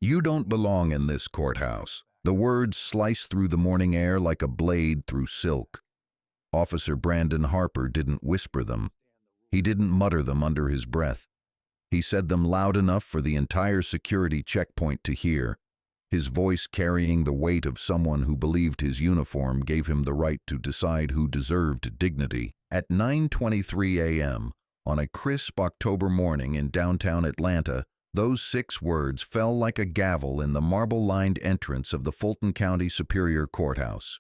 "You don't belong in this courthouse." The words sliced through the morning air like a blade through silk. Officer Brandon Harper didn't whisper them. He didn't mutter them under his breath. He said them loud enough for the entire security checkpoint to hear, his voice carrying the weight of someone who believed his uniform gave him the right to decide who deserved dignity. At 9:23 a.m., on a crisp October morning in downtown Atlanta, those 6 words fell like a gavel in the marble-lined entrance of the Fulton County Superior Courthouse.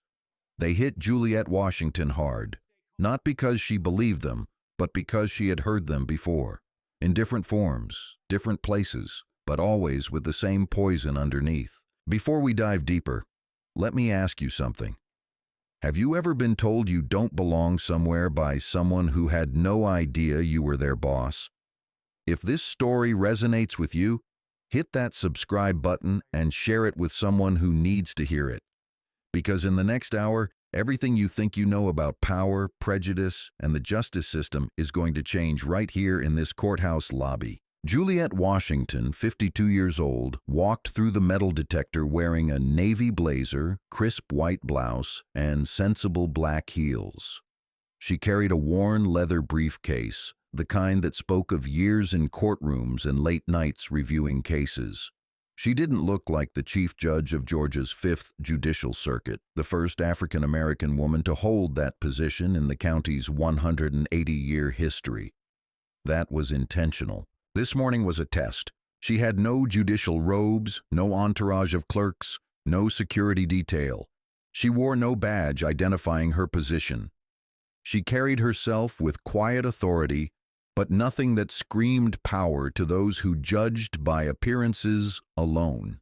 They hit Juliette Washington hard, not because she believed them, but because she had heard them before, in different forms, different places, but always with the same poison underneath. Before we dive deeper, let me ask you something. Have you ever been told you don't belong somewhere by someone who had no idea you were their boss? If this story resonates with you, hit that subscribe button and share it with someone who needs to hear it. Because in the next hour, everything you think you know about power, prejudice, and the justice system is going to change right here in this courthouse lobby. Juliette Washington, 52 years old, walked through the metal detector wearing a navy blazer, crisp white blouse, and sensible black heels. She carried a worn leather briefcase, the kind that spoke of years in courtrooms and late nights reviewing cases. She didn't look like the chief judge of Georgia's 5th Judicial Circuit, the first African-American woman to hold that position in the county's 180-year history. That was intentional. This morning was a test. She had no judicial robes, no entourage of clerks, no security detail. She wore no badge identifying her position. She carried herself with quiet authority, but nothing that screamed power to those who judged by appearances alone.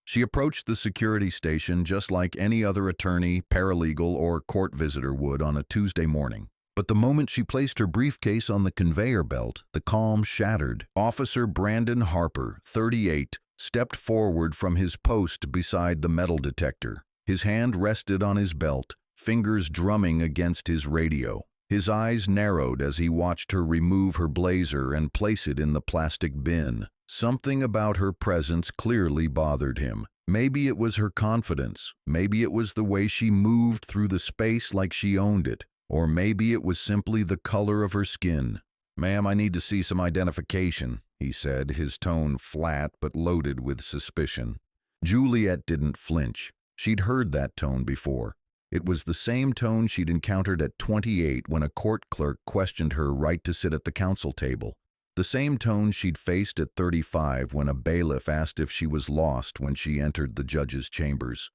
She approached the security station just like any other attorney, paralegal, or court visitor would on a Tuesday morning. But the moment she placed her briefcase on the conveyor belt, the calm shattered. Officer Brandon Harper, 38, stepped forward from his post beside the metal detector. His hand rested on his belt, fingers drumming against his radio. His eyes narrowed as he watched her remove her blazer and place it in the plastic bin. Something about her presence clearly bothered him. Maybe it was her confidence. Maybe it was the way she moved through the space like she owned it. Or maybe it was simply the color of her skin. "Ma'am, I need to see some identification," he said, his tone flat but loaded with suspicion. Juliette didn't flinch. She'd heard that tone before. It was the same tone she'd encountered at 28 when a court clerk questioned her right to sit at the counsel table. The same tone she'd faced at 35 when a bailiff asked if she was lost when she entered the judge's chambers.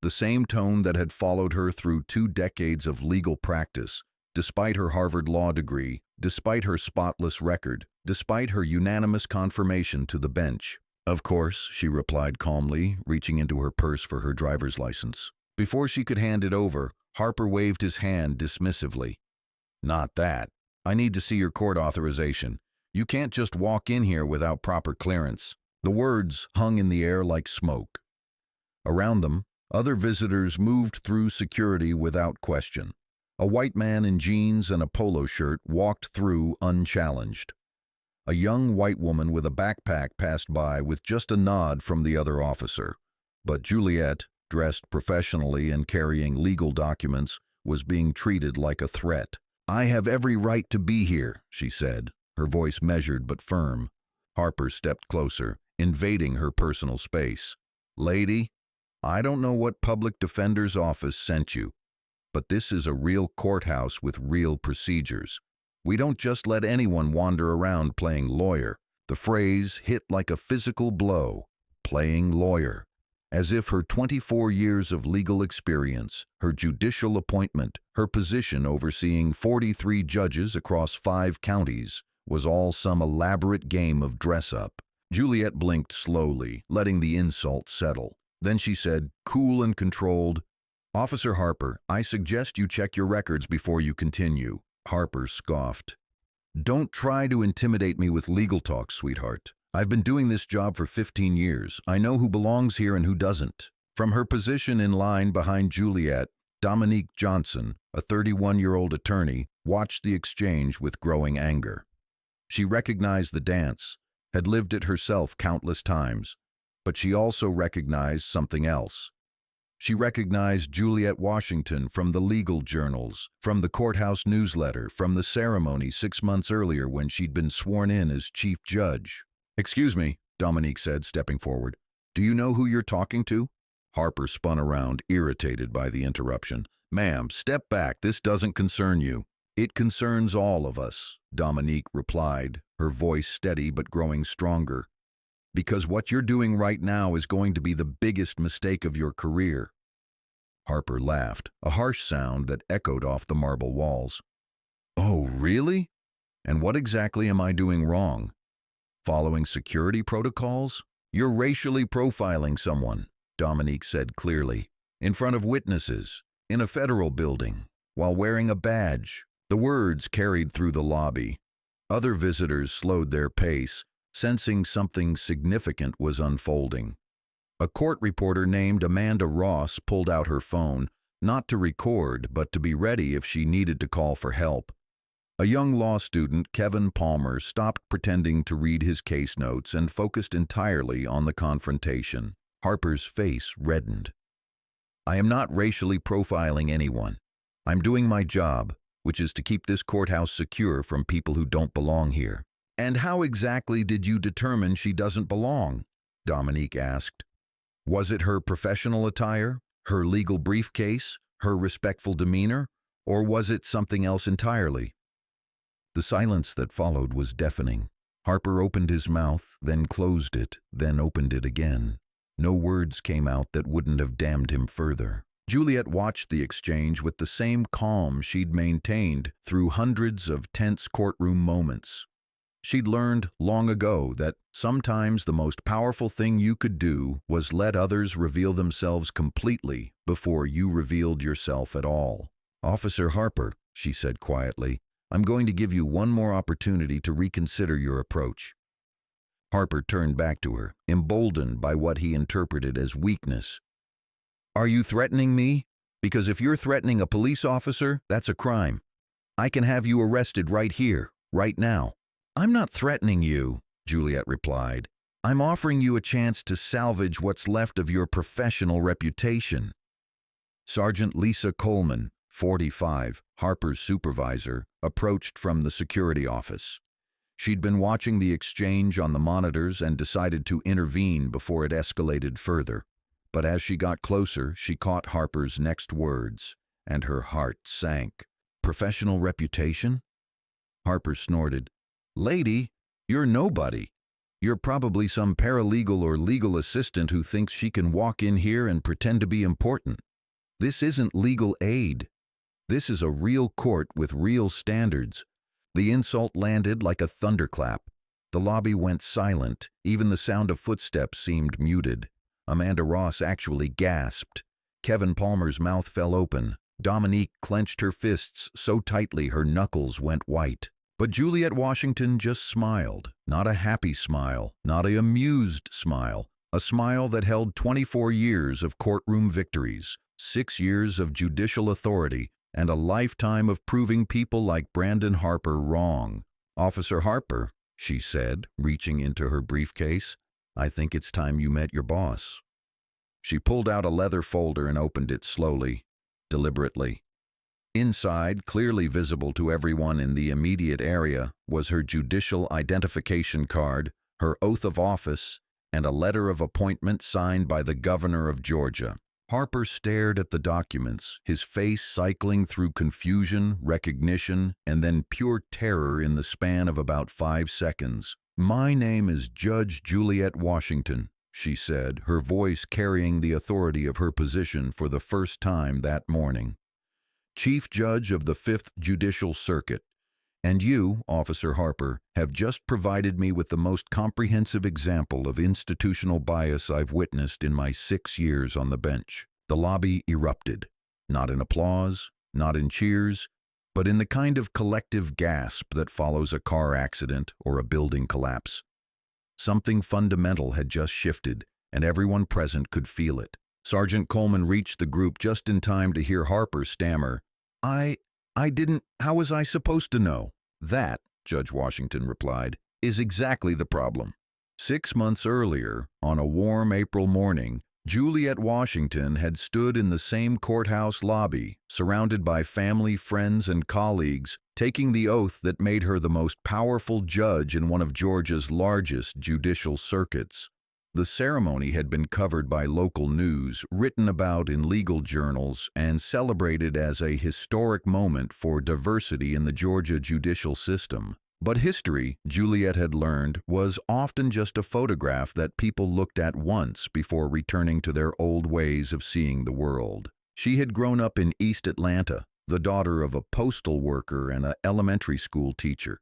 The same tone that had followed her through 2 decades of legal practice, despite her Harvard law degree, despite her spotless record, despite her unanimous confirmation to the bench. "Of course," she replied calmly, reaching into her purse for her driver's license. Before she could hand it over, Harper waved his hand dismissively. "Not that. I need to see your court authorization. You can't just walk in here without proper clearance." The words hung in the air like smoke. Around them, other visitors moved through security without question. A white man in jeans and a polo shirt walked through unchallenged. A young white woman with a backpack passed by with just a nod from the other officer. But Juliette, dressed professionally and carrying legal documents, was being treated like a threat. "I have every right to be here," she said, her voice measured but firm. Harper stepped closer, invading her personal space. "Lady, I don't know what public defender's office sent you, but this is a real courthouse with real procedures. We don't just let anyone wander around playing lawyer." The phrase hit like a physical blow, playing lawyer, as if her 24 years of legal experience, her judicial appointment, her position overseeing 43 judges across 5 counties, was all some elaborate game of dress-up. Juliette blinked slowly, letting the insult settle. Then she said, cool and controlled, "Officer Harper, I suggest you check your records before you continue." Harper scoffed. "Don't try to intimidate me with legal talk, sweetheart. I've been doing this job for 15 years. I know who belongs here and who doesn't." From her position in line behind Juliette, Dominique Johnson, a 31-year-old attorney, watched the exchange with growing anger. She recognized the dance, had lived it herself countless times. But she also recognized something else. She recognized Juliet Washington from the legal journals, from the courthouse newsletter, from the ceremony 6 months earlier when she'd been sworn in as chief judge. "Excuse me," Dominique said, stepping forward. "Do you know who you're talking to?" Harper spun around, irritated by the interruption. "Ma'am, step back. This doesn't concern you." "It concerns all of us," Dominique replied, her voice steady but growing stronger. "Because what you're doing right now is going to be the biggest mistake of your career." Harper laughed, a harsh sound that echoed off the marble walls. "Oh, really? And what exactly am I doing wrong? Following security protocols? You're racially profiling someone," Dominique said clearly, "in front of witnesses, in a federal building, while wearing a badge." The words carried through the lobby. Other visitors slowed their pace, sensing something significant was unfolding. A court reporter named Amanda Ross pulled out her phone, not to record, but to be ready if she needed to call for help. A young law student, Kevin Palmer, stopped pretending to read his case notes and focused entirely on the confrontation. Harper's face reddened. "I am not racially profiling anyone. I'm doing my job, which is to keep this courthouse secure from people who don't belong here." "And how exactly did you determine she doesn't belong?" Dominique asked. "Was it her professional attire, her legal briefcase, her respectful demeanor, or was it something else entirely?" The silence that followed was deafening. Harper opened his mouth, then closed it, then opened it again. No words came out that wouldn't have damned him further. Juliet watched the exchange with the same calm she'd maintained through hundreds of tense courtroom moments. She'd learned long ago that sometimes the most powerful thing you could do was let others reveal themselves completely before you revealed yourself at all. "Officer Harper," she said quietly, "I'm going to give you one more opportunity to reconsider your approach." Harper turned back to her, emboldened by what he interpreted as weakness. "Are you threatening me? Because if you're threatening a police officer, that's a crime. I can have you arrested right here, right now." "I'm not threatening you," Juliet replied. "I'm offering you a chance to salvage what's left of your professional reputation." Sergeant Lisa Coleman, 45, Harper's supervisor, approached from the security office. She'd been watching the exchange on the monitors and decided to intervene before it escalated further. But as she got closer, she caught Harper's next words, and her heart sank. "Professional reputation?" Harper snorted. "Lady, you're nobody. You're probably some paralegal or legal assistant who thinks she can walk in here and pretend to be important. This isn't legal aid. This is a real court with real standards." The insult landed like a thunderclap. The lobby went silent. Even the sound of footsteps seemed muted. Amanda Ross actually gasped. Kevin Palmer's mouth fell open. Dominique clenched her fists so tightly her knuckles went white. But Juliet Washington just smiled. Not a happy smile, not an amused smile. A smile that held 24 years of courtroom victories, 6 years of judicial authority, and a lifetime of proving people like Brandon Harper wrong. "Officer Harper," she said, reaching into her briefcase, "I think it's time you met your boss." She pulled out a leather folder and opened it slowly, deliberately. Inside, clearly visible to everyone in the immediate area, was her judicial identification card, her oath of office, and a letter of appointment signed by the governor of Georgia. Harper stared at the documents, his face cycling through confusion, recognition, and then pure terror in the span of about 5 seconds. "My name is Judge Juliet Washington," she said, her voice carrying the authority of her position for the first time that morning. "Chief Judge of the 5th Judicial Circuit. And you, Officer Harper, have just provided me with the most comprehensive example of institutional bias I've witnessed in my 6 years on the bench." The lobby erupted, not in applause, not in cheers, but in the kind of collective gasp that follows a car accident or a building collapse. Something fundamental had just shifted, and everyone present could feel it. Sergeant Coleman reached the group just in time to hear Harper stammer, I didn't, how was I supposed to know?" "That," Judge Washington replied, "is exactly the problem. 6 months earlier, on a warm April morning, Juliet Washington had stood in the same courthouse lobby, surrounded by family, friends, and colleagues, taking the oath that made her the most powerful judge in one of Georgia's largest judicial circuits. The ceremony had been covered by local news, written about in legal journals, and celebrated as a historic moment for diversity in the Georgia judicial system. But history, Juliet had learned, was often just a photograph that people looked at once before returning to their old ways of seeing the world. She had grown up in East Atlanta, the daughter of a postal worker and an elementary school teacher.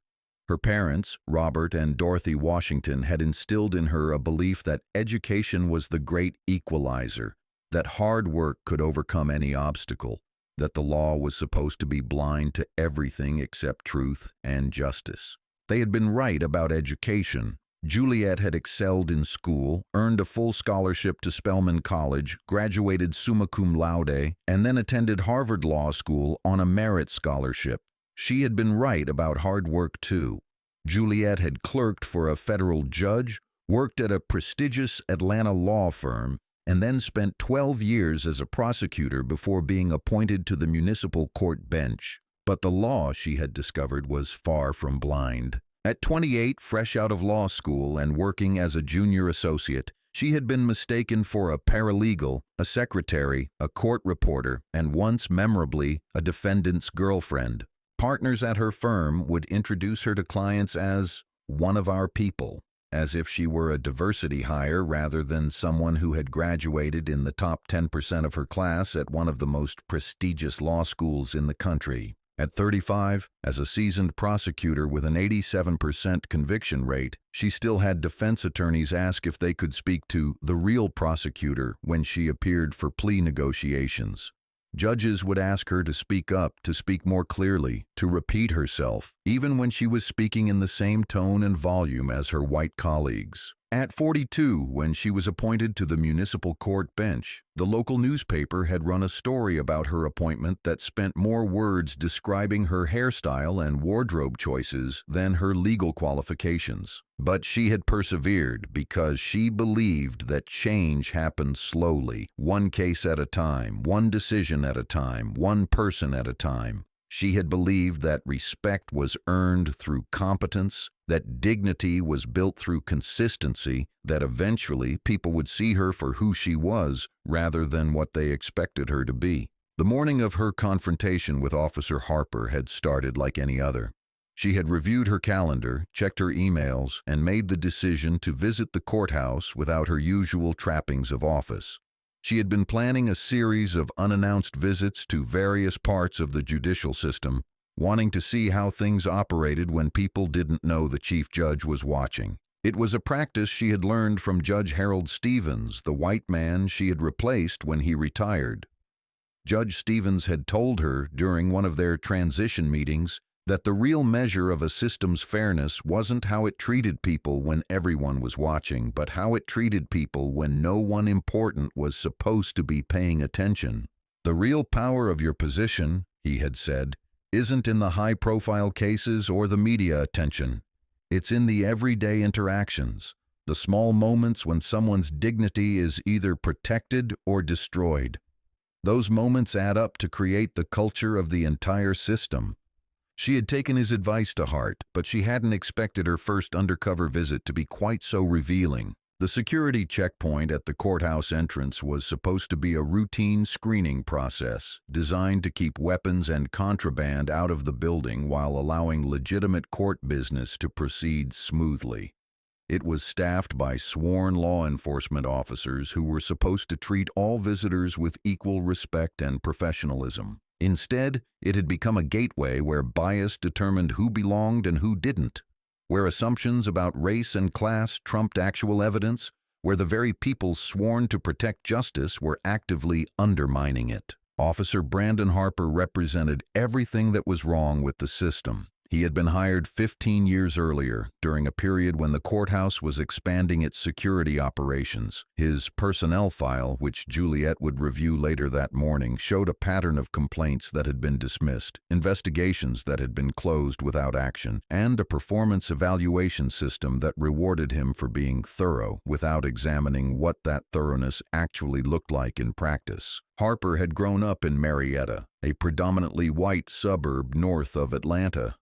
Her parents, Robert and Dorothy Washington, had instilled in her a belief that education was the great equalizer, that hard work could overcome any obstacle, that the law was supposed to be blind to everything except truth and justice. They had been right about education. Juliet had excelled in school, earned a full scholarship to Spelman College, graduated summa cum laude, and then attended Harvard Law School on a merit scholarship. She had been right about hard work, too. Juliet had clerked for a federal judge, worked at a prestigious Atlanta law firm, and then spent 12 years as a prosecutor before being appointed to the municipal court bench. But the law, she had discovered, was far from blind. At 28, fresh out of law school and working as a junior associate, she had been mistaken for a paralegal, a secretary, a court reporter, and once, memorably, a defendant's girlfriend. Partners at her firm would introduce her to clients as one of our people, as if she were a diversity hire rather than someone who had graduated in the top 10% of her class at one of the most prestigious law schools in the country. At 35, as a seasoned prosecutor with an 87% conviction rate, she still had defense attorneys ask if they could speak to the real prosecutor when she appeared for plea negotiations. Judges would ask her to speak up, to speak more clearly, to repeat herself, even when she was speaking in the same tone and volume as her white colleagues. At 42, when she was appointed to the municipal court bench, the local newspaper had run a story about her appointment that spent more words describing her hairstyle and wardrobe choices than her legal qualifications. But she had persevered because she believed that change happened slowly, one case at a time, one decision at a time, one person at a time. She had believed that respect was earned through competence, that dignity was built through consistency, that eventually people would see her for who she was rather than what they expected her to be. The morning of her confrontation with Officer Harper had started like any other. She had reviewed her calendar, checked her emails, and made the decision to visit the courthouse without her usual trappings of office. She had been planning a series of unannounced visits to various parts of the judicial system, wanting to see how things operated when people didn't know the chief judge was watching. It was a practice she had learned from Judge Harold Stevens, the white man she had replaced when he retired. Judge Stevens had told her during one of their transition meetings that the real measure of a system's fairness wasn't how it treated people when everyone was watching, but how it treated people when no one important was supposed to be paying attention. The real power of your position, he had said, isn't in the high-profile cases or the media attention. It's in the everyday interactions, the small moments when someone's dignity is either protected or destroyed. Those moments add up to create the culture of the entire system. She had taken his advice to heart, but she hadn't expected her first undercover visit to be quite so revealing. The security checkpoint at the courthouse entrance was supposed to be a routine screening process, designed to keep weapons and contraband out of the building while allowing legitimate court business to proceed smoothly. It was staffed by sworn law enforcement officers who were supposed to treat all visitors with equal respect and professionalism. Instead, it had become a gateway where bias determined who belonged and who didn't, where assumptions about race and class trumped actual evidence, where the very people sworn to protect justice were actively undermining it. Officer Brandon Harper represented everything that was wrong with the system. He had been hired 15 years earlier, during a period when the courthouse was expanding its security operations. His personnel file, which Juliet would review later that morning, showed a pattern of complaints that had been dismissed, investigations that had been closed without action, and a performance evaluation system that rewarded him for being thorough without examining what that thoroughness actually looked like in practice. Harper had grown up in Marietta, a predominantly white suburb north of Atlanta.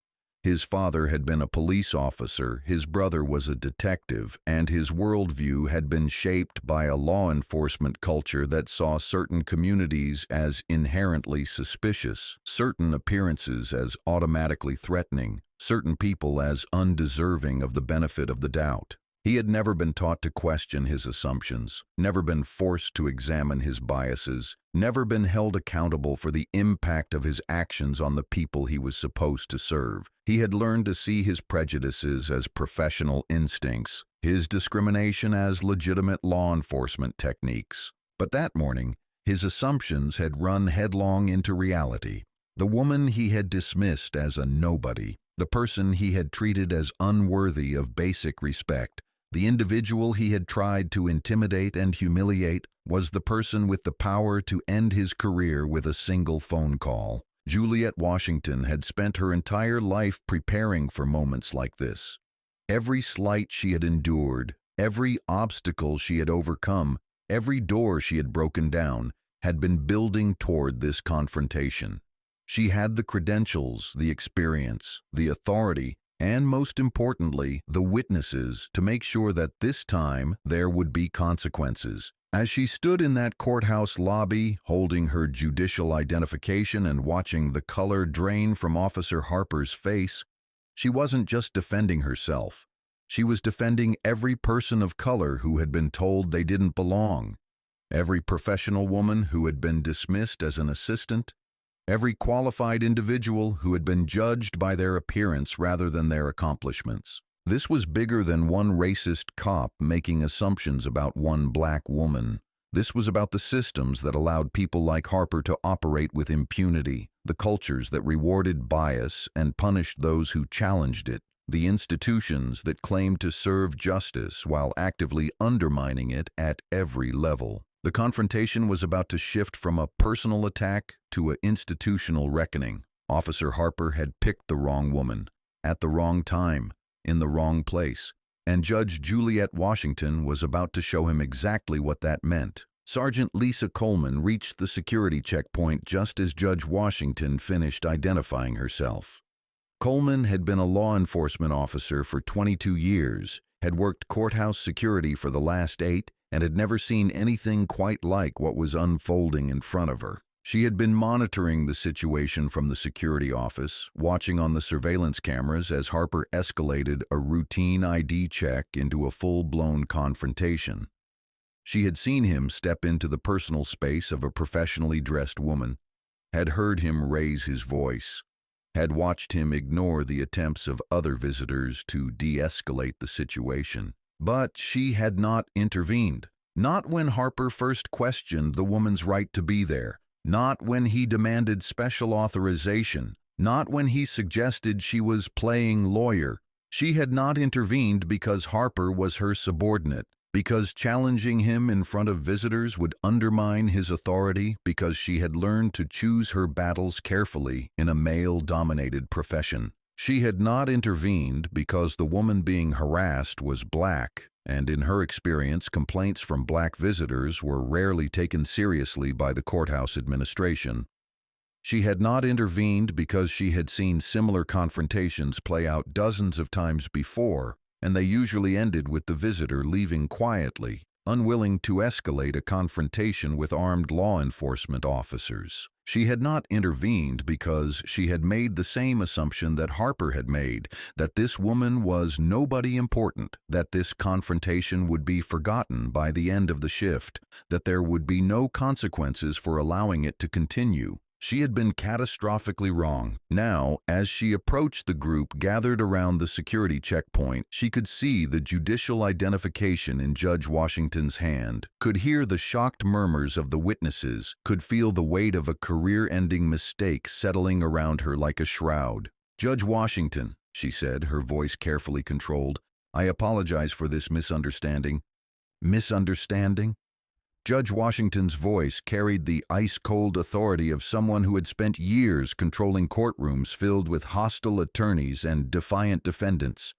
His father had been a police officer, his brother was a detective, and his worldview had been shaped by a law enforcement culture that saw certain communities as inherently suspicious, certain appearances as automatically threatening, certain people as undeserving of the benefit of the doubt. He had never been taught to question his assumptions, never been forced to examine his biases, never been held accountable for the impact of his actions on the people he was supposed to serve. He had learned to see his prejudices as professional instincts, his discrimination as legitimate law enforcement techniques. But that morning, his assumptions had run headlong into reality. The woman he had dismissed as a nobody, the person he had treated as unworthy of basic respect, the individual he had tried to intimidate and humiliate, was the person with the power to end his career with a single phone call. Juliet Washington had spent her entire life preparing for moments like this. Every slight she had endured, every obstacle she had overcome, every door she had broken down, had been building toward this confrontation. She had the credentials, the experience, the authority, and most importantly, the witnesses to make sure that this time there would be consequences. As she stood in that courthouse lobby, holding her judicial identification and watching the color drain from Officer Harper's face, she wasn't just defending herself. She was defending every person of color who had been told they didn't belong, every professional woman who had been dismissed as an assistant, every qualified individual who had been judged by their appearance rather than their accomplishments. This was bigger than one racist cop making assumptions about one black woman. This was about the systems that allowed people like Harper to operate with impunity, the cultures that rewarded bias and punished those who challenged it, the institutions that claimed to serve justice while actively undermining it at every level. The confrontation was about to shift from a personal attack to an institutional reckoning. Officer Harper had picked the wrong woman, at the wrong time, in the wrong place, and Judge Juliet Washington was about to show him exactly what that meant. Sergeant Lisa Coleman reached the security checkpoint just as Judge Washington finished identifying herself. Coleman had been a law enforcement officer for 22 years, had worked courthouse security for the last 8, and had never seen anything quite like what was unfolding in front of her. She had been monitoring the situation from the security office, watching on the surveillance cameras as Harper escalated a routine ID check into a full-blown confrontation. She had seen him step into the personal space of a professionally dressed woman, had heard him raise his voice, had watched him ignore the attempts of other visitors to de-escalate the situation. But she had not intervened. Not when Harper first questioned the woman's right to be there. Not when he demanded special authorization. Not when he suggested she was playing lawyer. She had not intervened because Harper was her subordinate, because challenging him in front of visitors would undermine his authority, because she had learned to choose her battles carefully in a male-dominated profession. She had not intervened because the woman being harassed was black, and in her experience, complaints from black visitors were rarely taken seriously by the courthouse administration. She had not intervened because she had seen similar confrontations play out dozens of times before, and they usually ended with the visitor leaving quietly, unwilling to escalate a confrontation with armed law enforcement officers. She had not intervened because she had made the same assumption that Harper had made, that this woman was nobody important, that this confrontation would be forgotten by the end of the shift, that there would be no consequences for allowing it to continue. She had been catastrophically wrong. Now, as she approached the group gathered around the security checkpoint, she could see the judicial identification in Judge Washington's hand, could hear the shocked murmurs of the witnesses, could feel the weight of a career-ending mistake settling around her like a shroud. "Judge Washington," she said, her voice carefully controlled, "I apologize for this misunderstanding." Misunderstanding? Judge Washington's voice carried the ice-cold authority of someone who had spent years controlling courtrooms filled with hostile attorneys and defiant defendants.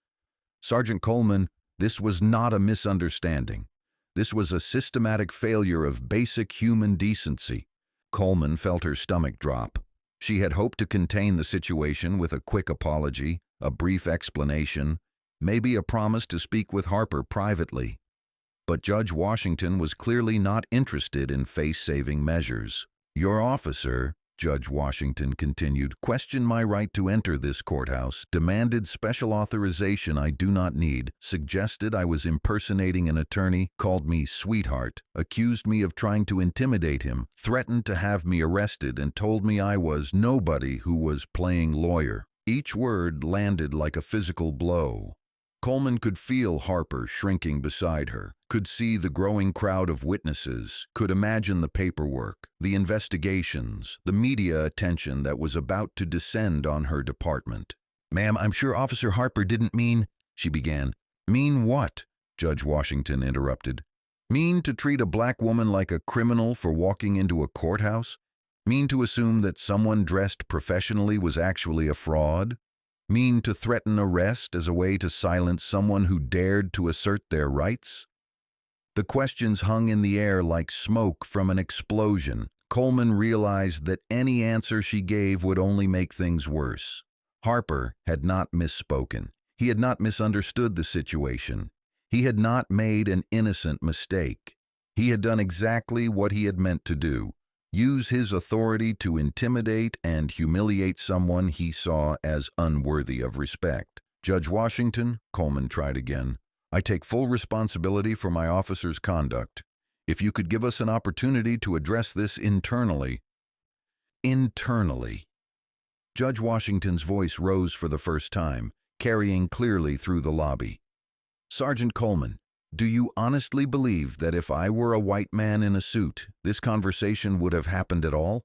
"Sergeant Coleman, this was not a misunderstanding. This was a systematic failure of basic human decency." Coleman felt her stomach drop. She had hoped to contain the situation with a quick apology, a brief explanation, maybe a promise to speak with Harper privately. But Judge Washington was clearly not interested in face-saving measures. "Your officer," Judge Washington continued, "questioned my right to enter this courthouse, demanded special authorization I do not need, suggested I was impersonating an attorney, called me sweetheart, accused me of trying to intimidate him, threatened to have me arrested, and told me I was nobody who was playing lawyer." Each word landed like a physical blow. Coleman could feel Harper shrinking beside her, could see the growing crowd of witnesses, could imagine the paperwork, the investigations, the media attention that was about to descend on her department. "Ma'am, I'm sure Officer Harper didn't mean," she began. "Mean what?" Judge Washington interrupted. "Mean to treat a black woman like a criminal for walking into a courthouse? Mean to assume that someone dressed professionally was actually a fraud? Mean to threaten arrest as a way to silence someone who dared to assert their rights?" The questions hung in the air like smoke from an explosion. Coleman realized that any answer she gave would only make things worse. Harper had not misspoken. He had not misunderstood the situation. He had not made an innocent mistake. He had done exactly what he had meant to do: use his authority to intimidate and humiliate someone he saw as unworthy of respect. "Judge Washington," Coleman tried again, "I take full responsibility for my officer's conduct. If you could give us an opportunity to address this internally." Internally. Judge Washington's voice rose for the first time, carrying clearly through the lobby. "Sergeant Coleman, do you honestly believe that if I were a white man in a suit, this conversation would have happened at all?"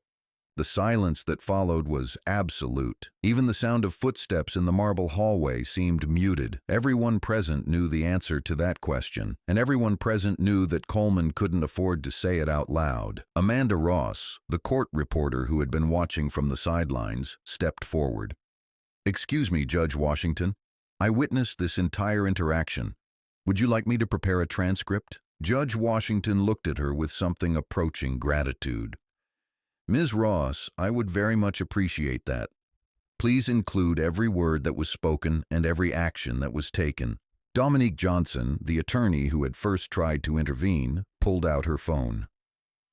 The silence that followed was absolute. Even the sound of footsteps in the marble hallway seemed muted. Everyone present knew the answer to that question, and everyone present knew that Coleman couldn't afford to say it out loud. Amanda Ross, the court reporter who had been watching from the sidelines, stepped forward. "Excuse me, Judge Washington. I witnessed this entire interaction. Would you like me to prepare a transcript?" Judge Washington looked at her with something approaching gratitude. "Ms. Ross, I would very much appreciate that. Please include every word that was spoken and every action that was taken." Dominique Johnson, the attorney who had first tried to intervene, pulled out her phone.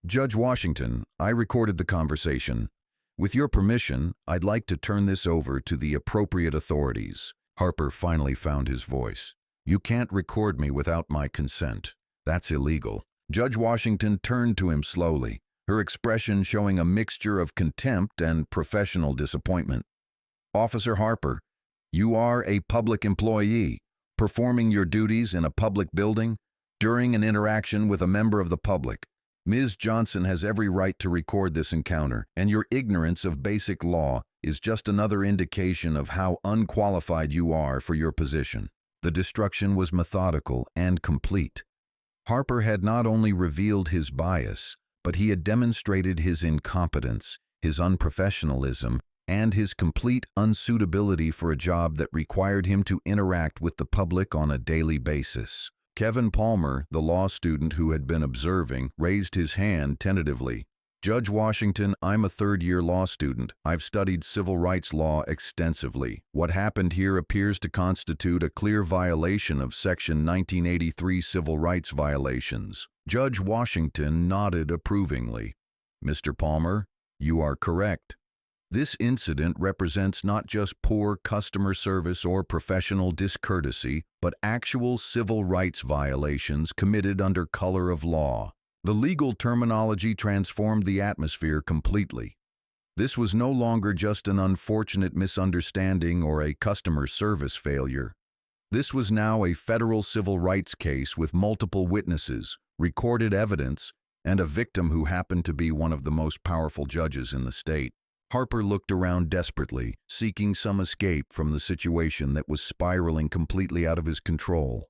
"Judge Washington, I recorded the conversation. With your permission, I'd like to turn this over to the appropriate authorities." Harper finally found his voice. "You can't record me without my consent. That's illegal." Judge Washington turned to him slowly, her expression showing a mixture of contempt and professional disappointment. "Officer Harper, you are a public employee, performing your duties in a public building during an interaction with a member of the public. Ms. Johnson has every right to record this encounter, and your ignorance of basic law is just another indication of how unqualified you are for your position." The destruction was methodical and complete. Harper had not only revealed his bias, but he had demonstrated his incompetence, his unprofessionalism, and his complete unsuitability for a job that required him to interact with the public on a daily basis. Kevin Palmer, the law student who had been observing, raised his hand tentatively. "Judge Washington, I'm a third-year law student. I've studied civil rights law extensively. What happened here appears to constitute a clear violation of Section 1983 civil rights violations." Judge Washington nodded approvingly. "Mr. Palmer, you are correct. This incident represents not just poor customer service or professional discourtesy, but actual civil rights violations committed under color of law." The legal terminology transformed the atmosphere completely. This was no longer just an unfortunate misunderstanding or a customer service failure. This was now a federal civil rights case with multiple witnesses, recorded evidence, and a victim who happened to be one of the most powerful judges in the state. Harper looked around desperately, seeking some escape from the situation that was spiraling completely out of his control.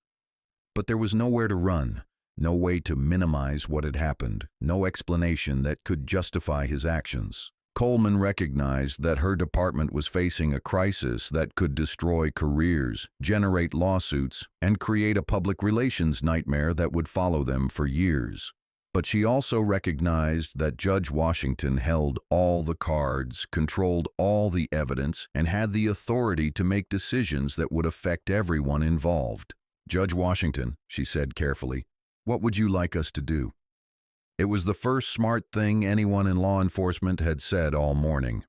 But there was nowhere to run, no way to minimize what had happened, no explanation that could justify his actions. Coleman recognized that her department was facing a crisis that could destroy careers, generate lawsuits, and create a public relations nightmare that would follow them for years. But she also recognized that Judge Washington held all the cards, controlled all the evidence, and had the authority to make decisions that would affect everyone involved. "Judge Washington," she said carefully, "what would you like us to do?" It was the first smart thing anyone in law enforcement had said all morning.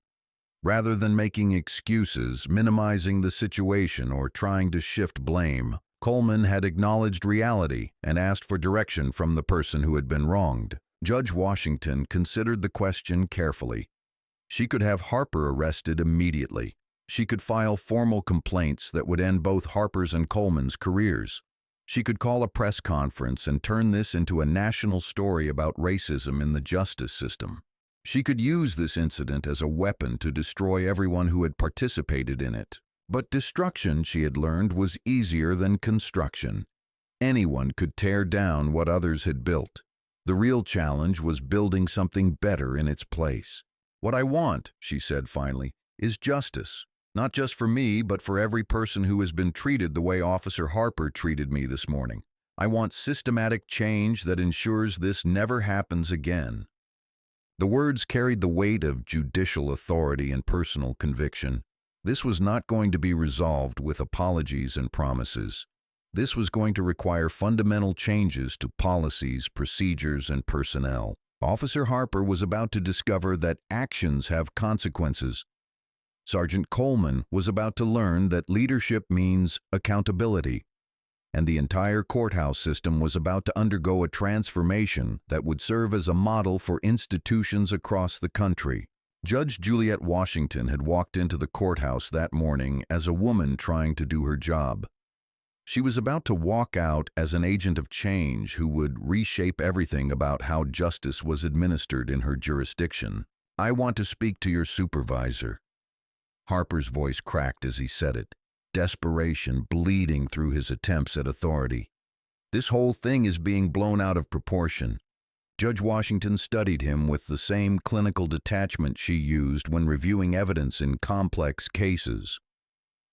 Rather than making excuses, minimizing the situation, or trying to shift blame, Coleman had acknowledged reality and asked for direction from the person who had been wronged. Judge Washington considered the question carefully. She could have Harper arrested immediately. She could file formal complaints that would end both Harper's and Coleman's careers. She could call a press conference and turn this into a national story about racism in the justice system. She could use this incident as a weapon to destroy everyone who had participated in it. But destruction, she had learned, was easier than construction. Anyone could tear down what others had built. The real challenge was building something better in its place. "What I want," she said finally, "is justice. Not just for me, but for every person who has been treated the way Officer Harper treated me this morning. I want systematic change that ensures this never happens again." The words carried the weight of judicial authority and personal conviction. This was not going to be resolved with apologies and promises. This was going to require fundamental changes to policies, procedures, and personnel. Officer Harper was about to discover that actions have consequences. Sergeant Coleman was about to learn that leadership means accountability. And the entire courthouse system was about to undergo a transformation that would serve as a model for institutions across the country. Judge Juliet Washington had walked into the courthouse that morning as a woman trying to do her job. She was about to walk out as an agent of change who would reshape everything about how justice was administered in her jurisdiction. "I want to speak to your supervisor." Harper's voice cracked as he said it, desperation bleeding through his attempts at authority. "This whole thing is being blown out of proportion." Judge Washington studied him with the same clinical detachment she used when reviewing evidence in complex cases.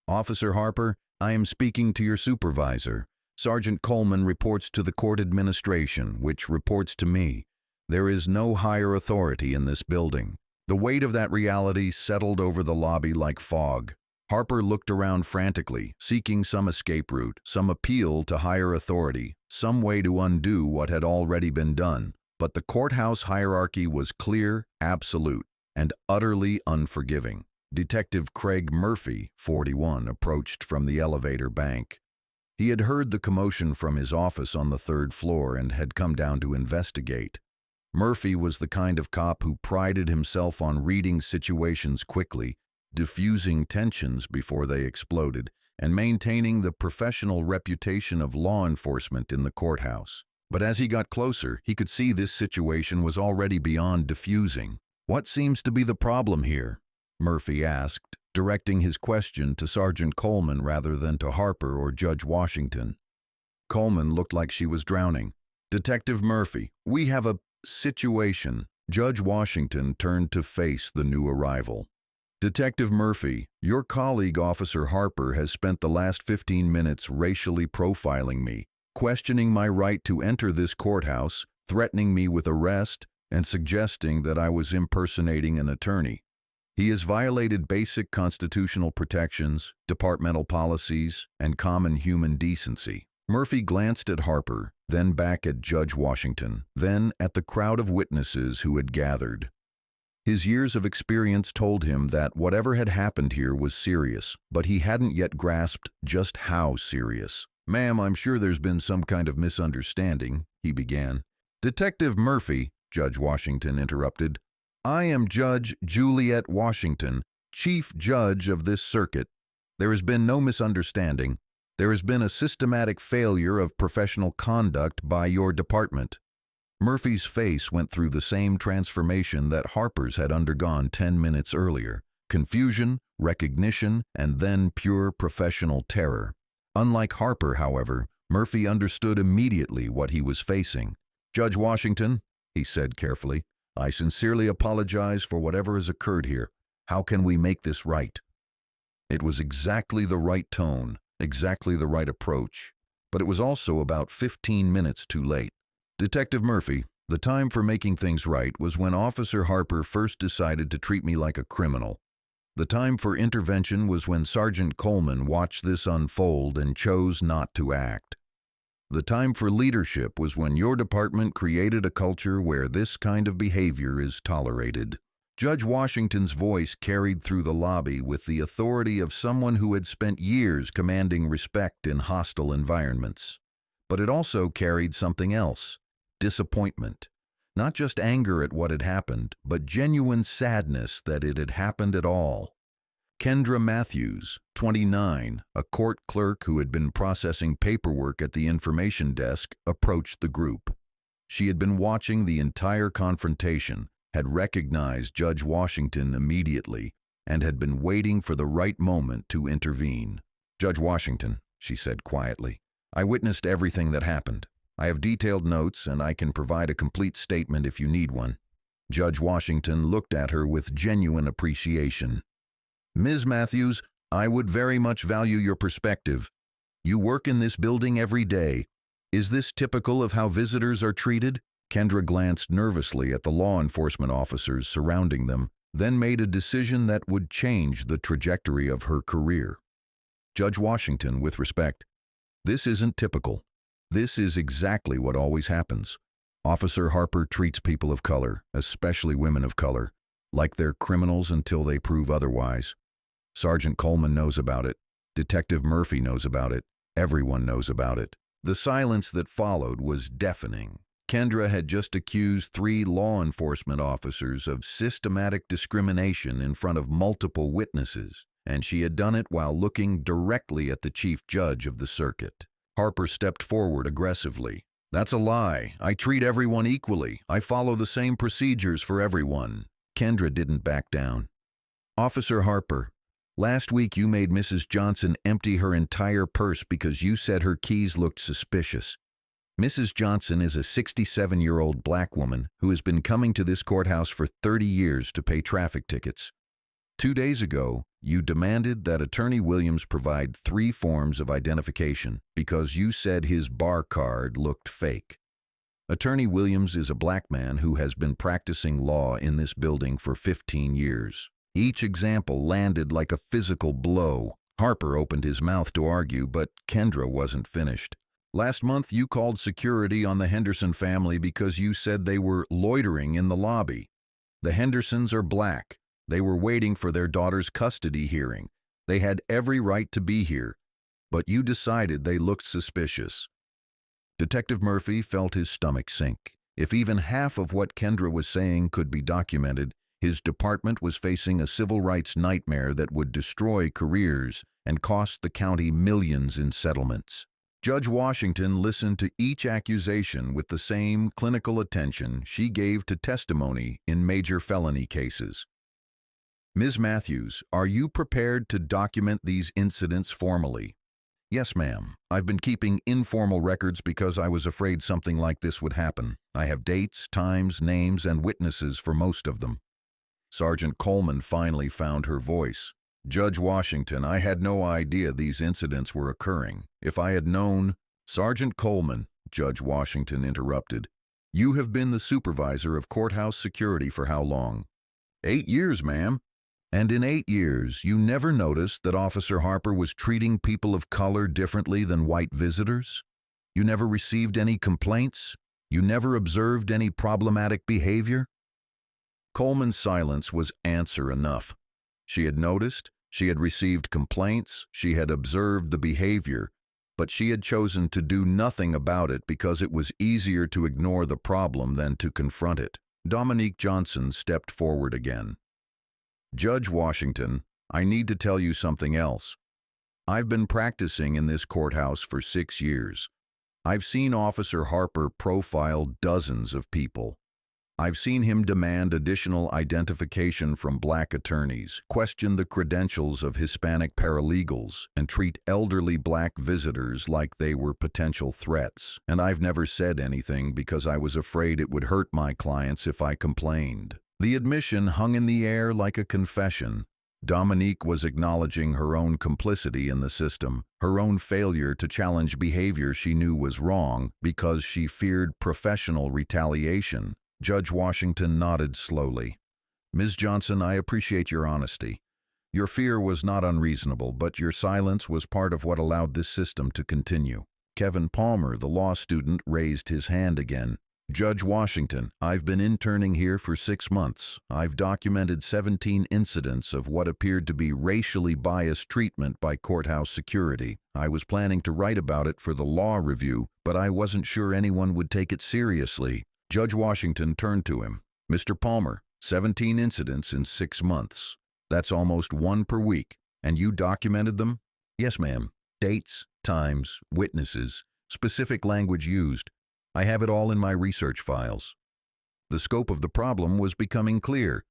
"Officer Harper, I am speaking to your supervisor. Sergeant Coleman reports to the court administration, which reports to me. There is no higher authority in this building." The weight of that reality settled over the lobby like fog. Harper looked around frantically, seeking some escape route, some appeal to higher authority, some way to undo what had already been done. But the courthouse hierarchy was clear, absolute, and utterly unforgiving. Detective Craig Murphy, 41, approached from the elevator bank. He had heard the commotion from his office on the third floor and had come down to investigate. Murphy was the kind of cop who prided himself on reading situations quickly, diffusing tensions before they exploded, and maintaining the professional reputation of law enforcement in the courthouse. But as he got closer, he could see this situation was already beyond diffusing. "What seems to be the problem here?" Murphy asked, directing his question to Sergeant Coleman rather than to Harper or Judge Washington. Coleman looked like she was drowning. "Detective Murphy, we have a situation." Judge Washington turned to face the new arrival. "Detective Murphy, your colleague Officer Harper has spent the last 15 minutes racially profiling me, questioning my right to enter this courthouse, threatening me with arrest, and suggesting that I was impersonating an attorney. He has violated basic constitutional protections, departmental policies, and common human decency." Murphy glanced at Harper, then back at Judge Washington, then at the crowd of witnesses who had gathered. His years of experience told him that whatever had happened here was serious, but he hadn't yet grasped just how serious. "Ma'am, I'm sure there's been some kind of misunderstanding," he began. "Detective Murphy," Judge Washington interrupted, "I am Judge Juliet Washington, Chief Judge of this circuit. There has been no misunderstanding. There has been a systematic failure of professional conduct by your department." Murphy's face went through the same transformation that Harper's had undergone 10 minutes earlier. Confusion, recognition, and then pure professional terror. Unlike Harper, however, Murphy understood immediately what he was facing. "Judge Washington," he said carefully, "I sincerely apologize for whatever has occurred here. How can we make this right?" It was exactly the right tone, exactly the right approach, but it was also about 15 minutes too late. "Detective Murphy, the time for making things right was when Officer Harper first decided to treat me like a criminal. The time for intervention was when Sergeant Coleman watched this unfold and chose not to act. The time for leadership was when your department created a culture where this kind of behavior is tolerated." Judge Washington's voice carried through the lobby with the authority of someone who had spent years commanding respect in hostile environments. But it also carried something else: disappointment. Not just anger at what had happened, but genuine sadness that it had happened at all. Kendra Matthews, 29, a court clerk who had been processing paperwork at the information desk, approached the group. She had been watching the entire confrontation, had recognized Judge Washington immediately, and had been waiting for the right moment to intervene. "Judge Washington," she said quietly, "I witnessed everything that happened. I have detailed notes, and I can provide a complete statement if you need one." Judge Washington looked at her with genuine appreciation. "Ms. Matthews, I would very much value your perspective. You work in this building every day. Is this typical of how visitors are treated?" Kendra glanced nervously at the law enforcement officers surrounding them, then made a decision that would change the trajectory of her career. "Judge Washington, with respect, this isn't typical. This is exactly what always happens. Officer Harper treats people of color, especially women of color, like they're criminals until they prove otherwise. Sergeant Coleman knows about it. Detective Murphy knows about it. Everyone knows about it." The silence that followed was deafening. Kendra had just accused 3 law enforcement officers of systematic discrimination in front of multiple witnesses, and she had done it while looking directly at the chief judge of the circuit. Harper stepped forward aggressively. "That's a lie. I treat everyone equally. I follow the same procedures for everyone." Kendra didn't back down. "Officer Harper, last week you made Mrs. Johnson empty her entire purse because you said her keys looked suspicious. Mrs. Johnson is a 67-year-old black woman who has been coming to this courthouse for 30 years to pay traffic tickets. 2 days ago, you demanded that Attorney Williams provide 3 forms of identification because you said his bar card looked fake. Attorney Williams is a black man who has been practicing law in this building for 15 years. Each example landed like a physical blow. Harper opened his mouth to argue, but Kendra wasn't finished. "Last month, you called security on the Henderson family because you said they were loitering in the lobby. The Hendersons are black. They were waiting for their daughter's custody hearing. They had every right to be here, but you decided they looked suspicious." Detective Murphy felt his stomach sink. If even half of what Kendra was saying could be documented, his department was facing a civil rights nightmare that would destroy careers and cost the county millions in settlements. Judge Washington listened to each accusation with the same clinical attention she gave to testimony in major felony cases. "Ms. Matthews, are you prepared to document these incidents formally?" "Yes, ma'am. I've been keeping informal records because I was afraid something like this would happen. I have dates, times, names, and witnesses for most of them." Sergeant Coleman finally found her voice. "Judge Washington, I had no idea these incidents were occurring. If I had known—" "Sergeant Coleman," Judge Washington interrupted, "you have been the supervisor of courthouse security for how long?" 8 years, ma'am." "And in 8 years, you never noticed that Officer Harper was treating people of color differently than white visitors? You never received any complaints? You never observed any problematic behavior?" Coleman's silence was answer enough. She had noticed, she had received complaints, she had observed the behavior, but she had chosen to do nothing about it because it was easier to ignore the problem than to confront it. Dominique Johnson stepped forward again. "Judge Washington, I need to tell you something else. I've been practicing in this courthouse for 6 years. I've seen Officer Harper profile dozens of people. I've seen him demand additional identification from black attorneys, question the credentials of Hispanic paralegals, and treat elderly black visitors like they were potential threats. And I've never said anything because I was afraid it would hurt my clients if I complained. The admission hung in the air like a confession. Dominique was acknowledging her own complicity in the system, her own failure to challenge behavior she knew was wrong because she feared professional retaliation. Judge Washington nodded slowly. Ms. Johnson, I appreciate your honesty. Your fear was not unreasonable, but your silence was part of what allowed this system to continue. Kevin Palmer, the law student, raised his hand again. Judge Washington, I've been interning here for 6 months. I've documented 17 incidents of what appeared to be racially biased treatment by courthouse security. I was planning to write about it for the law review, but I wasn't sure anyone would take it seriously. Judge Washington turned to him. Mr. Palmer, 17 incidents in 6 months. That's almost 1 per week. And you documented them? Yes, ma'am. Dates, times, witnesses, specific language used. I have it all in my research files. The scope of the problem was becoming clear.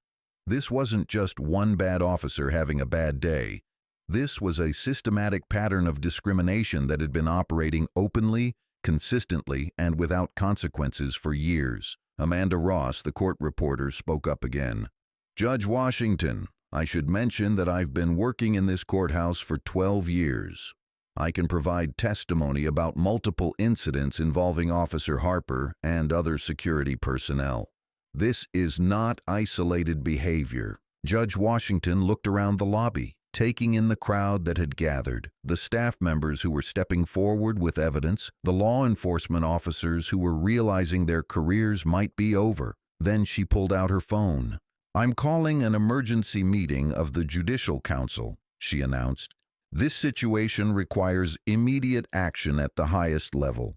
This wasn't just one bad officer having a bad day. This was a systematic pattern of discrimination that had been operating openly, consistently, and without consequences for years. Amanda Ross, the court reporter, spoke up again. Judge Washington, I should mention that I've been working in this courthouse for 12 years. I can provide testimony about multiple incidents involving Officer Harper and other security personnel. This is not isolated behavior. Judge Washington looked around the lobby, taking in the crowd that had gathered, the staff members who were stepping forward with evidence, the law enforcement officers who were realizing their careers might be over. Then she pulled out her phone. I'm calling an emergency meeting of the Judicial Council, she announced. This situation requires immediate action at the highest level.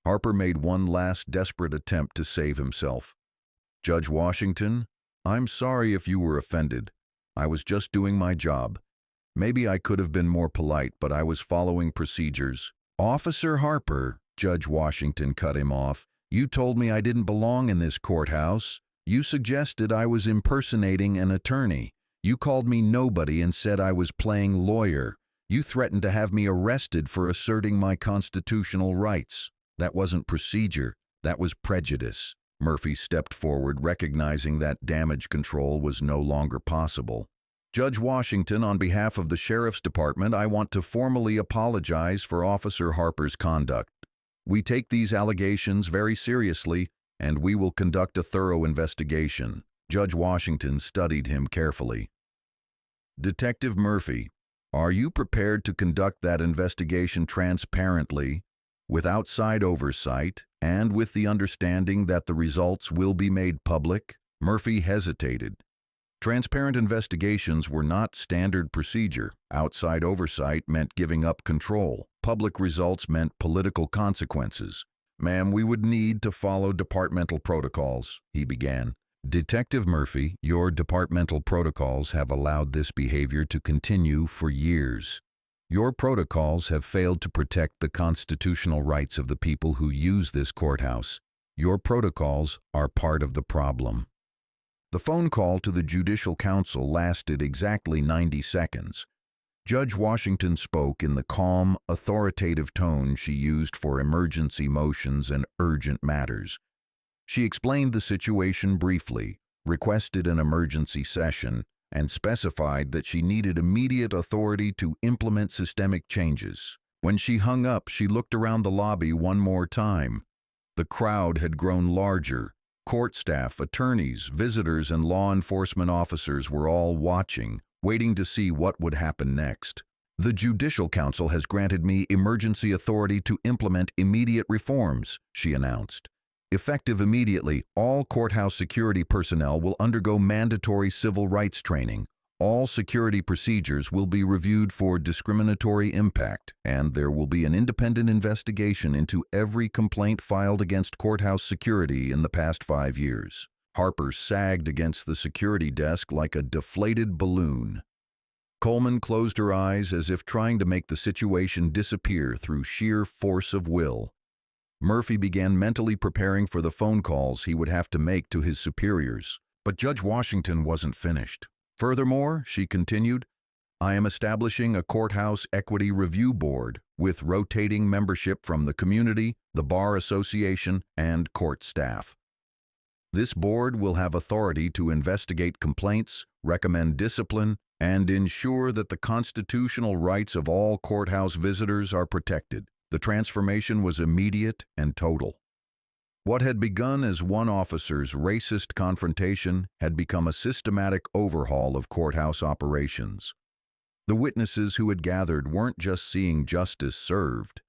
Harper made one last desperate attempt to save himself. Judge Washington, I'm sorry if you were offended. I was just doing my job. Maybe I could have been more polite, but I was following procedures. Officer Harper, Judge Washington cut him off, you told me I didn't belong in this courthouse. You suggested I was impersonating an attorney. You called me nobody and said I was playing lawyer. You threatened to have me arrested for asserting my constitutional rights. That wasn't procedure. That was prejudice. Murphy stepped forward, recognizing that damage control was no longer possible. Judge Washington, on behalf of the Sheriff's Department, I want to formally apologize for Officer Harper's conduct. We take these allegations very seriously, and we will conduct a thorough investigation. Judge Washington studied him carefully. Detective Murphy, are you prepared to conduct that investigation transparently, with outside oversight, and with the understanding that the results will be made public? Murphy hesitated. Transparent investigations were not standard procedure. Outside oversight meant giving up control. Public results meant political consequences. Ma'am, we would need to follow departmental protocols, he began. Detective Murphy, your departmental protocols have allowed this behavior to continue for years. Your protocols have failed to protect the constitutional rights of the people who use this courthouse. Your protocols are part of the problem. The phone call to the Judicial Council lasted exactly 90 seconds. Judge Washington spoke in the calm, authoritative tone she used for emergency motions and urgent matters. She explained the situation briefly, requested an emergency session, and specified that she needed immediate authority to implement systemic changes. When she hung up, she looked around the lobby one more time. The crowd had grown larger. Court staff, attorneys, visitors, and law enforcement officers were all watching, waiting to see what would happen next. The Judicial Council has granted me emergency authority to implement immediate reforms, she announced. Effective immediately, all courthouse security personnel will undergo mandatory civil rights training. All security procedures will be reviewed for discriminatory impact, and there will be an independent investigation into every complaint filed against courthouse security in the past 5 years. Harper sagged against the security desk like a deflated balloon. Coleman closed her eyes as if trying to make the situation disappear through sheer force of will. Murphy began mentally preparing for the phone calls he would have to make to his superiors. But Judge Washington wasn't finished. Furthermore, she continued, I am establishing a courthouse equity review board with rotating membership from the community, the bar association, and court staff. This board will have authority to investigate complaints, recommend discipline, and ensure that the constitutional rights of all courthouse visitors are protected. The transformation was immediate and total. What had begun as one officer's racist confrontation had become a systematic overhaul of courthouse operations. The witnesses who had gathered weren't just seeing justice served.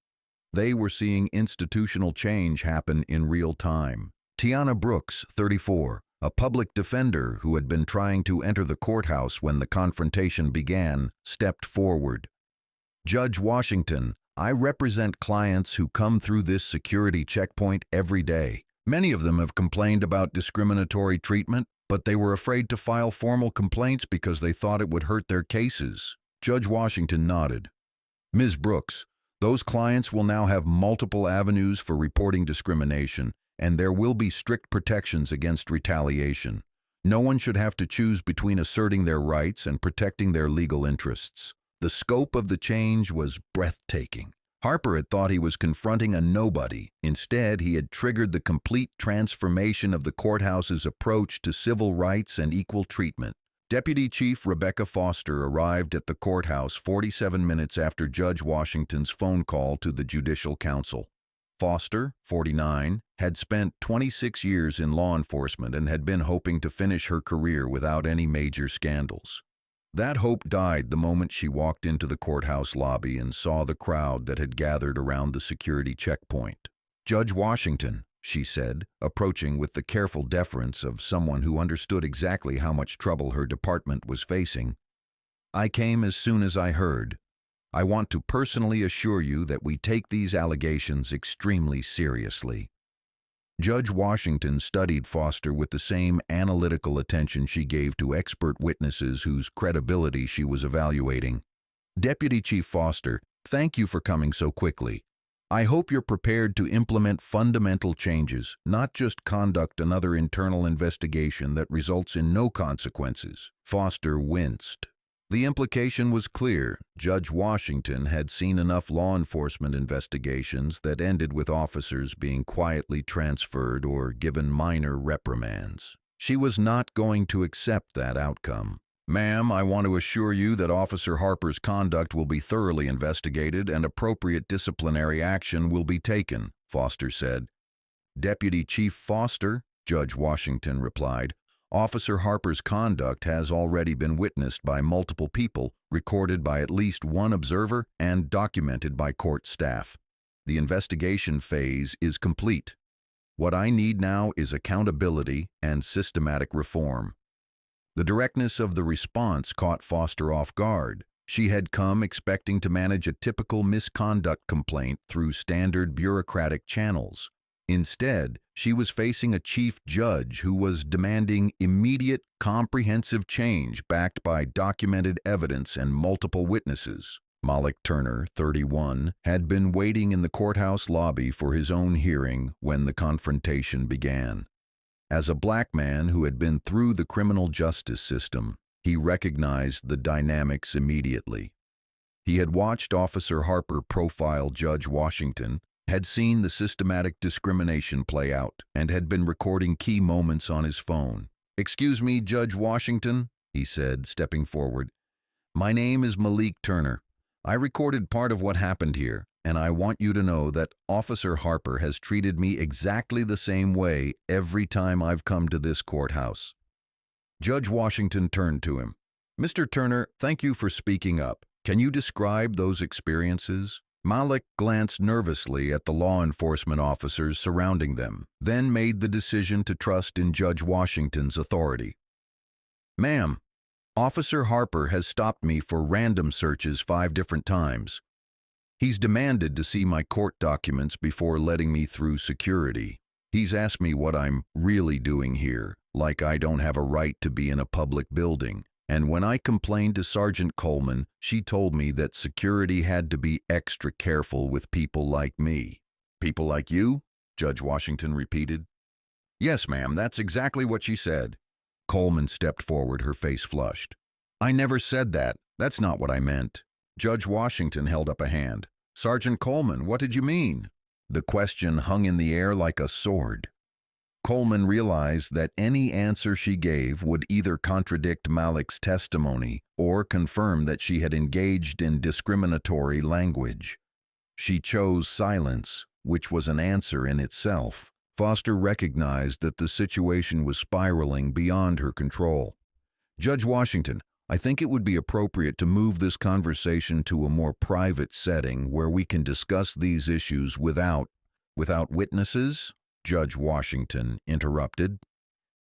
They were seeing institutional change happen in real time. Tiana Brooks, 34, a public defender who had been trying to enter the courthouse when the confrontation began, stepped forward. Judge Washington, I represent clients who come through this security checkpoint every day. Many of them have complained about discriminatory treatment, but they were afraid to file formal complaints because they thought it would hurt their cases. Judge Washington nodded. Ms. Brooks, those clients will now have multiple avenues for reporting discrimination, and there will be strict protections against retaliation. No one should have to choose between asserting their rights and protecting their legal interests. The scope of the change was breathtaking. Harper had thought he was confronting a nobody. Instead, he had triggered the complete transformation of the courthouse's approach to civil rights and equal treatment. Deputy Chief Rebecca Foster arrived at the courthouse 47 minutes after Judge Washington's phone call to the Judicial Council. Foster, 49, had spent 26 years in law enforcement and had been hoping to finish her career without any major scandals. That hope died the moment she walked into the courthouse lobby and saw the crowd that had gathered around the security checkpoint. Judge Washington, she said, approaching with the careful deference of someone who understood exactly how much trouble her department was facing. I came as soon as I heard. I want to personally assure you that we take these allegations extremely seriously. Judge Washington studied Foster with the same analytical attention she gave to expert witnesses whose credibility she was evaluating. Deputy Chief Foster, thank you for coming so quickly. I hope you're prepared to implement fundamental changes, not just conduct another internal investigation that results in no consequences. Foster winced. The implication was clear. Judge Washington had seen enough law enforcement investigations that ended with officers being quietly transferred or given minor reprimands. She was not going to accept that outcome. Ma'am, I want to assure you that Officer Harper's conduct will be thoroughly investigated and appropriate disciplinary action will be taken, Foster said. Deputy Chief Foster, Judge Washington replied, Officer Harper's conduct has already been witnessed by multiple people, recorded by at least one observer, and documented by court staff. The investigation phase is complete. What I need now is accountability and systematic reform. The directness of the response caught Foster off guard. She had come expecting to manage a typical misconduct complaint through standard bureaucratic channels. Instead, she was facing a chief judge who was demanding immediate, comprehensive change backed by documented evidence and multiple witnesses. Malik Turner, 31, had been waiting in the courthouse lobby for his own hearing when the confrontation began. As a black man who had been through the criminal justice system, he recognized the dynamics immediately. He had watched Officer Harper profile Judge Washington, had seen the systematic discrimination play out, and had been recording key moments on his phone. "Excuse me, Judge Washington," he said, stepping forward. "My name is Malik Turner. I recorded part of what happened here, and I want you to know that Officer Harper has treated me exactly the same way every time I've come to this courthouse." Judge Washington turned to him. "Mr. Turner, thank you for speaking up. Can you describe those experiences?" Malik glanced nervously at the law enforcement officers surrounding them, then made the decision to trust in Judge Washington's authority. "Ma'am, Officer Harper has stopped me for random searches 5 different times. He's demanded to see my court documents before letting me through security. He's asked me what I'm really doing here, like I don't have a right to be in a public building. And when I complained to Sergeant Coleman, she told me that security had to be extra careful with people like me." People like you? Judge Washington repeated. Yes, ma'am, that's exactly what she said. Coleman stepped forward, her face flushed. I never said that. That's not what I meant. Judge Washington held up a hand. Sergeant Coleman, what did you mean? The question hung in the air like a sword. Coleman realized that any answer she gave would either contradict Malik's testimony or confirm that she had engaged in discriminatory language. She chose silence, which was an answer in itself. Foster recognized that the situation was spiraling beyond her control. Judge Washington, I think it would be appropriate to move this conversation to a more private setting where we can discuss these issues without witnesses? Judge Washington interrupted.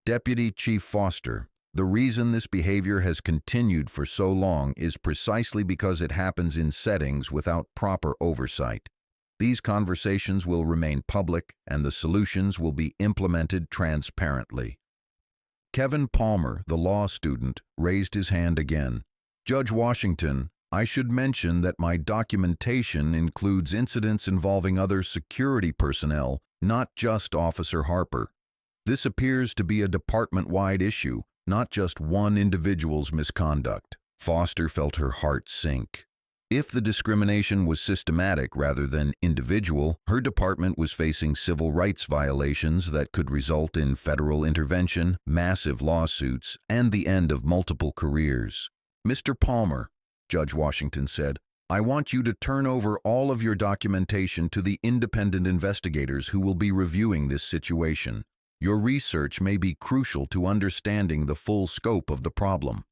Deputy Chief Foster, the reason this behavior has continued for so long is precisely because it happens in settings without proper oversight. These conversations will remain public and the solutions will be implemented transparently. Kevin Palmer, the law student, raised his hand again. Judge Washington, I should mention that my documentation includes incidents involving other security personnel, not just Officer Harper. This appears to be a department-wide issue, not just one individual's misconduct. Foster felt her heart sink. If the discrimination was systematic rather than individual, her department was facing civil rights violations that could result in federal intervention, massive lawsuits, and the end of multiple careers. Mr. Palmer, Judge Washington said, I want you to turn over all of your documentation to the independent investigators who will be reviewing this situation. Your research may be crucial to understanding the full scope of the problem.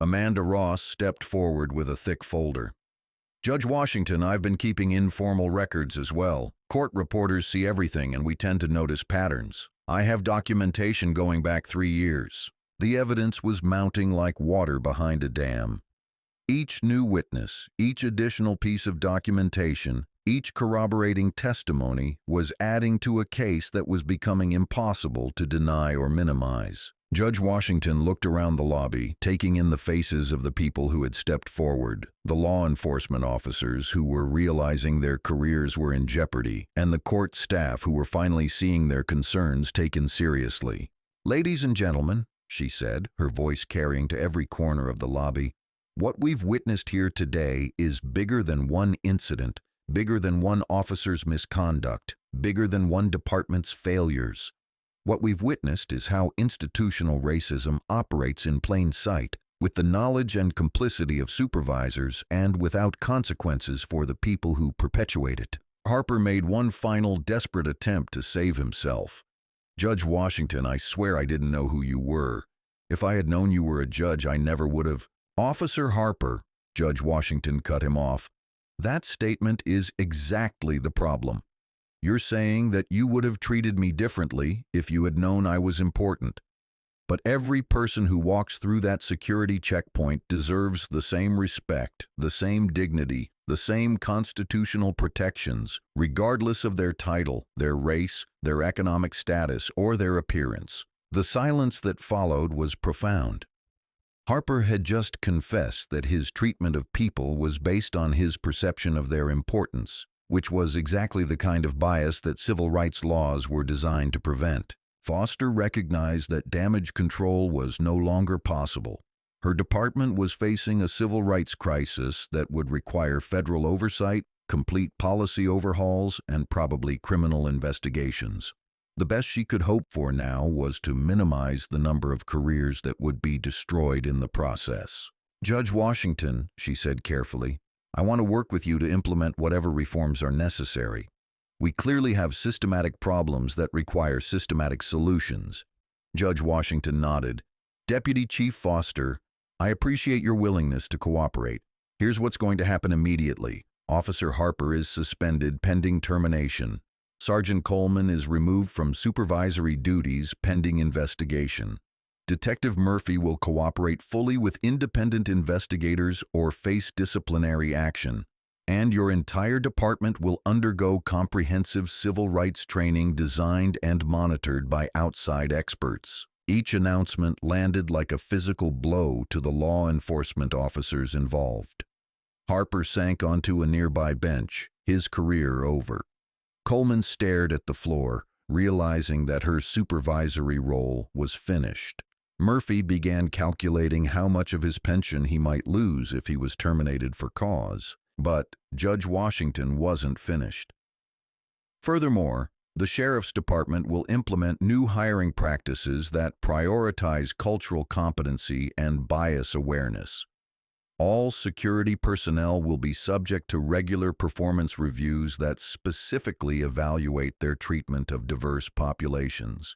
Amanda Ross stepped forward with a thick folder. Judge Washington, I've been keeping informal records as well. Court reporters see everything and we tend to notice patterns. I have documentation going back 3 years. The evidence was mounting like water behind a dam. Each new witness, each additional piece of documentation, each corroborating testimony was adding to a case that was becoming impossible to deny or minimize. Judge Washington looked around the lobby, taking in the faces of the people who had stepped forward, the law enforcement officers who were realizing their careers were in jeopardy, and the court staff who were finally seeing their concerns taken seriously. Ladies and gentlemen, she said, her voice carrying to every corner of the lobby, what we've witnessed here today is bigger than one incident, bigger than one officer's misconduct, bigger than one department's failures. What we've witnessed is how institutional racism operates in plain sight, with the knowledge and complicity of supervisors and without consequences for the people who perpetuate it. Harper made one final desperate attempt to save himself. Judge Washington, I swear I didn't know who you were. If I had known you were a judge, I never would have. Officer Harper, Judge Washington cut him off. That statement is exactly the problem. You're saying that you would have treated me differently if you had known I was important. But every person who walks through that security checkpoint deserves the same respect, the same dignity, the same constitutional protections, regardless of their title, their race, their economic status, or their appearance. The silence that followed was profound. Harper had just confessed that his treatment of people was based on his perception of their importance, which was exactly the kind of bias that civil rights laws were designed to prevent. Foster recognized that damage control was no longer possible. Her department was facing a civil rights crisis that would require federal oversight, complete policy overhauls, and probably criminal investigations. The best she could hope for now was to minimize the number of careers that would be destroyed in the process. Judge Washington, she said carefully, I want to work with you to implement whatever reforms are necessary. We clearly have systematic problems that require systematic solutions. Judge Washington nodded. Deputy Chief Foster, I appreciate your willingness to cooperate. Here's what's going to happen immediately. Officer Harper is suspended pending termination. Sergeant Coleman is removed from supervisory duties pending investigation. Detective Murphy will cooperate fully with independent investigators or face disciplinary action. And your entire department will undergo comprehensive civil rights training designed and monitored by outside experts. Each announcement landed like a physical blow to the law enforcement officers involved. Harper sank onto a nearby bench, his career over. Coleman stared at the floor, realizing that her supervisory role was finished. Murphy began calculating how much of his pension he might lose if he was terminated for cause. But Judge Washington wasn't finished. Furthermore, the Sheriff's Department will implement new hiring practices that prioritize cultural competency and bias awareness. All security personnel will be subject to regular performance reviews that specifically evaluate their treatment of diverse populations.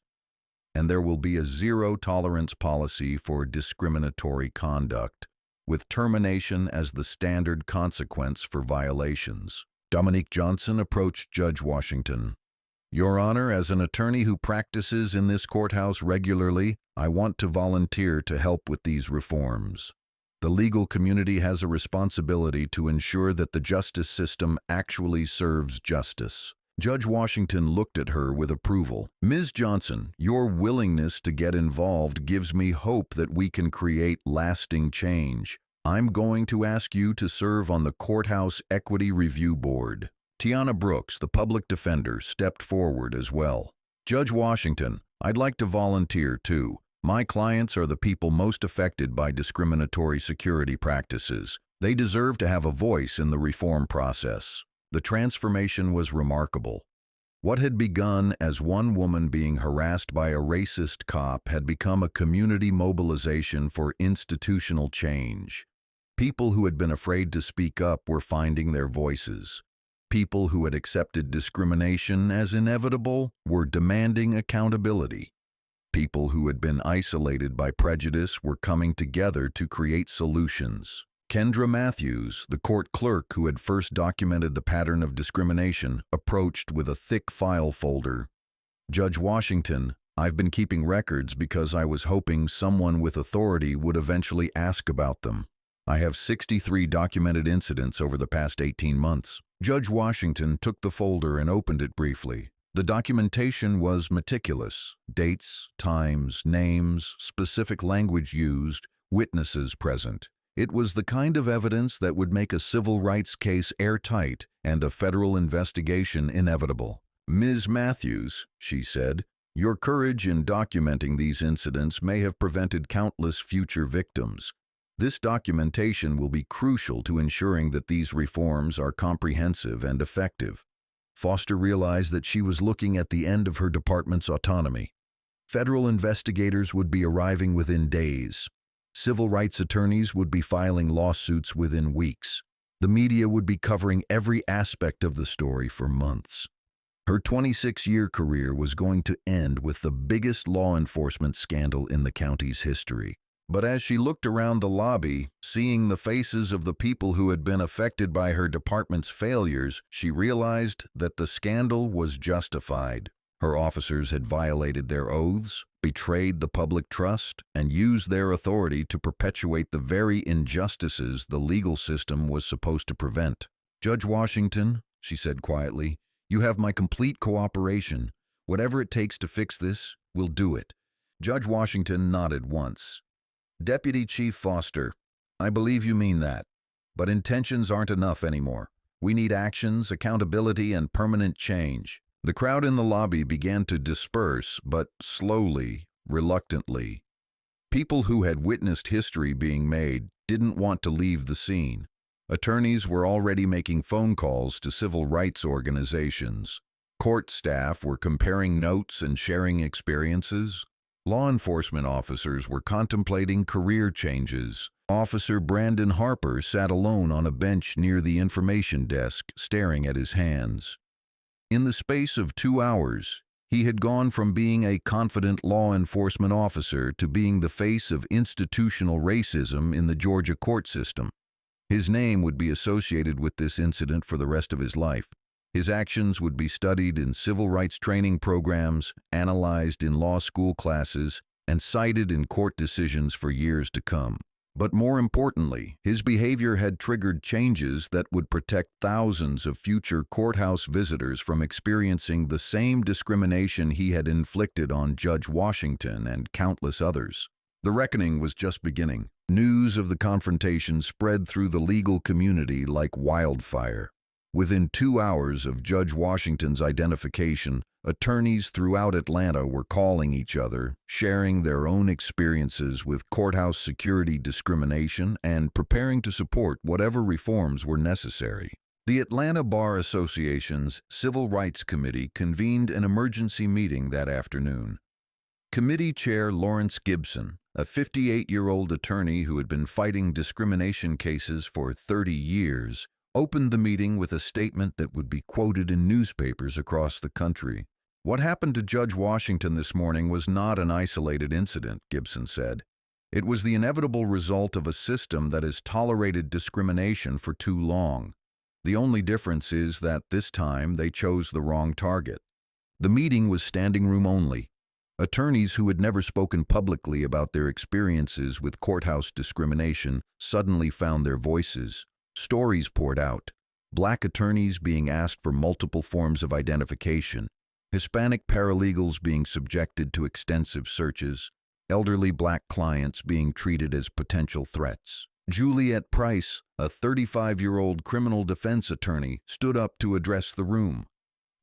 And there will be a zero-tolerance policy for discriminatory conduct, with termination as the standard consequence for violations. Dominique Johnson approached Judge Washington. "Your Honor, as an attorney who practices in this courthouse regularly, I want to volunteer to help with these reforms. The legal community has a responsibility to ensure that the justice system actually serves justice." Judge Washington looked at her with approval. "Ms. Johnson, your willingness to get involved gives me hope that we can create lasting change. I'm going to ask you to serve on the Courthouse Equity Review Board." Tiana Brooks, the public defender, stepped forward as well. "Judge Washington, I'd like to volunteer too. My clients are the people most affected by discriminatory security practices. They deserve to have a voice in the reform process." The transformation was remarkable. What had begun as one woman being harassed by a racist cop had become a community mobilization for institutional change. People who had been afraid to speak up were finding their voices. People who had accepted discrimination as inevitable were demanding accountability. People who had been isolated by prejudice were coming together to create solutions. Kendra Matthews, the court clerk who had first documented the pattern of discrimination, approached with a thick file folder. "Judge Washington, I've been keeping records because I was hoping someone with authority would eventually ask about them. I have 63 documented incidents over the past 18 months. Judge Washington took the folder and opened it briefly. The documentation was meticulous. Dates, times, names, specific language used, witnesses present. It was the kind of evidence that would make a civil rights case airtight and a federal investigation inevitable. "Ms. Matthews," she said, "your courage in documenting these incidents may have prevented countless future victims. This documentation will be crucial to ensuring that these reforms are comprehensive and effective." Foster realized that she was looking at the end of her department's autonomy. Federal investigators would be arriving within days. Civil rights attorneys would be filing lawsuits within weeks. The media would be covering every aspect of the story for months. Her 26-year career was going to end with the biggest law enforcement scandal in the county's history. But as she looked around the lobby, seeing the faces of the people who had been affected by her department's failures, she realized that the scandal was justified. Her officers had violated their oaths, betrayed the public trust, and used their authority to perpetuate the very injustices the legal system was supposed to prevent. "Judge Washington," she said quietly, "you have my complete cooperation. Whatever it takes to fix this, we'll do it." Judge Washington nodded once. "Deputy Chief Foster, I believe you mean that. But intentions aren't enough anymore. We need actions, accountability, and permanent change." The crowd in the lobby began to disperse, but slowly, reluctantly. People who had witnessed history being made didn't want to leave the scene. Attorneys were already making phone calls to civil rights organizations. Court staff were comparing notes and sharing experiences. Law enforcement officers were contemplating career changes. Officer Brandon Harper sat alone on a bench near the information desk, staring at his hands. In the space of 2 hours, he had gone from being a confident law enforcement officer to being the face of institutional racism in the Georgia court system. His name would be associated with this incident for the rest of his life. His actions would be studied in civil rights training programs, analyzed in law school classes, and cited in court decisions for years to come. But more importantly, his behavior had triggered changes that would protect thousands of future courthouse visitors from experiencing the same discrimination he had inflicted on Judge Washington and countless others. The reckoning was just beginning. News of the confrontation spread through the legal community like wildfire. Within 2 hours of Judge Washington's identification, attorneys throughout Atlanta were calling each other, sharing their own experiences with courthouse security discrimination, and preparing to support whatever reforms were necessary. The Atlanta Bar Association's Civil Rights Committee convened an emergency meeting that afternoon. Committee Chair Lawrence Gibson, a 58-year-old attorney who had been fighting discrimination cases for 30 years, opened the meeting with a statement that would be quoted in newspapers across the country. "What happened to Judge Washington this morning was not an isolated incident," Gibson said. "It was the inevitable result of a system that has tolerated discrimination for too long. The only difference is that this time they chose the wrong target." The meeting was standing room only. Attorneys who had never spoken publicly about their experiences with courthouse discrimination suddenly found their voices. Stories poured out. Black attorneys being asked for multiple forms of identification, Hispanic paralegals being subjected to extensive searches, elderly black clients being treated as potential threats. Juliet Price, a 35-year-old criminal defense attorney, stood up to address the room.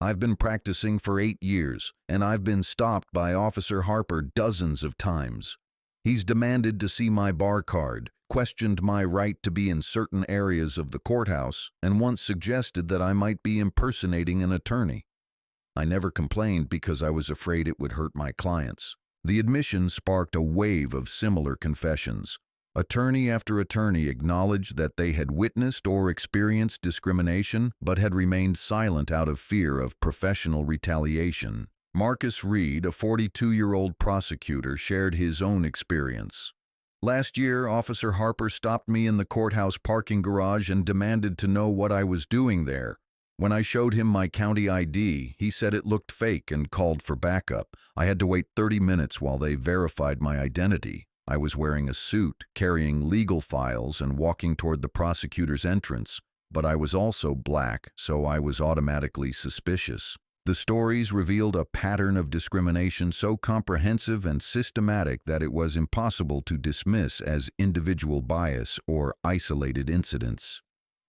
"I've been practicing for 8 years, and I've been stopped by Officer Harper dozens of times. He's demanded to see my bar card, questioned my right to be in certain areas of the courthouse, and once suggested that I might be impersonating an attorney. I never complained because I was afraid it would hurt my clients." The admission sparked a wave of similar confessions. Attorney after attorney acknowledged that they had witnessed or experienced discrimination but had remained silent out of fear of professional retaliation. Marcus Reed, a 42-year-old prosecutor, shared his own experience. "Last year, Officer Harper stopped me in the courthouse parking garage and demanded to know what I was doing there. When I showed him my county ID, he said it looked fake and called for backup. I had to wait 30 minutes while they verified my identity. I was wearing a suit, carrying legal files, and walking toward the prosecutor's entrance, but I was also black, so I was automatically suspicious." The stories revealed a pattern of discrimination so comprehensive and systematic that it was impossible to dismiss as individual bias or isolated incidents.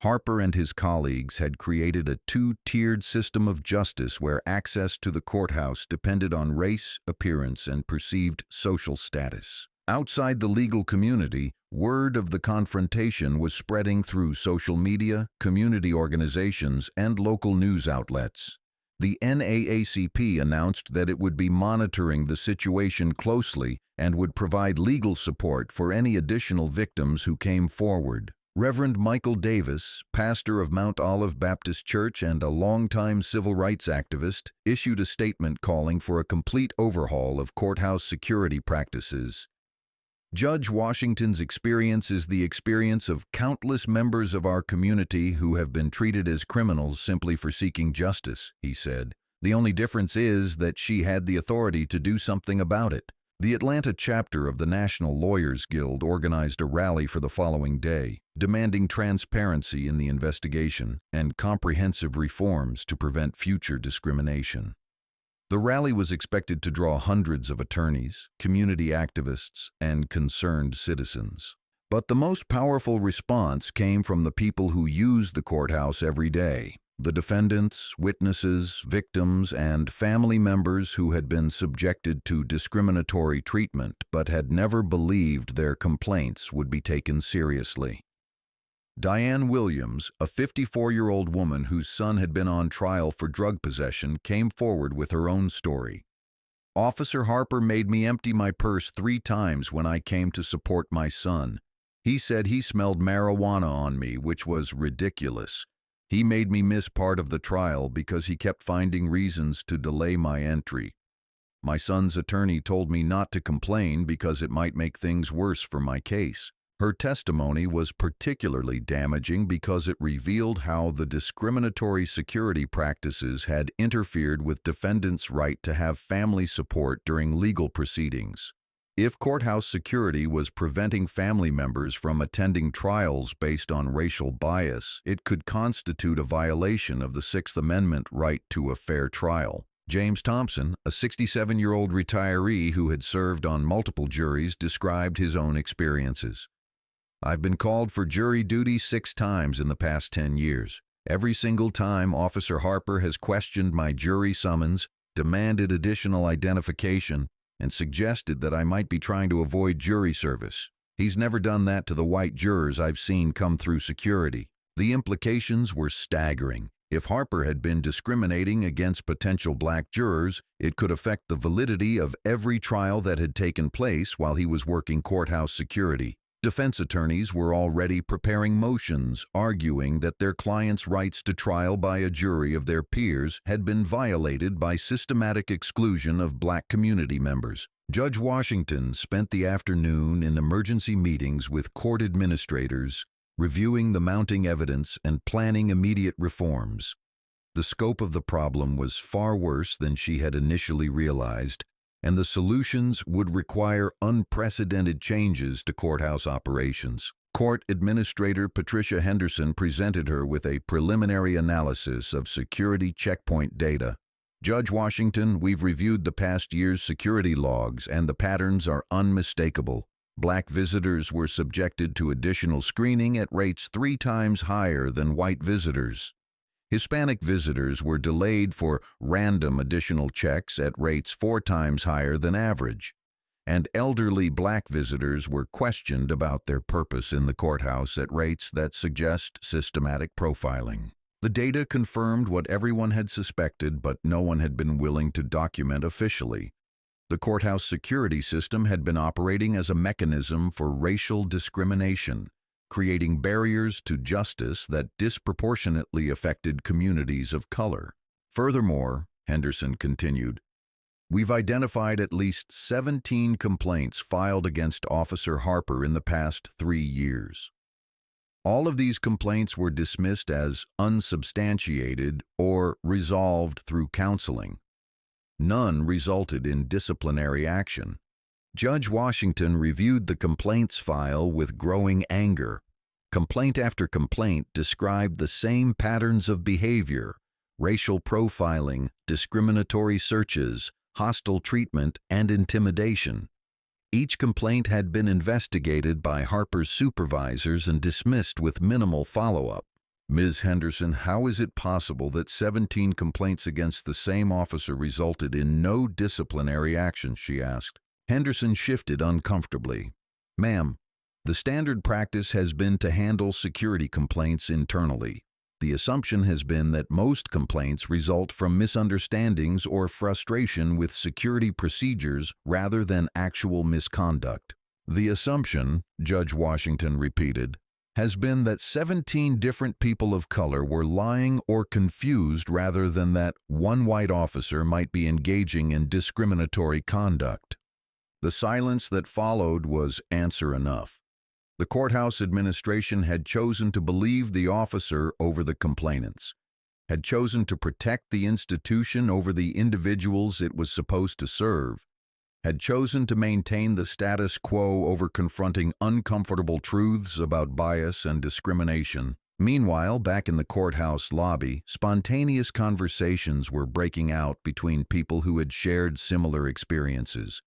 Harper and his colleagues had created a two-tiered system of justice where access to the courthouse depended on race, appearance, and perceived social status. Outside the legal community, word of the confrontation was spreading through social media, community organizations, and local news outlets. The NAACP announced that it would be monitoring the situation closely and would provide legal support for any additional victims who came forward. Reverend Michael Davis, pastor of Mount Olive Baptist Church and a longtime civil rights activist, issued a statement calling for a complete overhaul of courthouse security practices. "Judge Washington's experience is the experience of countless members of our community who have been treated as criminals simply for seeking justice," he said. "The only difference is that she had the authority to do something about it." The Atlanta chapter of the National Lawyers Guild organized a rally for the following day, demanding transparency in the investigation and comprehensive reforms to prevent future discrimination. The rally was expected to draw hundreds of attorneys, community activists, and concerned citizens. But the most powerful response came from the people who use the courthouse every day. The defendants, witnesses, victims, and family members who had been subjected to discriminatory treatment but had never believed their complaints would be taken seriously. Diane Williams, a 54-year-old woman whose son had been on trial for drug possession, came forward with her own story. "Officer Harper made me empty my purse 3 times when I came to support my son. He said he smelled marijuana on me, which was ridiculous. He made me miss part of the trial because he kept finding reasons to delay my entry. My son's attorney told me not to complain because it might make things worse for my case." Her testimony was particularly damaging because it revealed how the discriminatory security practices had interfered with defendants' right to have family support during legal proceedings. If courthouse security was preventing family members from attending trials based on racial bias, it could constitute a violation of the Sixth Amendment right to a fair trial. James Thompson, a 67-year-old retiree who had served on multiple juries, described his own experiences. "I've been called for jury duty 6 times in the past 10 years. Every single time Officer Harper has questioned my jury summons, demanded additional identification, and suggested that I might be trying to avoid jury service. He's never done that to the white jurors I've seen come through security. The implications were staggering. If Harper had been discriminating against potential black jurors, it could affect the validity of every trial that had taken place while he was working courthouse security. Defense attorneys were already preparing motions, arguing that their clients' rights to trial by a jury of their peers had been violated by systematic exclusion of black community members. Judge Washington spent the afternoon in emergency meetings with court administrators, reviewing the mounting evidence and planning immediate reforms. The scope of the problem was far worse than she had initially realized, and the solutions would require unprecedented changes to courthouse operations. Court Administrator Patricia Henderson presented her with a preliminary analysis of security checkpoint data. Judge Washington, we've reviewed the past year's security logs, and the patterns are unmistakable. Black visitors were subjected to additional screening at rates 3 times higher than white visitors. Hispanic visitors were delayed for random additional checks at rates 4 times higher than average, and elderly black visitors were questioned about their purpose in the courthouse at rates that suggest systematic profiling. The data confirmed what everyone had suspected, but no one had been willing to document officially. The courthouse security system had been operating as a mechanism for racial discrimination, creating barriers to justice that disproportionately affected communities of color. Furthermore, Henderson continued, we've identified at least 17 complaints filed against Officer Harper in the past 3 years. All of these complaints were dismissed as unsubstantiated or resolved through counseling. None resulted in disciplinary action. Judge Washington reviewed the complaints file with growing anger. Complaint after complaint described the same patterns of behavior: racial profiling, discriminatory searches, hostile treatment, and intimidation. Each complaint had been investigated by Harper's supervisors and dismissed with minimal follow-up. Ms. Henderson, how is it possible that 17 complaints against the same officer resulted in no disciplinary action? She asked. Henderson shifted uncomfortably. Ma'am, the standard practice has been to handle security complaints internally. The assumption has been that most complaints result from misunderstandings or frustration with security procedures rather than actual misconduct. The assumption, Judge Washington repeated, has been that 17 different people of color were lying or confused rather than that one white officer might be engaging in discriminatory conduct. The silence that followed was answer enough. The courthouse administration had chosen to believe the officer over the complainants, had chosen to protect the institution over the individuals it was supposed to serve, had chosen to maintain the status quo over confronting uncomfortable truths about bias and discrimination. Meanwhile, back in the courthouse lobby, spontaneous conversations were breaking out between people who had shared similar experiences.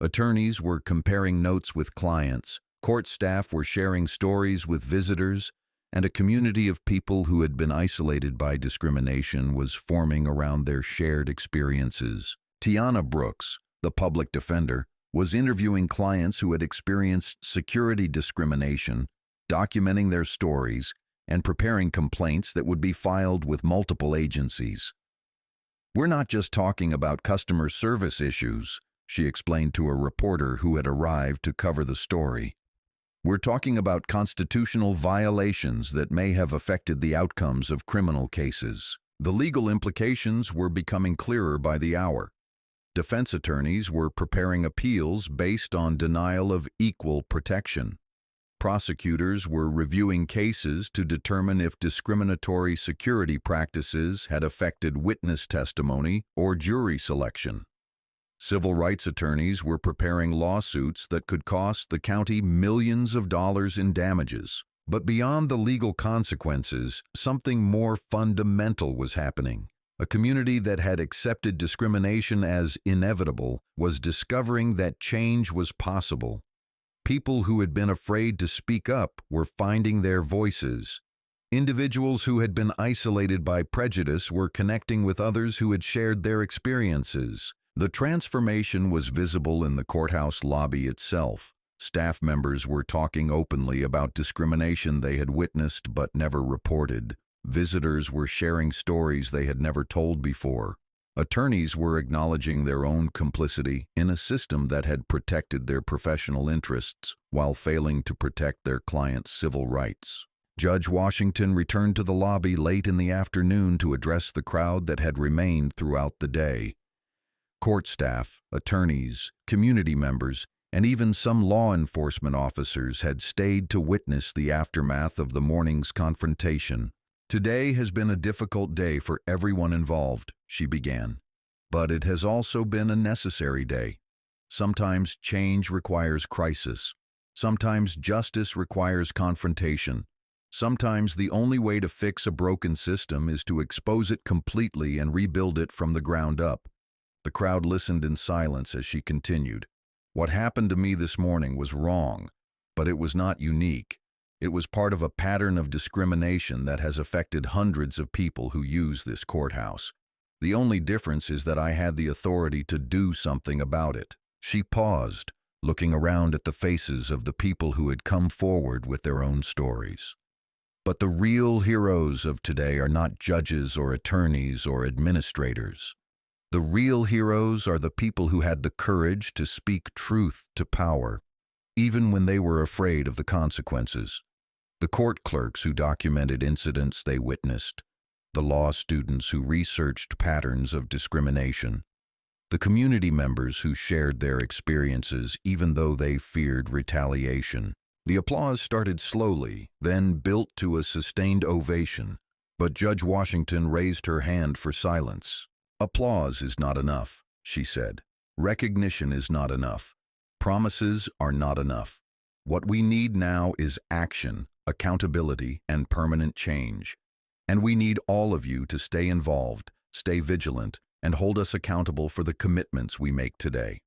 Attorneys were comparing notes with clients, court staff were sharing stories with visitors, and a community of people who had been isolated by discrimination was forming around their shared experiences. Tiana Brooks, the public defender, was interviewing clients who had experienced security discrimination, documenting their stories, and preparing complaints that would be filed with multiple agencies. We're not just talking about customer service issues, she explained to a reporter who had arrived to cover the story. We're talking about constitutional violations that may have affected the outcomes of criminal cases. The legal implications were becoming clearer by the hour. Defense attorneys were preparing appeals based on denial of equal protection. Prosecutors were reviewing cases to determine if discriminatory security practices had affected witness testimony or jury selection. Civil rights attorneys were preparing lawsuits that could cost the county millions of dollars in damages. But beyond the legal consequences, something more fundamental was happening. A community that had accepted discrimination as inevitable was discovering that change was possible. People who had been afraid to speak up were finding their voices. Individuals who had been isolated by prejudice were connecting with others who had shared their experiences. The transformation was visible in the courthouse lobby itself. Staff members were talking openly about discrimination they had witnessed but never reported. Visitors were sharing stories they had never told before. Attorneys were acknowledging their own complicity in a system that had protected their professional interests while failing to protect their clients' civil rights. Judge Washington returned to the lobby late in the afternoon to address the crowd that had remained throughout the day. Court staff, attorneys, community members, and even some law enforcement officers had stayed to witness the aftermath of the morning's confrontation. "Today has been a difficult day for everyone involved," she began. "But it has also been a necessary day. Sometimes change requires crisis. Sometimes justice requires confrontation. Sometimes the only way to fix a broken system is to expose it completely and rebuild it from the ground up." The crowd listened in silence as she continued. "What happened to me this morning was wrong, but it was not unique. It was part of a pattern of discrimination that has affected hundreds of people who use this courthouse. The only difference is that I had the authority to do something about it." She paused, looking around at the faces of the people who had come forward with their own stories. "But the real heroes of today are not judges or attorneys or administrators. The real heroes are the people who had the courage to speak truth to power, even when they were afraid of the consequences. The court clerks who documented incidents they witnessed, the law students who researched patterns of discrimination, the community members who shared their experiences even though they feared retaliation." The applause started slowly, then built to a sustained ovation, but Judge Washington raised her hand for silence. "Applause is not enough," she said. "Recognition is not enough. Promises are not enough. What we need now is action, accountability, and permanent change. And we need all of you to stay involved, stay vigilant, and hold us accountable for the commitments we make today."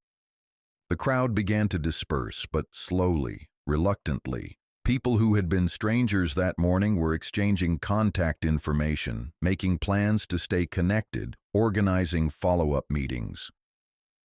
The crowd began to disperse, but slowly, reluctantly. People who had been strangers that morning were exchanging contact information, making plans to stay connected, organizing follow-up meetings.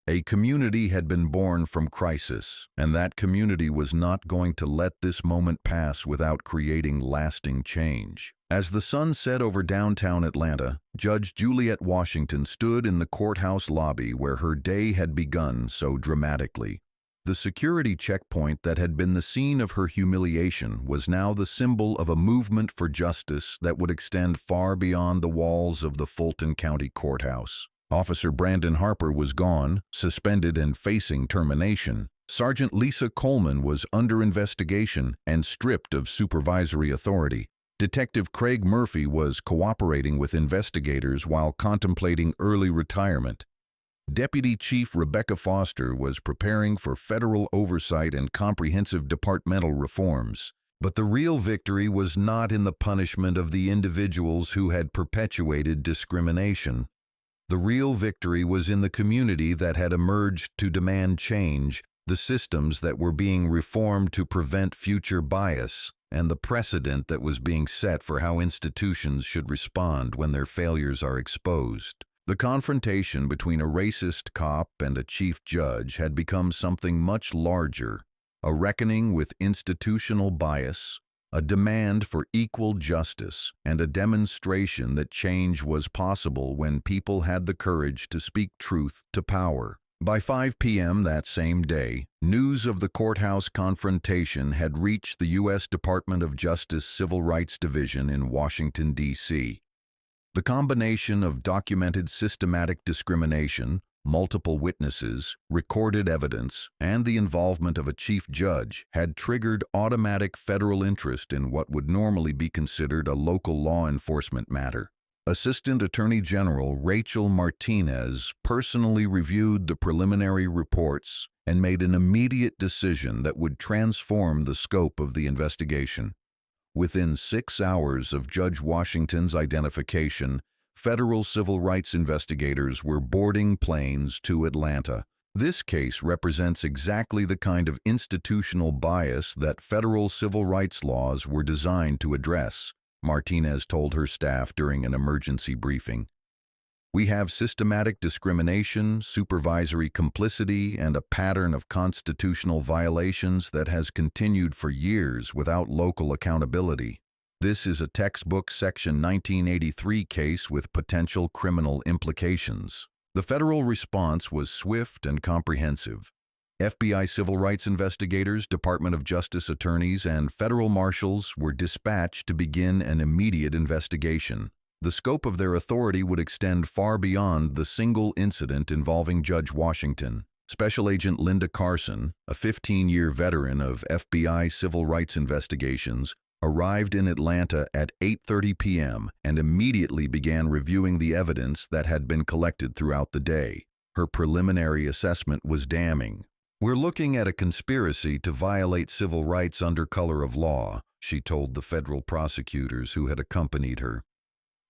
A community had been born from crisis, and that community was not going to let this moment pass without creating lasting change. As the sun set over downtown Atlanta, Judge Juliet Washington stood in the courthouse lobby where her day had begun so dramatically. The security checkpoint that had been the scene of her humiliation was now the symbol of a movement for justice that would extend far beyond the walls of the Fulton County Courthouse. Officer Brandon Harper was gone, suspended and facing termination. Sergeant Lisa Coleman was under investigation and stripped of supervisory authority. Detective Craig Murphy was cooperating with investigators while contemplating early retirement. Deputy Chief Rebecca Foster was preparing for federal oversight and comprehensive departmental reforms. But the real victory was not in the punishment of the individuals who had perpetuated discrimination. The real victory was in the community that had emerged to demand change, the systems that were being reformed to prevent future bias, and the precedent that was being set for how institutions should respond when their failures are exposed. The confrontation between a racist cop and a chief judge had become something much larger, a reckoning with institutional bias, a demand for equal justice, and a demonstration that change was possible when people had the courage to speak truth to power. By 5 p.m. that same day, news of the courthouse confrontation had reached the U.S. Department of Justice Civil Rights Division in Washington, D.C. The combination of documented systematic discrimination, multiple witnesses, recorded evidence, and the involvement of a chief judge had triggered automatic federal interest in what would normally be considered a local law enforcement matter. Assistant Attorney General Rachel Martinez personally reviewed the preliminary reports and made an immediate decision that would transform the scope of the investigation. Within 6 hours of Judge Washington's identification, federal civil rights investigators were boarding planes to Atlanta. This case represents exactly the kind of institutional bias that federal civil rights laws were designed to address. Martinez told her staff during an emergency briefing. We have systematic discrimination, supervisory complicity, and a pattern of constitutional violations that has continued for years without local accountability. This is a textbook Section 1983 case with potential criminal implications. The federal response was swift and comprehensive. FBI civil rights investigators, Department of Justice attorneys, and federal marshals were dispatched to begin an immediate investigation. The scope of their authority would extend far beyond the single incident involving Judge Washington. Special Agent Linda Carson, a 15-year veteran of FBI civil rights investigations, arrived in Atlanta at 8:30 p.m. and immediately began reviewing the evidence that had been collected throughout the day. Her preliminary assessment was damning. "We're looking at a conspiracy to violate civil rights under color of law," she told the federal prosecutors who had accompanied her.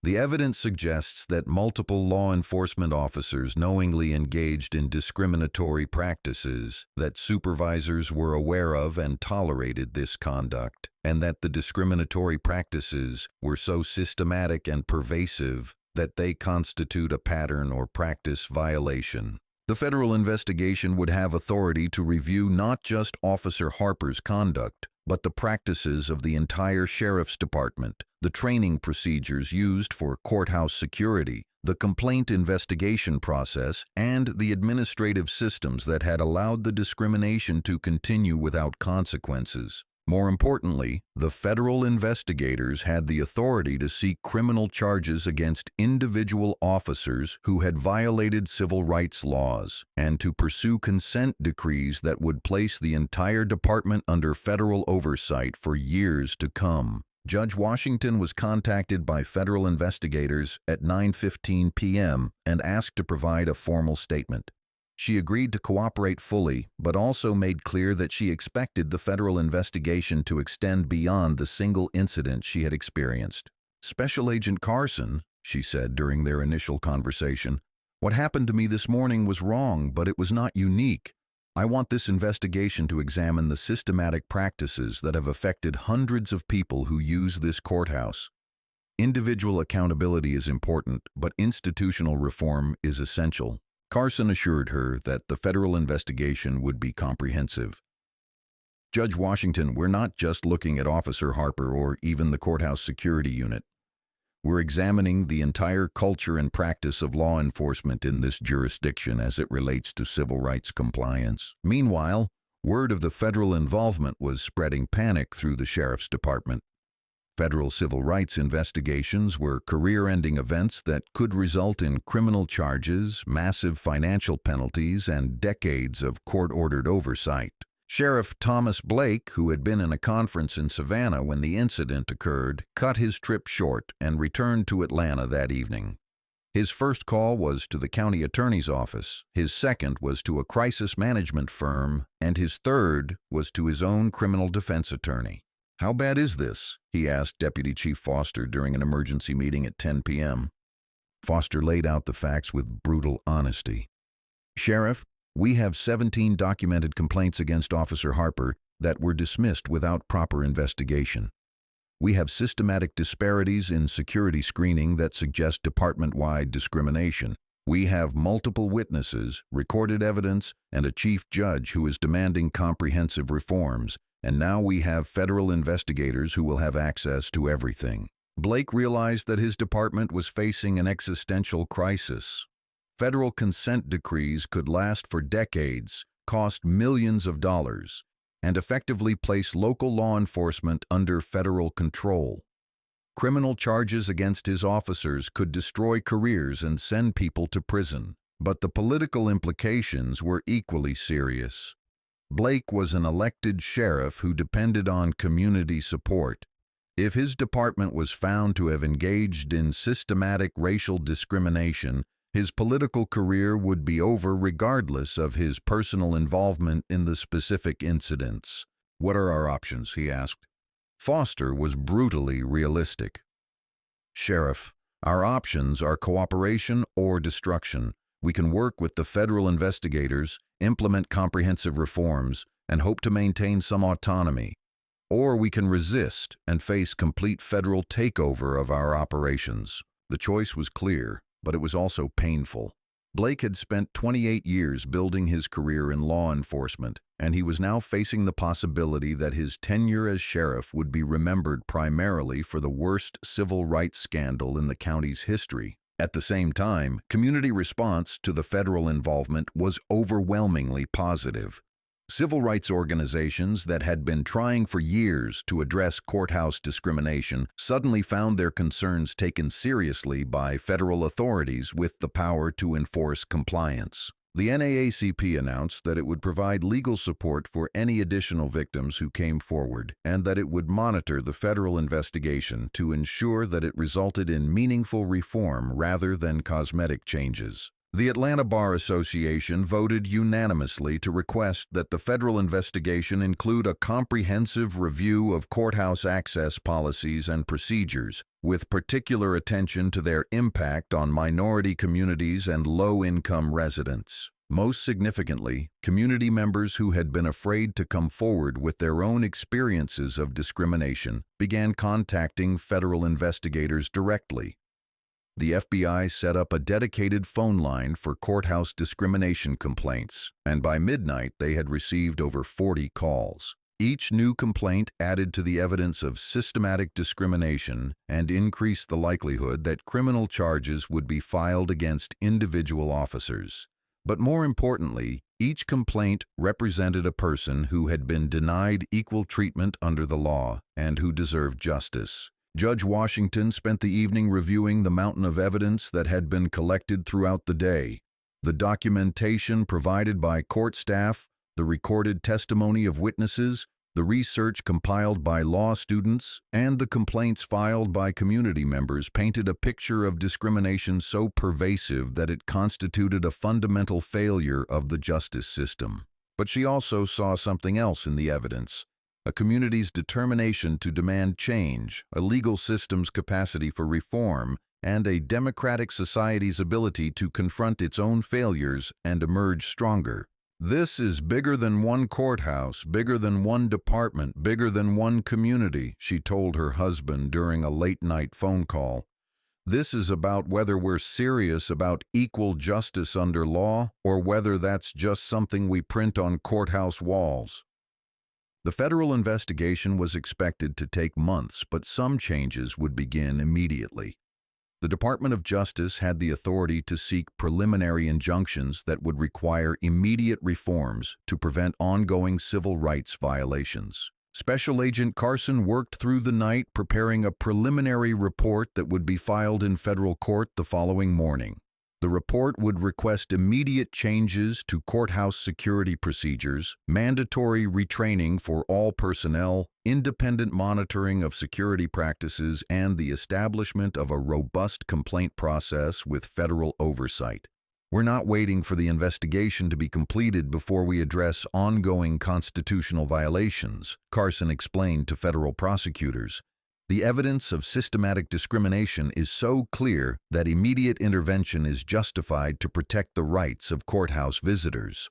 "The evidence suggests that multiple law enforcement officers knowingly engaged in discriminatory practices, that supervisors were aware of and tolerated this conduct, and that the discriminatory practices were so systematic and pervasive that they constitute a pattern or practice violation." The federal investigation would have authority to review not just Officer Harper's conduct, but the practices of the entire sheriff's department, the training procedures used for courthouse security, the complaint investigation process, and the administrative systems that had allowed the discrimination to continue without consequences. More importantly, the federal investigators had the authority to seek criminal charges against individual officers who had violated civil rights laws, and to pursue consent decrees that would place the entire department under federal oversight for years to come. Judge Washington was contacted by federal investigators at 9:15 p.m. and asked to provide a formal statement. She agreed to cooperate fully, but also made clear that she expected the federal investigation to extend beyond the single incident she had experienced. "Special Agent Carson," she said during their initial conversation, "what happened to me this morning was wrong, but it was not unique. I want this investigation to examine the systematic practices that have affected hundreds of people who use this courthouse. Individual accountability is important, but institutional reform is essential." Carson assured her that the federal investigation would be comprehensive. "Judge Washington, we're not just looking at Officer Harper or even the courthouse security unit. We're examining the entire culture and practice of law enforcement in this jurisdiction as it relates to civil rights compliance." Meanwhile, word of the federal involvement was spreading panic through the sheriff's department. Federal civil rights investigations were career-ending events that could result in criminal charges, massive financial penalties, and decades of court-ordered oversight. Sheriff Thomas Blake, who had been in a conference in Savannah when the incident occurred, cut his trip short and returned to Atlanta that evening. His first call was to the county attorney's office, his second was to a crisis management firm, and his third was to his own criminal defense attorney. "How bad is this?" he asked Deputy Chief Foster during an emergency meeting at 10 p.m. Foster laid out the facts with brutal honesty. "Sheriff, we have 17 documented complaints against Officer Harper that were dismissed without proper investigation. We have systematic disparities in security screening that suggest department-wide discrimination. We have multiple witnesses, recorded evidence, and a chief judge who is demanding comprehensive reforms. And now we have federal investigators who will have access to everything." Blake realized that his department was facing an existential crisis. Federal consent decrees could last for decades, cost millions of dollars, and effectively place local law enforcement under federal control. Criminal charges against his officers could destroy careers and send people to prison. But the political implications were equally serious. Blake was an elected sheriff who depended on community support. If his department was found to have engaged in systematic racial discrimination, his political career would be over regardless of his personal involvement in the specific incidents. "What are our options?" he asked. Foster was brutally realistic. "Sheriff, our options are cooperation or destruction. We can work with the federal investigators, implement comprehensive reforms, and hope to maintain some autonomy. or we can resist and face complete federal takeover of our operations. The choice was clear, but it was also painful. Blake had spent 28 years building his career in law enforcement, and he was now facing the possibility that his tenure as sheriff would be remembered primarily for the worst civil rights scandal in the county's history. At the same time, community response to the federal involvement was overwhelmingly positive. Civil rights organizations that had been trying for years to address courthouse discrimination suddenly found their concerns taken seriously by federal authorities with the power to enforce compliance. The NAACP announced that it would provide legal support for any additional victims who came forward, and that it would monitor the federal investigation to ensure that it resulted in meaningful reform rather than cosmetic changes. The Atlanta Bar Association voted unanimously to request that the federal investigation include a comprehensive review of courthouse access policies and procedures, with particular attention to their impact on minority communities and low-income residents. Most significantly, community members who had been afraid to come forward with their own experiences of discrimination began contacting federal investigators directly. The FBI set up a dedicated phone line for courthouse discrimination complaints, and by midnight they had received over 40 calls. Each new complaint added to the evidence of systematic discrimination and increased the likelihood that criminal charges would be filed against individual officers. But more importantly, each complaint represented a person who had been denied equal treatment under the law and who deserved justice. Judge Washington spent the evening reviewing the mountain of evidence that had been collected throughout the day. The documentation provided by court staff, the recorded testimony of witnesses, the research compiled by law students, and the complaints filed by community members painted a picture of discrimination so pervasive that it constituted a fundamental failure of the justice system. But she also saw something else in the evidence: a community's determination to demand change, a legal system's capacity for reform, and a democratic society's ability to confront its own failures and emerge stronger. "This is bigger than one courthouse, bigger than one department, bigger than one community," she told her husband during a late-night phone call. "This is about whether we're serious about equal justice under law or whether that's just something we print on courthouse walls." The federal investigation was expected to take months, but some changes would begin immediately. The Department of Justice had the authority to seek preliminary injunctions that would require immediate reforms to prevent ongoing civil rights violations. Special Agent Carson worked through the night preparing a preliminary report that would be filed in federal court the following morning. The report would request immediate changes to courthouse security procedures, mandatory retraining for all personnel, independent monitoring of security practices, and the establishment of a robust complaint process with federal oversight. "We're not waiting for the investigation to be completed before we address ongoing constitutional violations," Carson explained to federal prosecutors. "The evidence of systematic discrimination is so clear that immediate intervention is justified to protect the rights of courthouse visitors."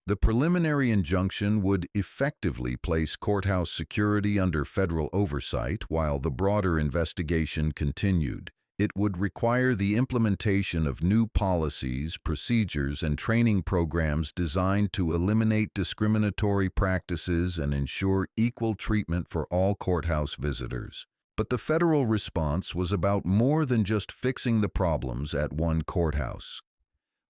The preliminary injunction would effectively place courthouse security under federal oversight while the broader investigation continued. It would require the implementation of new policies, procedures, and training programs designed to eliminate discriminatory practices and ensure equal treatment for all courthouse visitors. But the federal response was about more than just fixing the problems at one courthouse.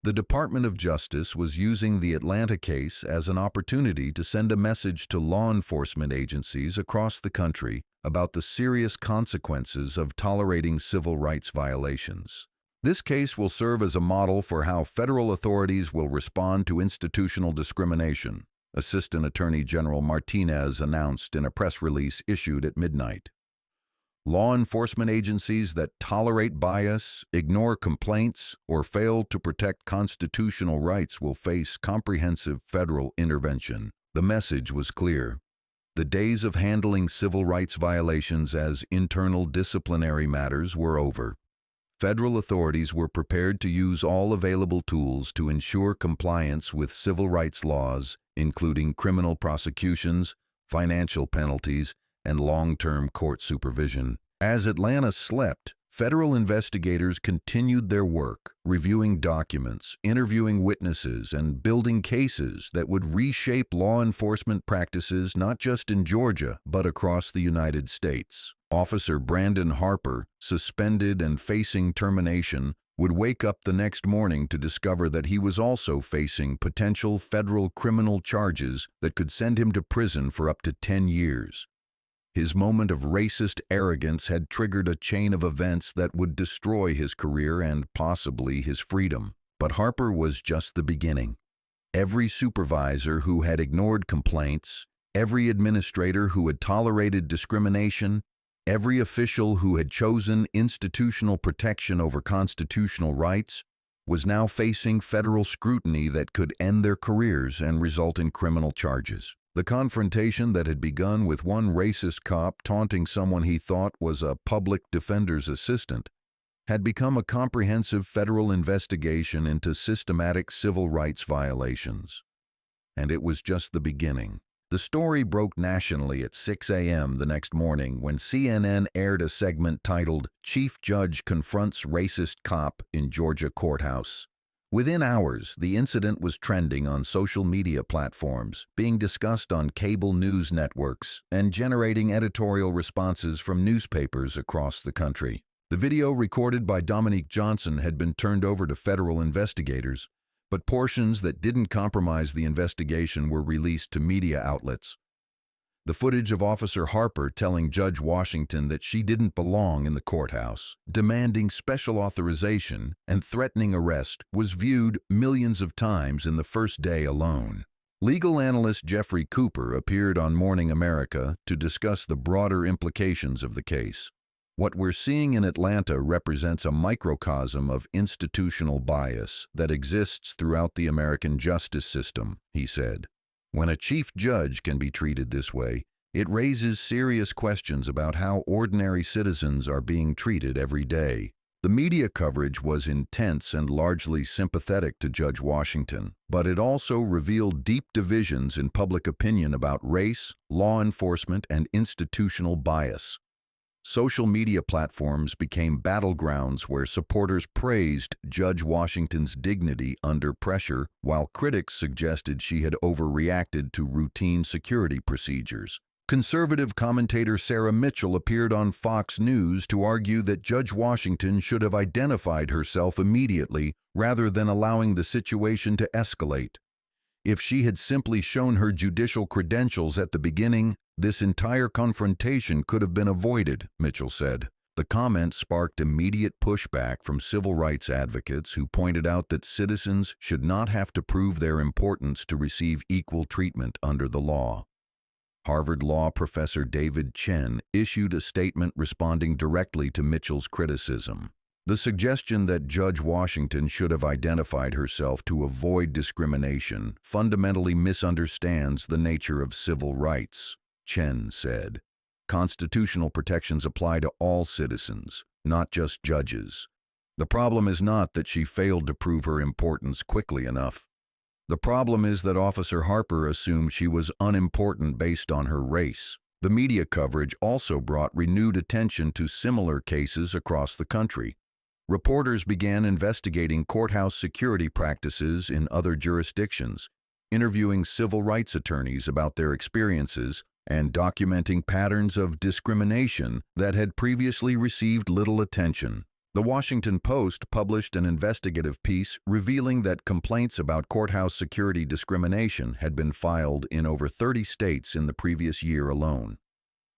The Department of Justice was using the Atlanta case as an opportunity to send a message to law enforcement agencies across the country about the serious consequences of tolerating civil rights violations. "This case will serve as a model for how federal authorities will respond to institutional discrimination," Assistant Attorney General Martinez announced in a press release issued at midnight. "Law enforcement agencies that tolerate bias, ignore complaints, or fail to protect constitutional rights will face comprehensive federal intervention." The message was clear. The days of handling civil rights violations as internal disciplinary matters were over. Federal authorities were prepared to use all available tools to ensure compliance with civil rights laws, including criminal prosecutions, financial penalties, and long-term court supervision. As Atlanta slept, federal investigators continued their work, reviewing documents, interviewing witnesses, and building cases that would reshape law enforcement practices not just in Georgia, but across the United States. Officer Brandon Harper, suspended and facing termination, would wake up the next morning to discover that he was also facing potential federal criminal charges that could send him to prison for up to 10 years. His moment of racist arrogance had triggered a chain of events that would destroy his career and possibly his freedom. But Harper was just the beginning. Every supervisor who had ignored complaints, every administrator who had tolerated discrimination, every official who had chosen institutional protection over constitutional rights was now facing federal scrutiny that could end their careers and result in criminal charges. The confrontation that had begun with one racist cop taunting someone he thought was a public defender's assistant had become a comprehensive federal investigation into systematic civil rights violations. And it was just the beginning. The story broke nationally at 6 a.m. the next morning when CNN aired a segment titled "Chief Judge Confronts Racist Cop in Georgia Courthouse." Within hours, the incident was trending on social media platforms, being discussed on cable news networks, and generating editorial responses from newspapers across the country. The video recorded by Dominique Johnson had been turned over to federal investigators, but portions that didn't compromise the investigation were released to media outlets. The footage of Officer Harper telling Judge Washington that she didn't belong in the courthouse, demanding special authorization, and threatening arrest was viewed millions of times in the first day alone. Legal analyst Jeffrey Cooper appeared on Morning America to discuss the broader implications of the case. What we're seeing in Atlanta represents a microcosm of institutional bias that exists throughout the American justice system, he said. When a chief judge can be treated this way, it raises serious questions about how ordinary citizens are being treated every day. The media coverage was intense and largely sympathetic to Judge Washington, but it also revealed deep divisions in public opinion about race, law enforcement, and institutional bias. Social media platforms became battlegrounds where supporters praised Judge Washington's dignity under pressure, while critics suggested she had overreacted to routine security procedures. Conservative commentator Sarah Mitchell appeared on Fox News to argue that Judge Washington should have identified herself immediately rather than allowing the situation to escalate. If she had simply shown her judicial credentials at the beginning, this entire confrontation could have been avoided, Mitchell said. The comment sparked immediate pushback from civil rights advocates who pointed out that citizens should not have to prove their importance to receive equal treatment under the law. Harvard Law professor David Chen issued a statement responding directly to Mitchell's criticism. The suggestion that Judge Washington should have identified herself to avoid discrimination fundamentally misunderstands the nature of civil rights, Chen said. Constitutional protections apply to all citizens, not just judges. The problem is not that she failed to prove her importance quickly enough. The problem is that Officer Harper assumed she was unimportant based on her race. The media coverage also brought renewed attention to similar cases across the country. Reporters began investigating courthouse security practices in other jurisdictions, interviewing civil rights attorneys about their experiences, and documenting patterns of discrimination that had previously received little attention. The Washington Post published an investigative piece revealing that complaints about courthouse security discrimination had been filed in over 30 states in the previous year alone.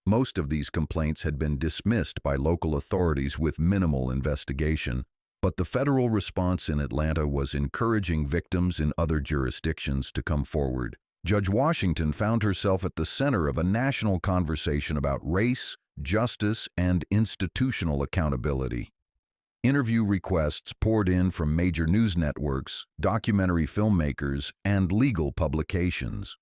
Most of these complaints had been dismissed by local authorities with minimal investigation, but the federal response in Atlanta was encouraging victims in other jurisdictions to come forward. Judge Washington found herself at the center of a national conversation about race, justice, and institutional accountability. Interview requests poured in from major news networks, documentary filmmakers, and legal publications.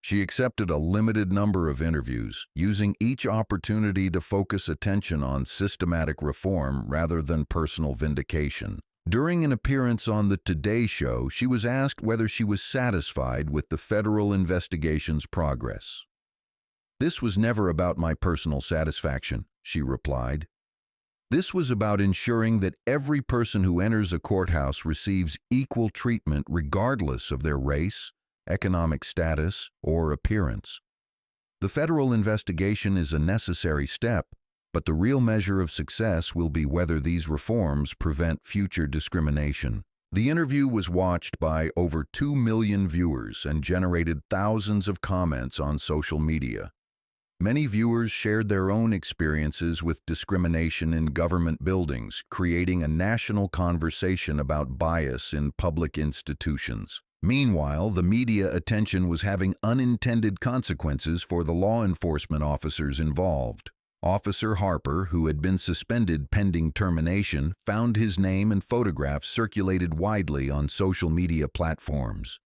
She accepted a limited number of interviews, using each opportunity to focus attention on systematic reform rather than personal vindication. During an appearance on the Today Show, she was asked whether she was satisfied with the federal investigation's progress. "This was never about my personal satisfaction," she replied. "This was about ensuring that every person who enters a courthouse receives equal treatment regardless of their race, economic status, or appearance. The federal investigation is a necessary step, but the real measure of success will be whether these reforms prevent future discrimination." The interview was watched by over 2 million viewers and generated thousands of comments on social media. Many viewers shared their own experiences with discrimination in government buildings, creating a national conversation about bias in public institutions. Meanwhile, the media attention was having unintended consequences for the law enforcement officers involved. Officer Harper, who had been suspended pending termination, found his name and photographs circulated widely on social media platforms.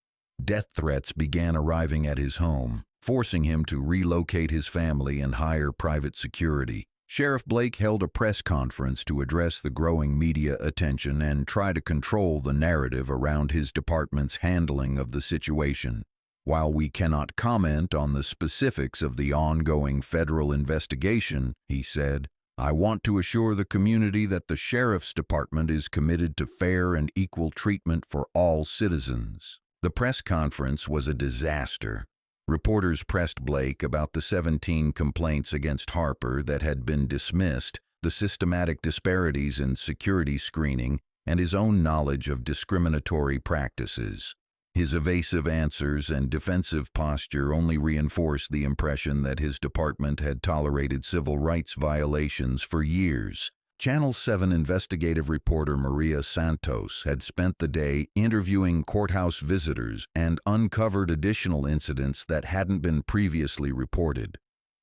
Death threats began arriving at his home, forcing him to relocate his family and hire private security. Sheriff Blake held a press conference to address the growing media attention and try to control the narrative around his department's handling of the situation. "While we cannot comment on the specifics of the ongoing federal investigation," he said, "I want to assure the community that the Sheriff's Department is committed to fair and equal treatment for all citizens." The press conference was a disaster. Reporters pressed Blake about the 17 complaints against Harper that had been dismissed, the systematic disparities in security screening, and his own knowledge of discriminatory practices. His evasive answers and defensive posture only reinforced the impression that his department had tolerated civil rights violations for years. Channel 7 investigative reporter Maria Santos had spent the day interviewing courthouse visitors and uncovered additional incidents that hadn't been previously reported.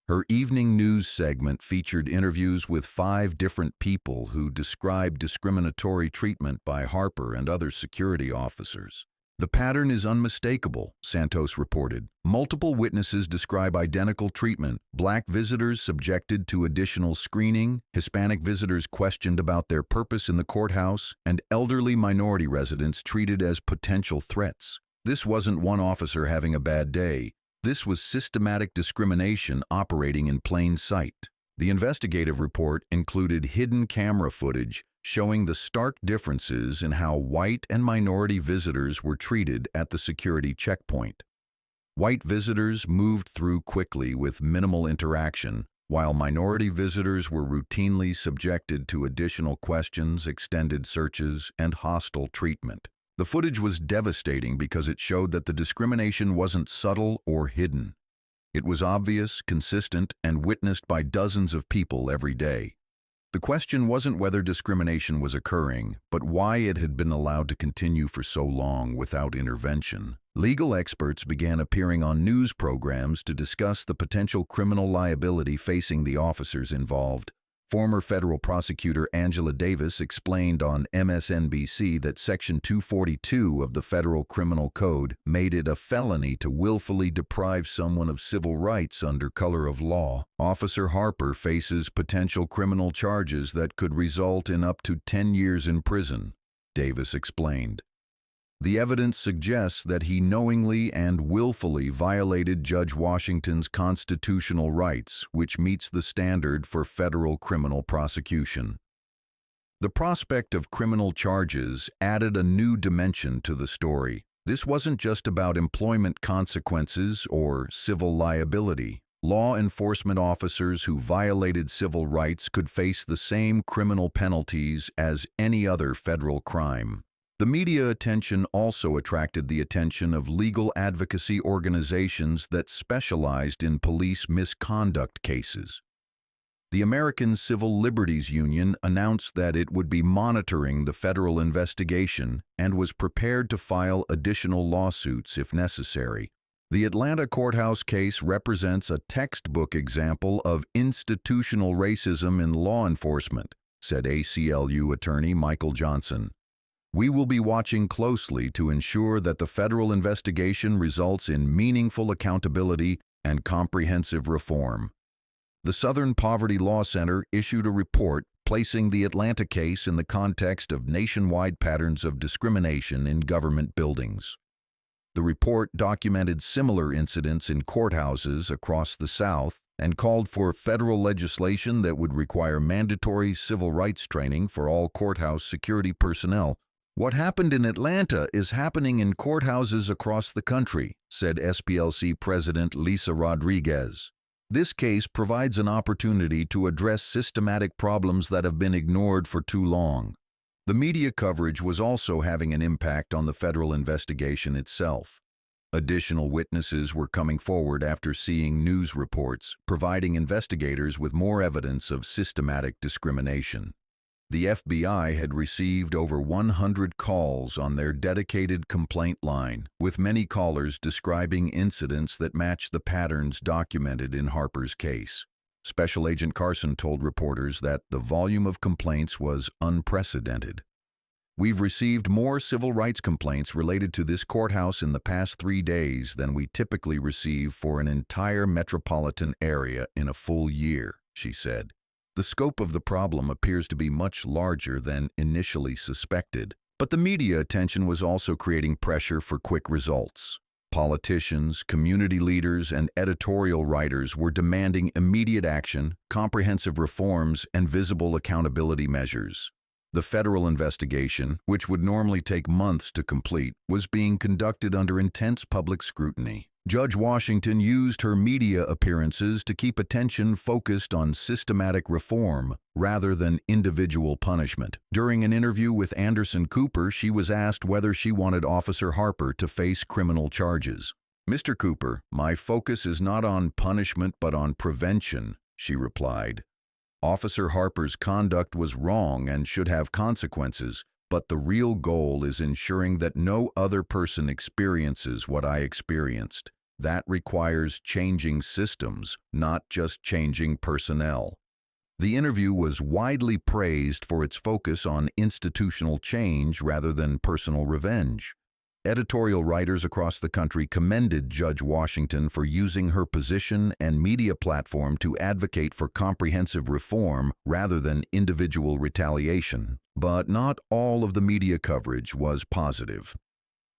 Her evening news segment featured interviews with 5 different people who described discriminatory treatment by Harper and other security officers. "The pattern is unmistakable," Santos reported. "Multiple witnesses describe identical treatment: Black visitors subjected to additional screening, Hispanic visitors questioned about their purpose in the courthouse, and elderly minority residents treated as potential threats. This wasn't one officer having a bad day. This was systematic discrimination operating in plain sight." The investigative report included hidden camera footage showing the stark differences in how white and minority visitors were treated at the security checkpoint. White visitors moved through quickly with minimal interaction, while minority visitors were routinely subjected to additional questions, extended searches, and hostile treatment. The footage was devastating because it showed that the discrimination wasn't subtle or hidden. It was obvious, consistent, and witnessed by dozens of people every day. The question wasn't whether discrimination was occurring, but why it had been allowed to continue for so long without intervention. Legal experts began appearing on news programs to discuss the potential criminal liability facing the officers involved. Former federal prosecutor Angela Davis explained on MSNBC that Section 242 of the Federal Criminal Code made it a felony to willfully deprive someone of civil rights under color of law. Officer Harper faces potential criminal charges that could result in up to 10 years in prison, Davis explained. The evidence suggests that he knowingly and willfully violated Judge Washington's constitutional rights, which meets the standard for federal criminal prosecution. The prospect of criminal charges added a new dimension to the story. This wasn't just about employment consequences or civil liability. Law enforcement officers who violated civil rights could face the same criminal penalties as any other federal crime. The media attention also attracted the attention of legal advocacy organizations that specialized in police misconduct cases. The American Civil Liberties Union announced that it would be monitoring the federal investigation and was prepared to file additional lawsuits if necessary. The Atlanta courthouse case represents a textbook example of institutional racism in law enforcement, said ACLU attorney Michael Johnson. We will be watching closely to ensure that the federal investigation results in meaningful accountability and comprehensive reform. The Southern Poverty Law Center issued a report placing the Atlanta case in the context of nationwide patterns of discrimination in government buildings. The report documented similar incidents in courthouses across the South and called for federal legislation that would require mandatory civil rights training for all courthouse security personnel. "What happened in Atlanta is happening in courthouses across the country," said SPLC President Lisa Rodriguez. "This case provides an opportunity to address systematic problems that have been ignored for too long." The media coverage was also having an impact on the federal investigation itself. Additional witnesses were coming forward after seeing news reports, providing investigators with more evidence of systematic discrimination. The FBI had received over 100 calls on their dedicated complaint line, with many callers describing incidents that matched the patterns documented in Harper's case. Special Agent Carson told reporters that the volume of complaints was unprecedented. "We've received more civil rights complaints related to this courthouse in the past 3 days than we typically receive for an entire metropolitan area in a full year," she said. The scope of the problem appears to be much larger than initially suspected, but the media attention was also creating pressure for quick results. Politicians, community leaders, and editorial writers were demanding immediate action, comprehensive reforms, and visible accountability measures. The federal investigation, which would normally take months to complete, was being conducted under intense public scrutiny. Judge Washington used her media appearances to keep attention focused on systematic reform rather than individual punishment. During an interview with Anderson Cooper, she was asked whether she wanted Officer Harper to face criminal charges. "Mr. Cooper, my focus is not on punishment but on prevention," she replied. "Officer Harper's conduct was wrong and should have consequences, but the real goal is ensuring that no other person experiences what I experienced. That requires changing systems, not just changing personnel." The interview was widely praised for its focus on institutional change rather than personal revenge. Editorial writers across the country commended Judge Washington for using her position and media platform to advocate for comprehensive reform rather than individual retaliation. But not all of the media coverage was positive.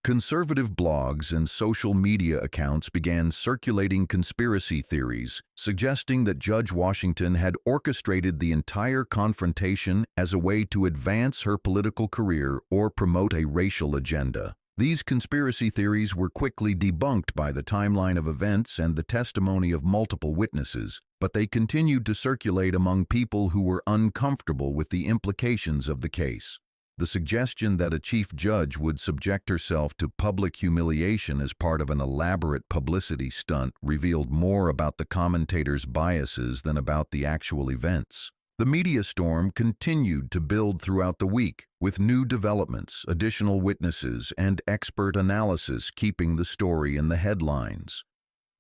Conservative blogs and social media accounts began circulating conspiracy theories, suggesting that Judge Washington had orchestrated the entire confrontation as a way to advance her political career or promote a racial agenda. These conspiracy theories were quickly debunked by the timeline of events and the testimony of multiple witnesses, but they continued to circulate among people who were uncomfortable with the implications of the case. The suggestion that a chief judge would subject herself to public humiliation as part of an elaborate publicity stunt revealed more about the commentators' biases than about the actual events. The media storm continued to build throughout the week, with new developments, additional witnesses, and expert analysis keeping the story in the headlines.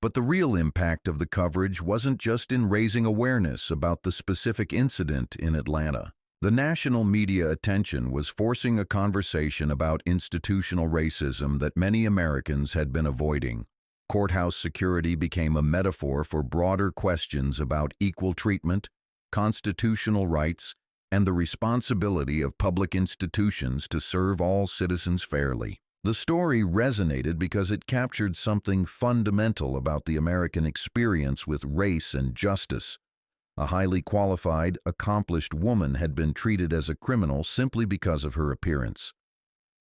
But the real impact of the coverage wasn't just in raising awareness about the specific incident in Atlanta. The national media attention was forcing a conversation about institutional racism that many Americans had been avoiding. Courthouse security became a metaphor for broader questions about equal treatment, constitutional rights, and the responsibility of public institutions to serve all citizens fairly. The story resonated because it captured something fundamental about the American experience with race and justice. A highly qualified, accomplished woman had been treated as a criminal simply because of her appearance.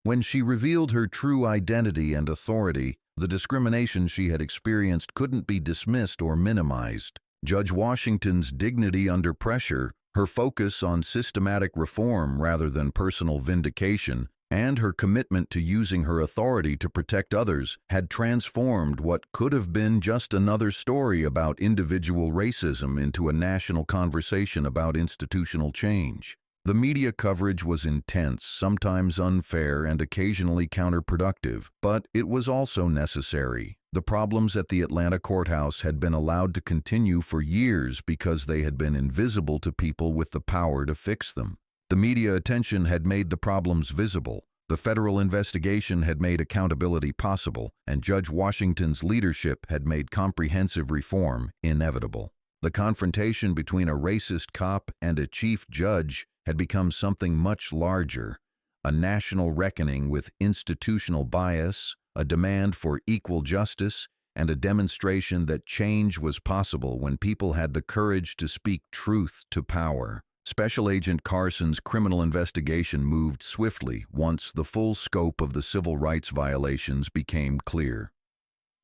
When she revealed her true identity and authority, the discrimination she had experienced couldn't be dismissed or minimized. Judge Washington's dignity under pressure, her focus on systematic reform rather than personal vindication, and her commitment to using her authority to protect others had transformed what could have been just another story about individual racism into a national conversation about institutional change. The media coverage was intense, sometimes unfair, and occasionally counterproductive, but it was also necessary. The problems at the Atlanta courthouse had been allowed to continue for years because they had been invisible to people with the power to fix them. The media attention had made the problems visible, the federal investigation had made accountability possible, and Judge Washington's leadership had made comprehensive reform inevitable. The confrontation between a racist cop and a chief judge had become something much larger, a national reckoning with institutional bias, a demand for equal justice, and a demonstration that change was possible when people had the courage to speak truth to power. Special Agent Carson's criminal investigation moved swiftly once the full scope of the civil rights violations became clear.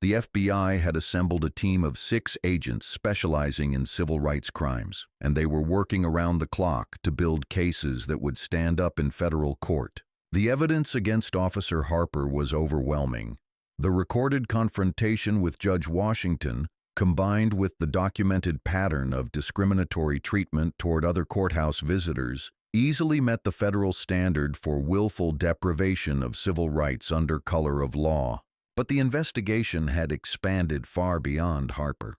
The FBI had assembled a team of 6 agents specializing in civil rights crimes, and they were working around the clock to build cases that would stand up in federal court. The evidence against Officer Harper was overwhelming. The recorded confrontation with Judge Washington, combined with the documented pattern of discriminatory treatment toward other courthouse visitors, easily met the federal standard for willful deprivation of civil rights under color of law. But the investigation had expanded far beyond Harper.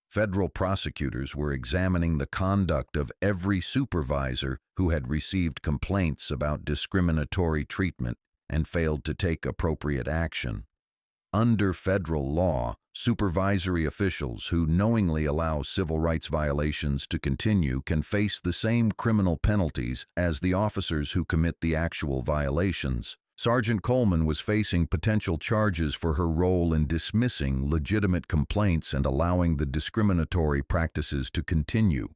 Federal prosecutors were examining the conduct of every supervisor who had received complaints about discriminatory treatment and failed to take appropriate action. Under federal law, supervisory officials who knowingly allow civil rights violations to continue can face the same criminal penalties as the officers who commit the actual violations. Sergeant Coleman was facing potential charges for her role in dismissing legitimate complaints and allowing the discriminatory practices to continue.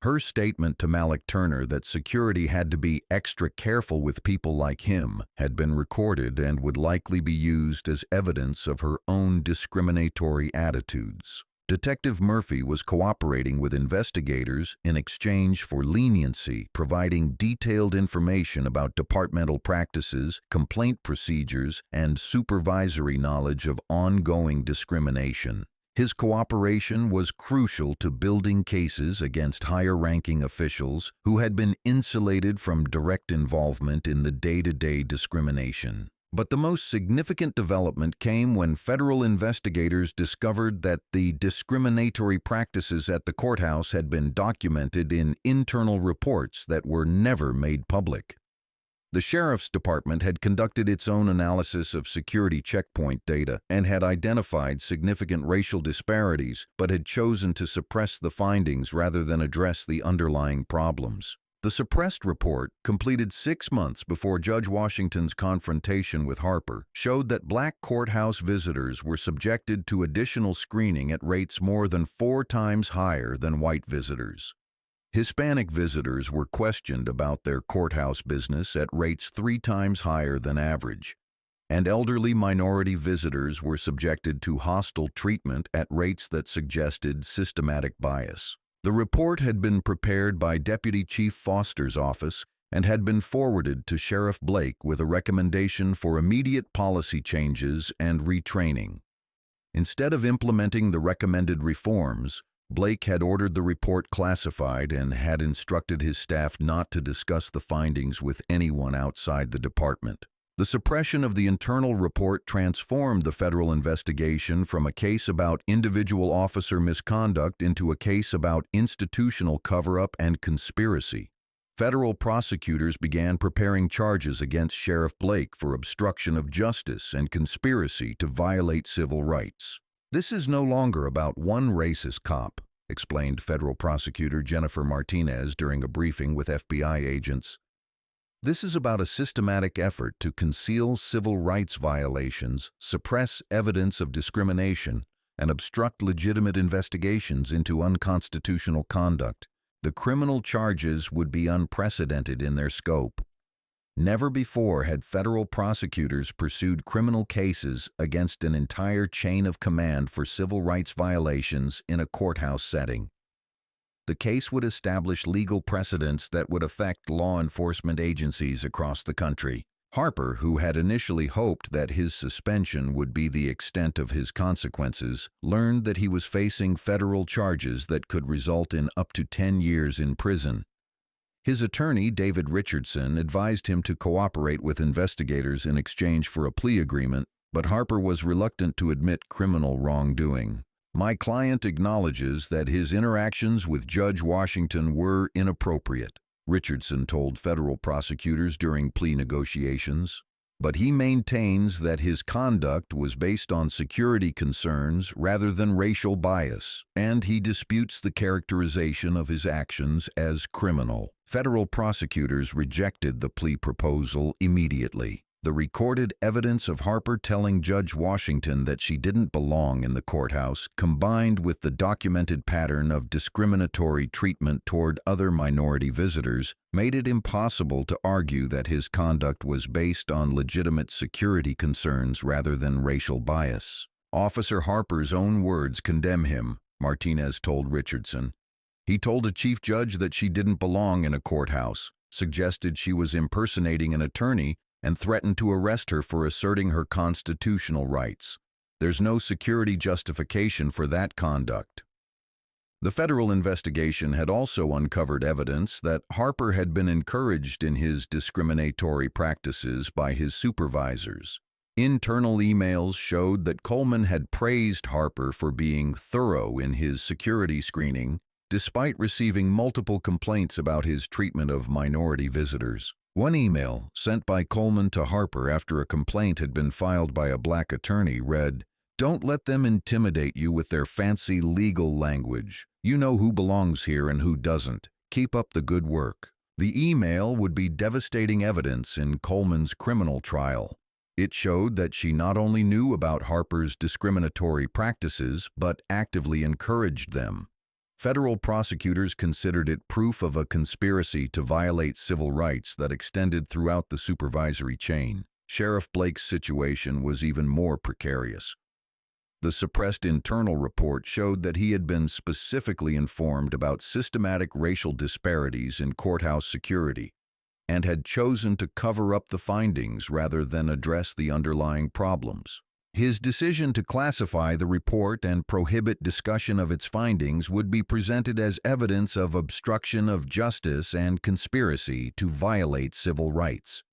Her statement to Malik Turner that security had to be extra careful with people like him had been recorded and would likely be used as evidence of her own discriminatory attitudes. Detective Murphy was cooperating with investigators in exchange for leniency, providing detailed information about departmental practices, complaint procedures, and supervisory knowledge of ongoing discrimination. His cooperation was crucial to building cases against higher-ranking officials who had been insulated from direct involvement in the day-to-day discrimination. But the most significant development came when federal investigators discovered that the discriminatory practices at the courthouse had been documented in internal reports that were never made public. The Sheriff's Department had conducted its own analysis of security checkpoint data and had identified significant racial disparities, but had chosen to suppress the findings rather than address the underlying problems. The suppressed report, completed 6 months before Judge Washington's confrontation with Harper, showed that black courthouse visitors were subjected to additional screening at rates more than 4 times higher than white visitors. Hispanic visitors were questioned about their courthouse business at rates 3 times higher than average, and elderly minority visitors were subjected to hostile treatment at rates that suggested systematic bias. The report had been prepared by Deputy Chief Foster's office and had been forwarded to Sheriff Blake with a recommendation for immediate policy changes and retraining. Instead of implementing the recommended reforms, Blake had ordered the report classified and had instructed his staff not to discuss the findings with anyone outside the department. The suppression of the internal report transformed the federal investigation from a case about individual officer misconduct into a case about institutional cover-up and conspiracy. Federal prosecutors began preparing charges against Sheriff Blake for obstruction of justice and conspiracy to violate civil rights. "This is no longer about one racist cop," explained federal prosecutor Jennifer Martinez during a briefing with FBI agents. "This is about a systematic effort to conceal civil rights violations, suppress evidence of discrimination, and obstruct legitimate investigations into unconstitutional conduct. The criminal charges would be unprecedented in their scope. Never before had federal prosecutors pursued criminal cases against an entire chain of command for civil rights violations in a courthouse setting. The case would establish legal precedents that would affect law enforcement agencies across the country." Harper, who had initially hoped that his suspension would be the extent of his consequences, learned that he was facing federal charges that could result in up to 10 years in prison. His attorney, David Richardson, advised him to cooperate with investigators in exchange for a plea agreement, but Harper was reluctant to admit criminal wrongdoing. "My client acknowledges that his interactions with Judge Washington were inappropriate," Richardson told federal prosecutors during plea negotiations, "but he maintains that his conduct was based on security concerns rather than racial bias, and he disputes the characterization of his actions as criminal." Federal prosecutors rejected the plea proposal immediately. The recorded evidence of Harper telling Judge Washington that she didn't belong in the courthouse, combined with the documented pattern of discriminatory treatment toward other minority visitors, made it impossible to argue that his conduct was based on legitimate security concerns rather than racial bias. Officer Harper's own words condemn him, Martinez told Richardson. He told a chief judge that she didn't belong in a courthouse, suggested she was impersonating an attorney, and threatened to arrest her for asserting her constitutional rights. There's no security justification for that conduct. The federal investigation had also uncovered evidence that Harper had been encouraged in his discriminatory practices by his supervisors. Internal emails showed that Coleman had praised Harper for being thorough in his security screening, despite receiving multiple complaints about his treatment of minority visitors. One email, sent by Coleman to Harper after a complaint had been filed by a black attorney, read, "Don't let them intimidate you with their fancy legal language. You know who belongs here and who doesn't. Keep up the good work." The email would be devastating evidence in Coleman's criminal trial. It showed that she not only knew about Harper's discriminatory practices, but actively encouraged them. Federal prosecutors considered it proof of a conspiracy to violate civil rights that extended throughout the supervisory chain. Sheriff Blake's situation was even more precarious. The suppressed internal report showed that he had been specifically informed about systematic racial disparities in courthouse security and had chosen to cover up the findings rather than address the underlying problems. His decision to classify the report and prohibit discussion of its findings would be presented as evidence of obstruction of justice and conspiracy to violate civil rights.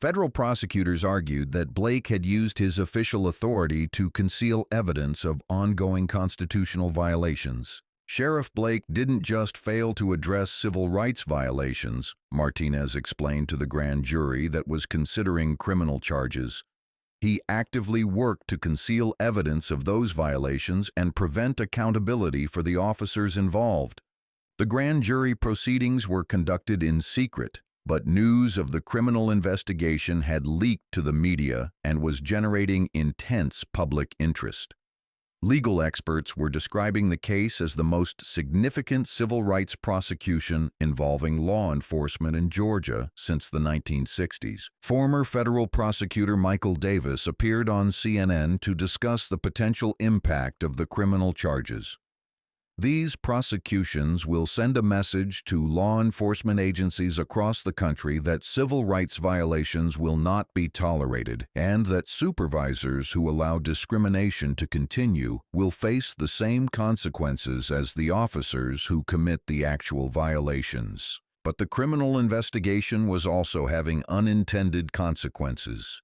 Federal prosecutors argued that Blake had used his official authority to conceal evidence of ongoing constitutional violations. Sheriff Blake didn't just fail to address civil rights violations, Martinez explained to the grand jury that was considering criminal charges. He actively worked to conceal evidence of those violations and prevent accountability for the officers involved. The grand jury proceedings were conducted in secret, but news of the criminal investigation had leaked to the media and was generating intense public interest. Legal experts were describing the case as the most significant civil rights prosecution involving law enforcement in Georgia since the 1960s. Former federal prosecutor Michael Davis appeared on CNN to discuss the potential impact of the criminal charges. These prosecutions will send a message to law enforcement agencies across the country that civil rights violations will not be tolerated and that supervisors who allow discrimination to continue will face the same consequences as the officers who commit the actual violations. But the criminal investigation was also having unintended consequences.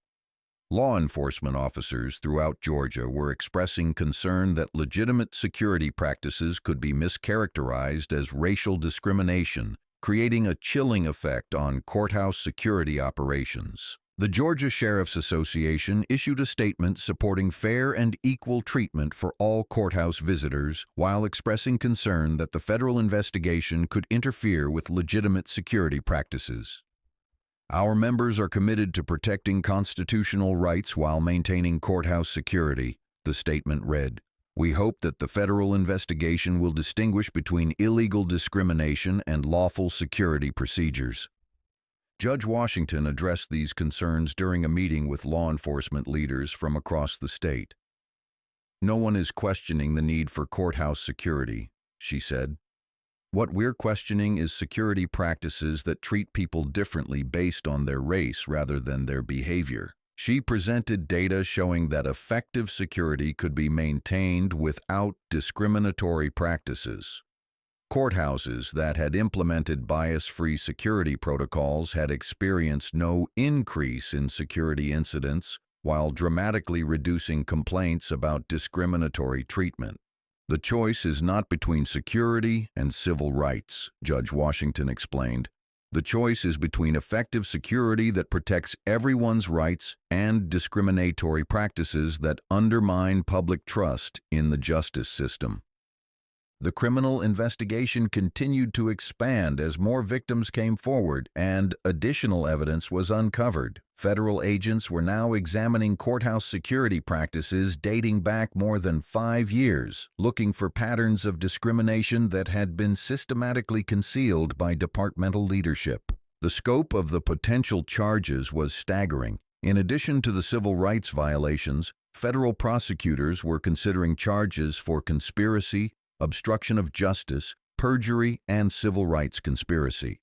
Law enforcement officers throughout Georgia were expressing concern that legitimate security practices could be mischaracterized as racial discrimination, creating a chilling effect on courthouse security operations. The Georgia Sheriff's Association issued a statement supporting fair and equal treatment for all courthouse visitors, while expressing concern that the federal investigation could interfere with legitimate security practices. "Our members are committed to protecting constitutional rights while maintaining courthouse security," the statement read. "We hope that the federal investigation will distinguish between illegal discrimination and lawful security procedures." Judge Washington addressed these concerns during a meeting with law enforcement leaders from across the state. "No one is questioning the need for courthouse security," she said. "What we're questioning is security practices that treat people differently based on their race rather than their behavior." She presented data showing that effective security could be maintained without discriminatory practices. Courthouses that had implemented bias-free security protocols had experienced no increase in security incidents, while dramatically reducing complaints about discriminatory treatment. "The choice is not between security and civil rights," Judge Washington explained. "The choice is between effective security that protects everyone's rights and discriminatory practices that undermine public trust in the justice system." The criminal investigation continued to expand as more victims came forward and additional evidence was uncovered. Federal agents were now examining courthouse security practices dating back more than 5 years, looking for patterns of discrimination that had been systematically concealed by departmental leadership. The scope of the potential charges was staggering. In addition to the civil rights violations, federal prosecutors were considering charges for conspiracy, obstruction of justice, perjury, and civil rights conspiracy.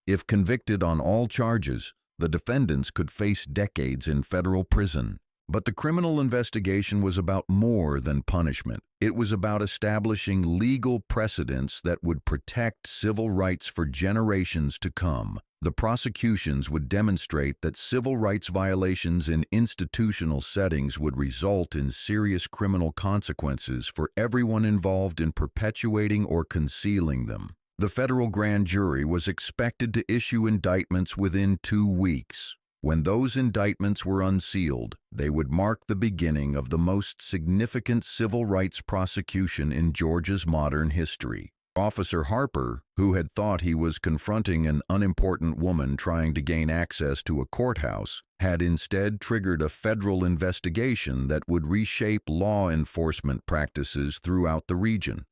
If convicted on all charges, the defendants could face decades in federal prison. But the criminal investigation was about more than punishment. It was about establishing legal precedents that would protect civil rights for generations to come. The prosecutions would demonstrate that civil rights violations in institutional settings would result in serious criminal consequences for everyone involved in perpetuating or concealing them. The federal grand jury was expected to issue indictments within 2 weeks. When those indictments were unsealed, they would mark the beginning of the most significant civil rights prosecution in Georgia's modern history. Officer Harper, who had thought he was confronting an unimportant woman trying to gain access to a courthouse, had instead triggered a federal investigation that would reshape law enforcement practices throughout the region.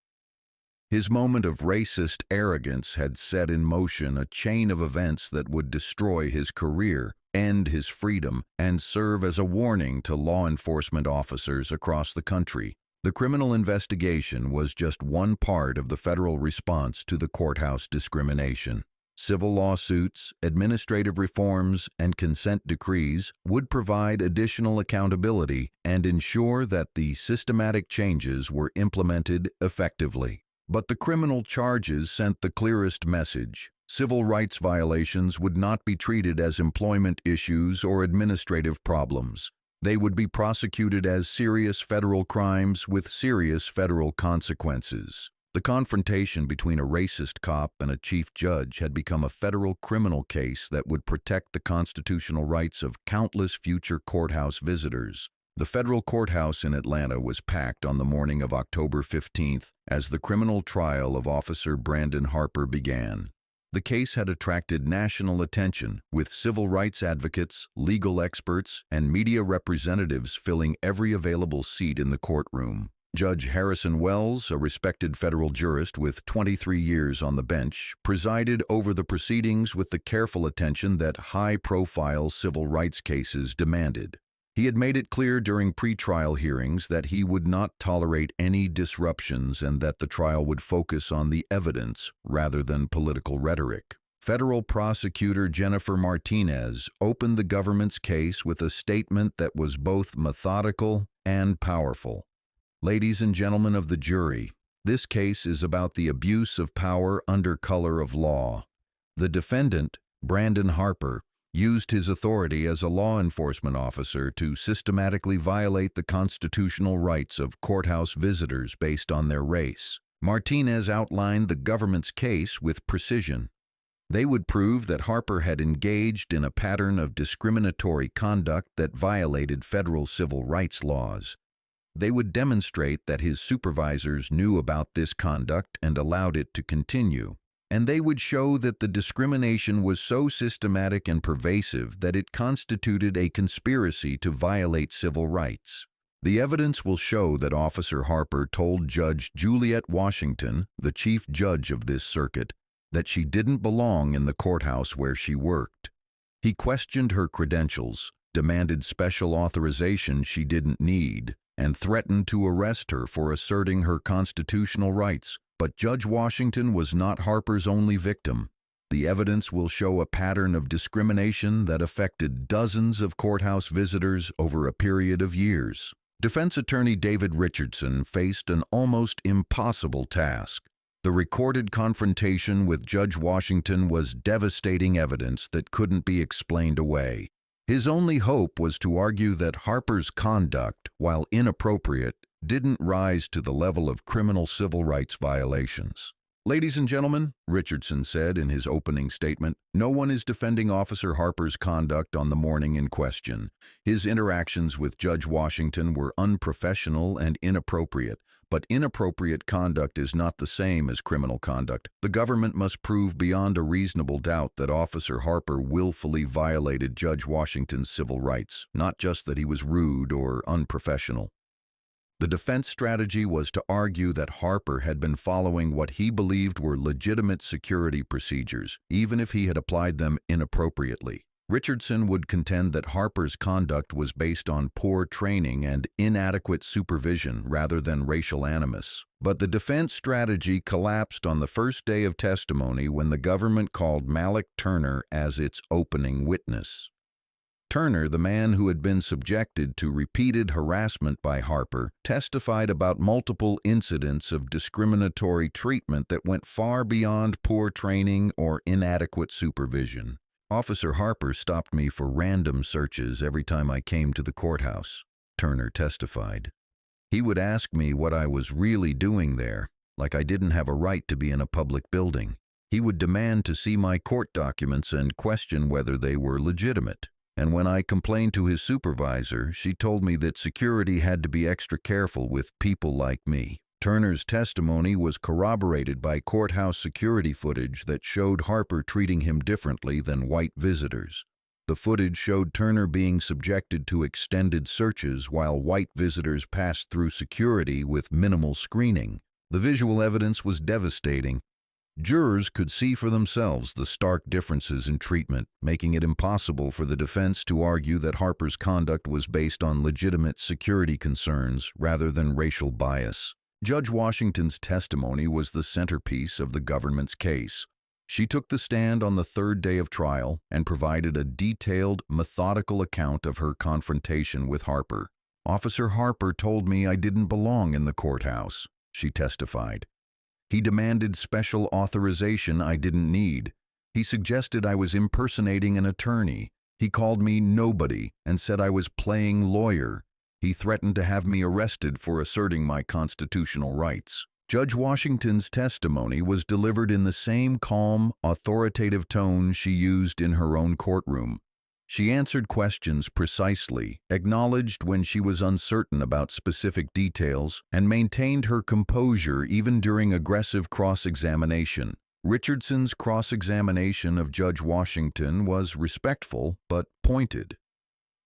His moment of racist arrogance had set in motion a chain of events that would destroy his career, end his freedom, and serve as a warning to law enforcement officers across the country. The criminal investigation was just one part of the federal response to the courthouse discrimination. Civil lawsuits, administrative reforms, and consent decrees would provide additional accountability and ensure that the systematic changes were implemented effectively. But the criminal charges sent the clearest message. Civil rights violations would not be treated as employment issues or administrative problems. They would be prosecuted as serious federal crimes with serious federal consequences. The confrontation between a racist cop and a chief judge had become a federal criminal case that would protect the constitutional rights of countless future courthouse visitors. The federal courthouse in Atlanta was packed on the morning of October 15th as the criminal trial of Officer Brandon Harper began. The case had attracted national attention, with civil rights advocates, legal experts, and media representatives filling every available seat in the courtroom. Judge Harrison Wells, a respected federal jurist with 23 years on the bench, presided over the proceedings with the careful attention that high-profile civil rights cases demanded. He had made it clear during pretrial hearings that he would not tolerate any disruptions and that the trial would focus on the evidence rather than political rhetoric. Federal prosecutor Jennifer Martinez opened the government's case with a statement that was both methodical and powerful. Ladies and gentlemen of the jury, this case is about the abuse of power under color of law. The defendant, Brandon Harper, used his authority as a law enforcement officer to systematically violate the constitutional rights of courthouse visitors based on their race. Martinez outlined the government's case with precision. They would prove that Harper had engaged in a pattern of discriminatory conduct that violated federal civil rights laws. They would demonstrate that his supervisors knew about this conduct and allowed it to continue. And they would show that the discrimination was so systematic and pervasive that it constituted a conspiracy to violate civil rights. The evidence will show that Officer Harper told Judge Juliette Washington, the chief judge of this circuit, that she didn't belong in the courthouse where she worked. He questioned her credentials, demanded special authorization she didn't need, and threatened to arrest her for asserting her constitutional rights. But Judge Washington was not Harper's only victim. The evidence will show a pattern of discrimination that affected dozens of courthouse visitors over a period of years. Defense attorney David Richardson faced an almost impossible task. The recorded confrontation with Judge Washington was devastating evidence that couldn't be explained away. His only hope was to argue that Harper's conduct, while inappropriate, didn't rise to the level of criminal civil rights violations. Ladies and gentlemen, Richardson said in his opening statement, no one is defending Officer Harper's conduct on the morning in question. His interactions with Judge Washington were unprofessional and inappropriate, But inappropriate conduct is not the same as criminal conduct. The government must prove beyond a reasonable doubt that Officer Harper willfully violated Judge Washington's civil rights, not just that he was rude or unprofessional. The defense strategy was to argue that Harper had been following what he believed were legitimate security procedures, even if he had applied them inappropriately. Richardson would contend that Harper's conduct was based on poor training and inadequate supervision rather than racial animus. But the defense strategy collapsed on the first day of testimony when the government called Malik Turner as its opening witness. Turner, the man who had been subjected to repeated harassment by Harper, testified about multiple incidents of discriminatory treatment that went far beyond poor training or inadequate supervision. Officer Harper stopped me for random searches every time I came to the courthouse, Turner testified. He would ask me what I was really doing there, like I didn't have a right to be in a public building. He would demand to see my court documents and question whether they were legitimate. And when I complained to his supervisor, she told me that security had to be extra careful with people like me. Turner's testimony was corroborated by courthouse security footage that showed Harper treating him differently than white visitors. The footage showed Turner being subjected to extended searches while white visitors passed through security with minimal screening. The visual evidence was devastating. Jurors could see for themselves the stark differences in treatment, making it impossible for the defense to argue that Harper's conduct was based on legitimate security concerns rather than racial bias. Judge Washington's testimony was the centerpiece of the government's case. She took the stand on the third day of trial and provided a detailed, methodical account of her confrontation with Harper. "Officer Harper told me I didn't belong in the courthouse," she testified. "He demanded special authorization I didn't need. He suggested I was impersonating an attorney. He called me nobody and said I was playing lawyer. He threatened to have me arrested for asserting my constitutional rights." Judge Washington's testimony was delivered in the same calm, authoritative tone she used in her own courtroom. She answered questions precisely, acknowledged when she was uncertain about specific details, and maintained her composure even during aggressive cross-examination. Richardson's cross-examination of Judge Washington was respectful but pointed.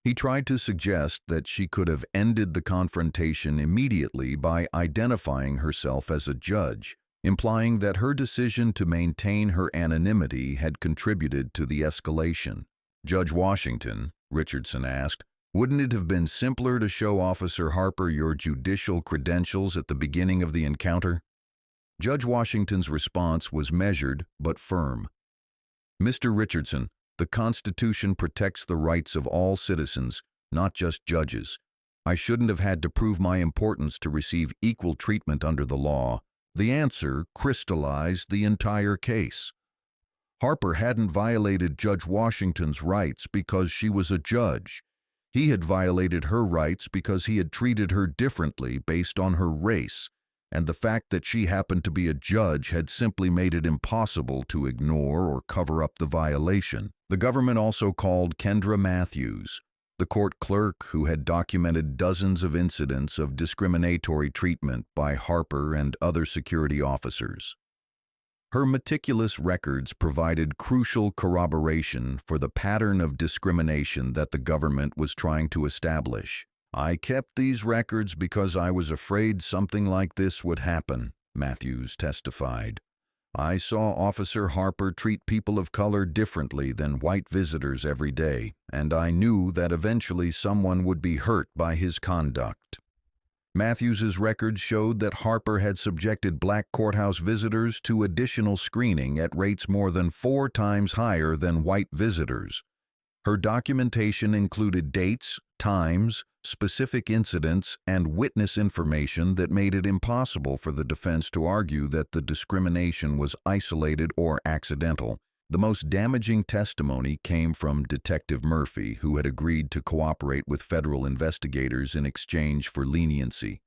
He tried to suggest that she could have ended the confrontation immediately by identifying herself as a judge, implying that her decision to maintain her anonymity had contributed to the escalation. "Judge Washington," Richardson asked, "wouldn't it have been simpler to show Officer Harper your judicial credentials at the beginning of the encounter?" Judge Washington's response was measured but firm. "Mr. Richardson, the Constitution protects the rights of all citizens, not just judges. I shouldn't have had to prove my importance to receive equal treatment under the law." The answer crystallized the entire case. Harper hadn't violated Judge Washington's rights because she was a judge. He had violated her rights because he had treated her differently based on her race, and the fact that she happened to be a judge had simply made it impossible to ignore or cover up the violation. The government also called Kendra Matthews, the court clerk who had documented dozens of incidents of discriminatory treatment by Harper and other security officers. Her meticulous records provided crucial corroboration for the pattern of discrimination that the government was trying to establish. "I kept these records because I was afraid something like this would happen," Matthews testified. "I saw Officer Harper treat people of color differently than white visitors every day, and I knew that eventually someone would be hurt by his conduct." Matthews's records showed that Harper had subjected black courthouse visitors to additional screening at rates more than 4 times higher than white visitors. Her documentation included dates, times, specific incidents, and witness information that made it impossible for the defense to argue that the discrimination was isolated or accidental. The most damaging testimony came from Detective Murphy, who had agreed to cooperate with federal investigators in exchange for leniency.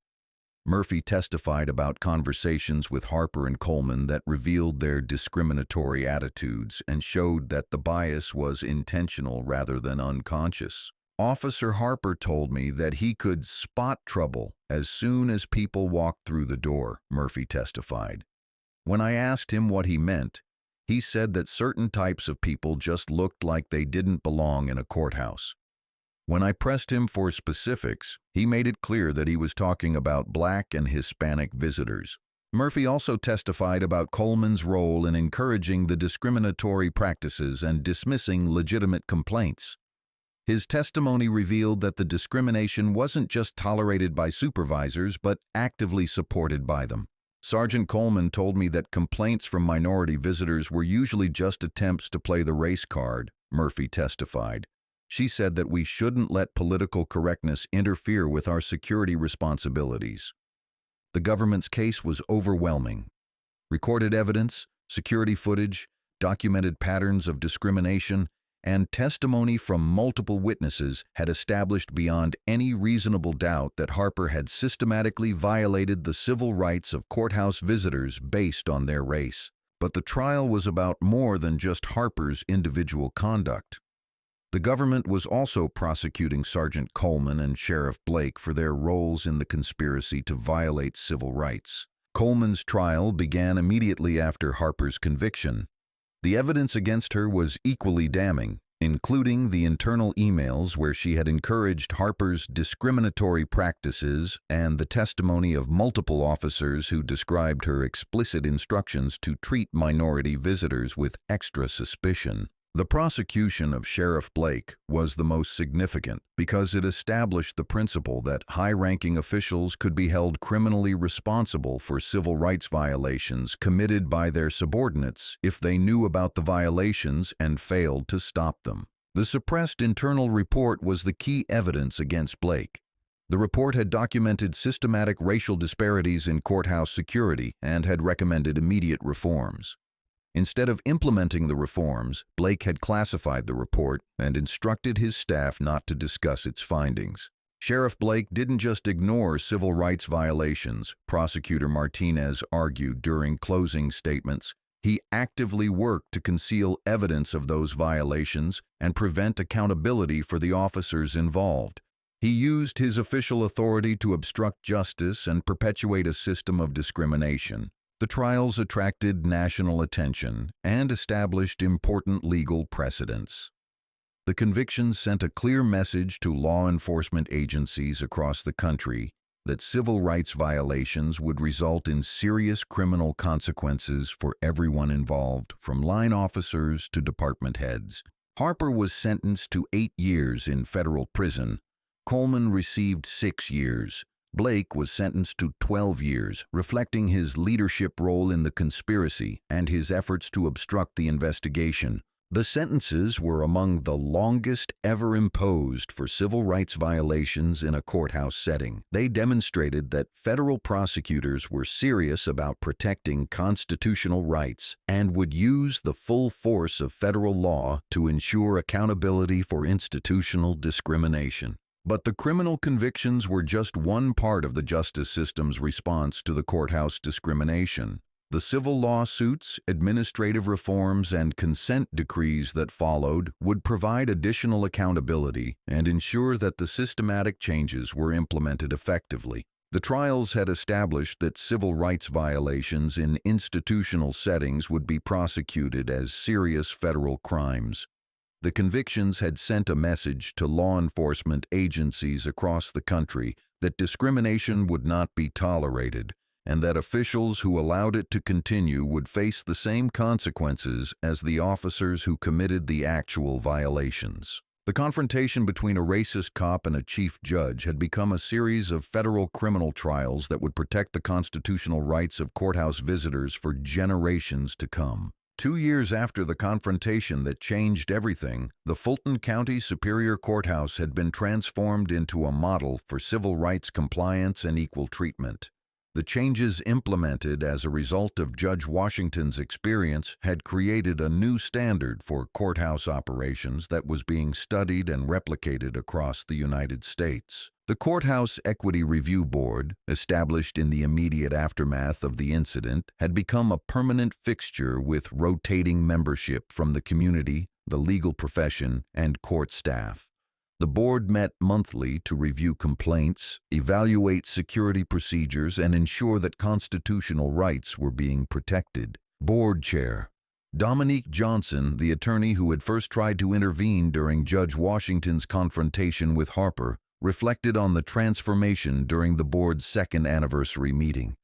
Murphy testified about conversations with Harper and Coleman that revealed their discriminatory attitudes and showed that the bias was intentional rather than unconscious. Officer Harper told me that he could spot trouble as soon as people walked through the door, Murphy testified. When I asked him what he meant, he said that certain types of people just looked like they didn't belong in a courthouse. When I pressed him for specifics, he made it clear that he was talking about Black and Hispanic visitors. Murphy also testified about Coleman's role in encouraging the discriminatory practices and dismissing legitimate complaints. His testimony revealed that the discrimination wasn't just tolerated by supervisors, but actively supported by them. Sergeant Coleman told me that complaints from minority visitors were usually just attempts to play the race card, Murphy testified. She said that we shouldn't let political correctness interfere with our security responsibilities. The government's case was overwhelming. Recorded evidence, security footage, documented patterns of discrimination, and testimony from multiple witnesses had established beyond any reasonable doubt that Harper had systematically violated the civil rights of courthouse visitors based on their race. But the trial was about more than just Harper's individual conduct. The government was also prosecuting Sergeant Coleman and Sheriff Blake for their roles in the conspiracy to violate civil rights. Coleman's trial began immediately after Harper's conviction. The evidence against her was equally damning, including the internal emails where she had encouraged Harper's discriminatory practices and the testimony of multiple officers who described her explicit instructions to treat minority visitors with extra suspicion. The prosecution of Sheriff Blake was the most significant because it established the principle that high-ranking officials could be held criminally responsible for civil rights violations committed by their subordinates if they knew about the violations and failed to stop them. The suppressed internal report was the key evidence against Blake. The report had documented systematic racial disparities in courthouse security and had recommended immediate reforms. Instead of implementing the reforms, Blake had classified the report and instructed his staff not to discuss its findings. Sheriff Blake didn't just ignore civil rights violations, Prosecutor Martinez argued during closing statements. He actively worked to conceal evidence of those violations and prevent accountability for the officers involved. He used his official authority to obstruct justice and perpetuate a system of discrimination. The trials attracted national attention and established important legal precedents. The convictions sent a clear message to law enforcement agencies across the country that civil rights violations would result in serious criminal consequences for everyone involved, from line officers to department heads. Harper was sentenced to 8 years in federal prison. Coleman received 6 years. Blake was sentenced to 12 years, reflecting his leadership role in the conspiracy and his efforts to obstruct the investigation. The sentences were among the longest ever imposed for civil rights violations in a courthouse setting. They demonstrated that federal prosecutors were serious about protecting constitutional rights and would use the full force of federal law to ensure accountability for institutional discrimination. But the criminal convictions were just one part of the justice system's response to the courthouse discrimination. The civil lawsuits, administrative reforms, and consent decrees that followed would provide additional accountability and ensure that the systematic changes were implemented effectively. The trials had established that civil rights violations in institutional settings would be prosecuted as serious federal crimes. The convictions had sent a message to law enforcement agencies across the country that discrimination would not be tolerated, and that officials who allowed it to continue would face the same consequences as the officers who committed the actual violations. The confrontation between a racist cop and a chief judge had become a series of federal criminal trials that would protect the constitutional rights of courthouse visitors for generations to come. 2 years after the confrontation that changed everything, the Fulton County Superior Courthouse had been transformed into a model for civil rights compliance and equal treatment. The changes implemented as a result of Judge Washington's experience had created a new standard for courthouse operations that was being studied and replicated across the United States. The Courthouse Equity Review Board, established in the immediate aftermath of the incident, had become a permanent fixture with rotating membership from the community, the legal profession, and court staff. The board met monthly to review complaints, evaluate security procedures, and ensure that constitutional rights were being protected. Board Chair Dominique Johnson, the attorney who had first tried to intervene during Judge Washington's confrontation with Harper, reflected on the transformation during the board's second anniversary meeting.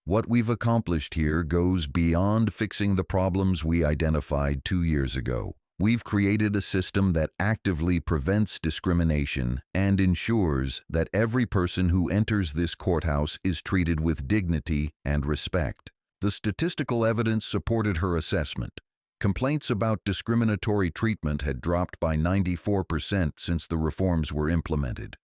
What we've accomplished here goes beyond fixing the problems we identified 2 years ago. We've created a system that actively prevents discrimination and ensures that every person who enters this courthouse is treated with dignity and respect. The statistical evidence supported her assessment. Complaints about discriminatory treatment had dropped by 94% since the reforms were implemented.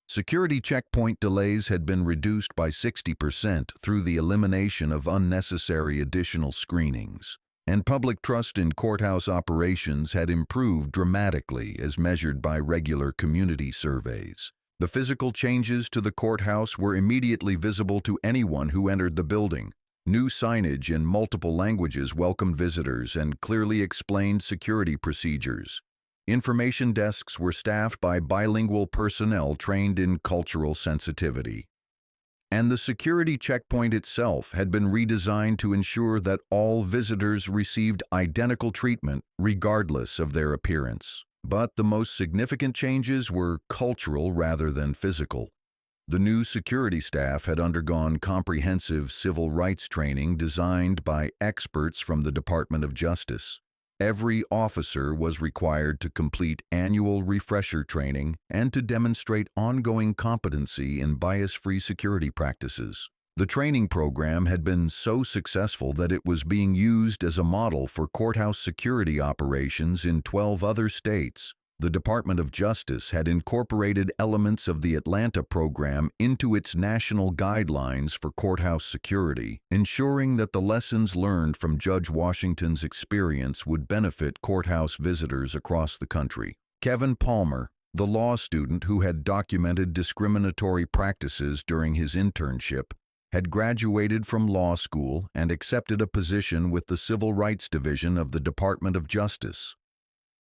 Security checkpoint delays had been reduced by 60% through the elimination of unnecessary additional screenings. And public trust in courthouse operations had improved dramatically as measured by regular community surveys. The physical changes to the courthouse were immediately visible to anyone who entered the building. New signage in multiple languages welcomed visitors and clearly explained security procedures. Information desks were staffed by bilingual personnel trained in cultural sensitivity. And the security checkpoint itself had been redesigned to ensure that all visitors received identical treatment regardless of their appearance. But the most significant changes were cultural rather than physical. The new security staff had undergone comprehensive civil rights training designed by experts from the Department of Justice. Every officer was required to complete annual refresher training and to demonstrate ongoing competency in bias-free security practices. The training program had been so successful that it was being used as a model for courthouse security operations in 12 other states. The Department of Justice had incorporated elements of the Atlanta program into its national guidelines for courthouse security, ensuring that the lessons learned from Judge Washington's experience would benefit courthouse visitors across the country. Kevin Palmer, the law student who had documented discriminatory practices during his internship, had graduated from law school and accepted a position with the Civil Rights Division of the Department of Justice.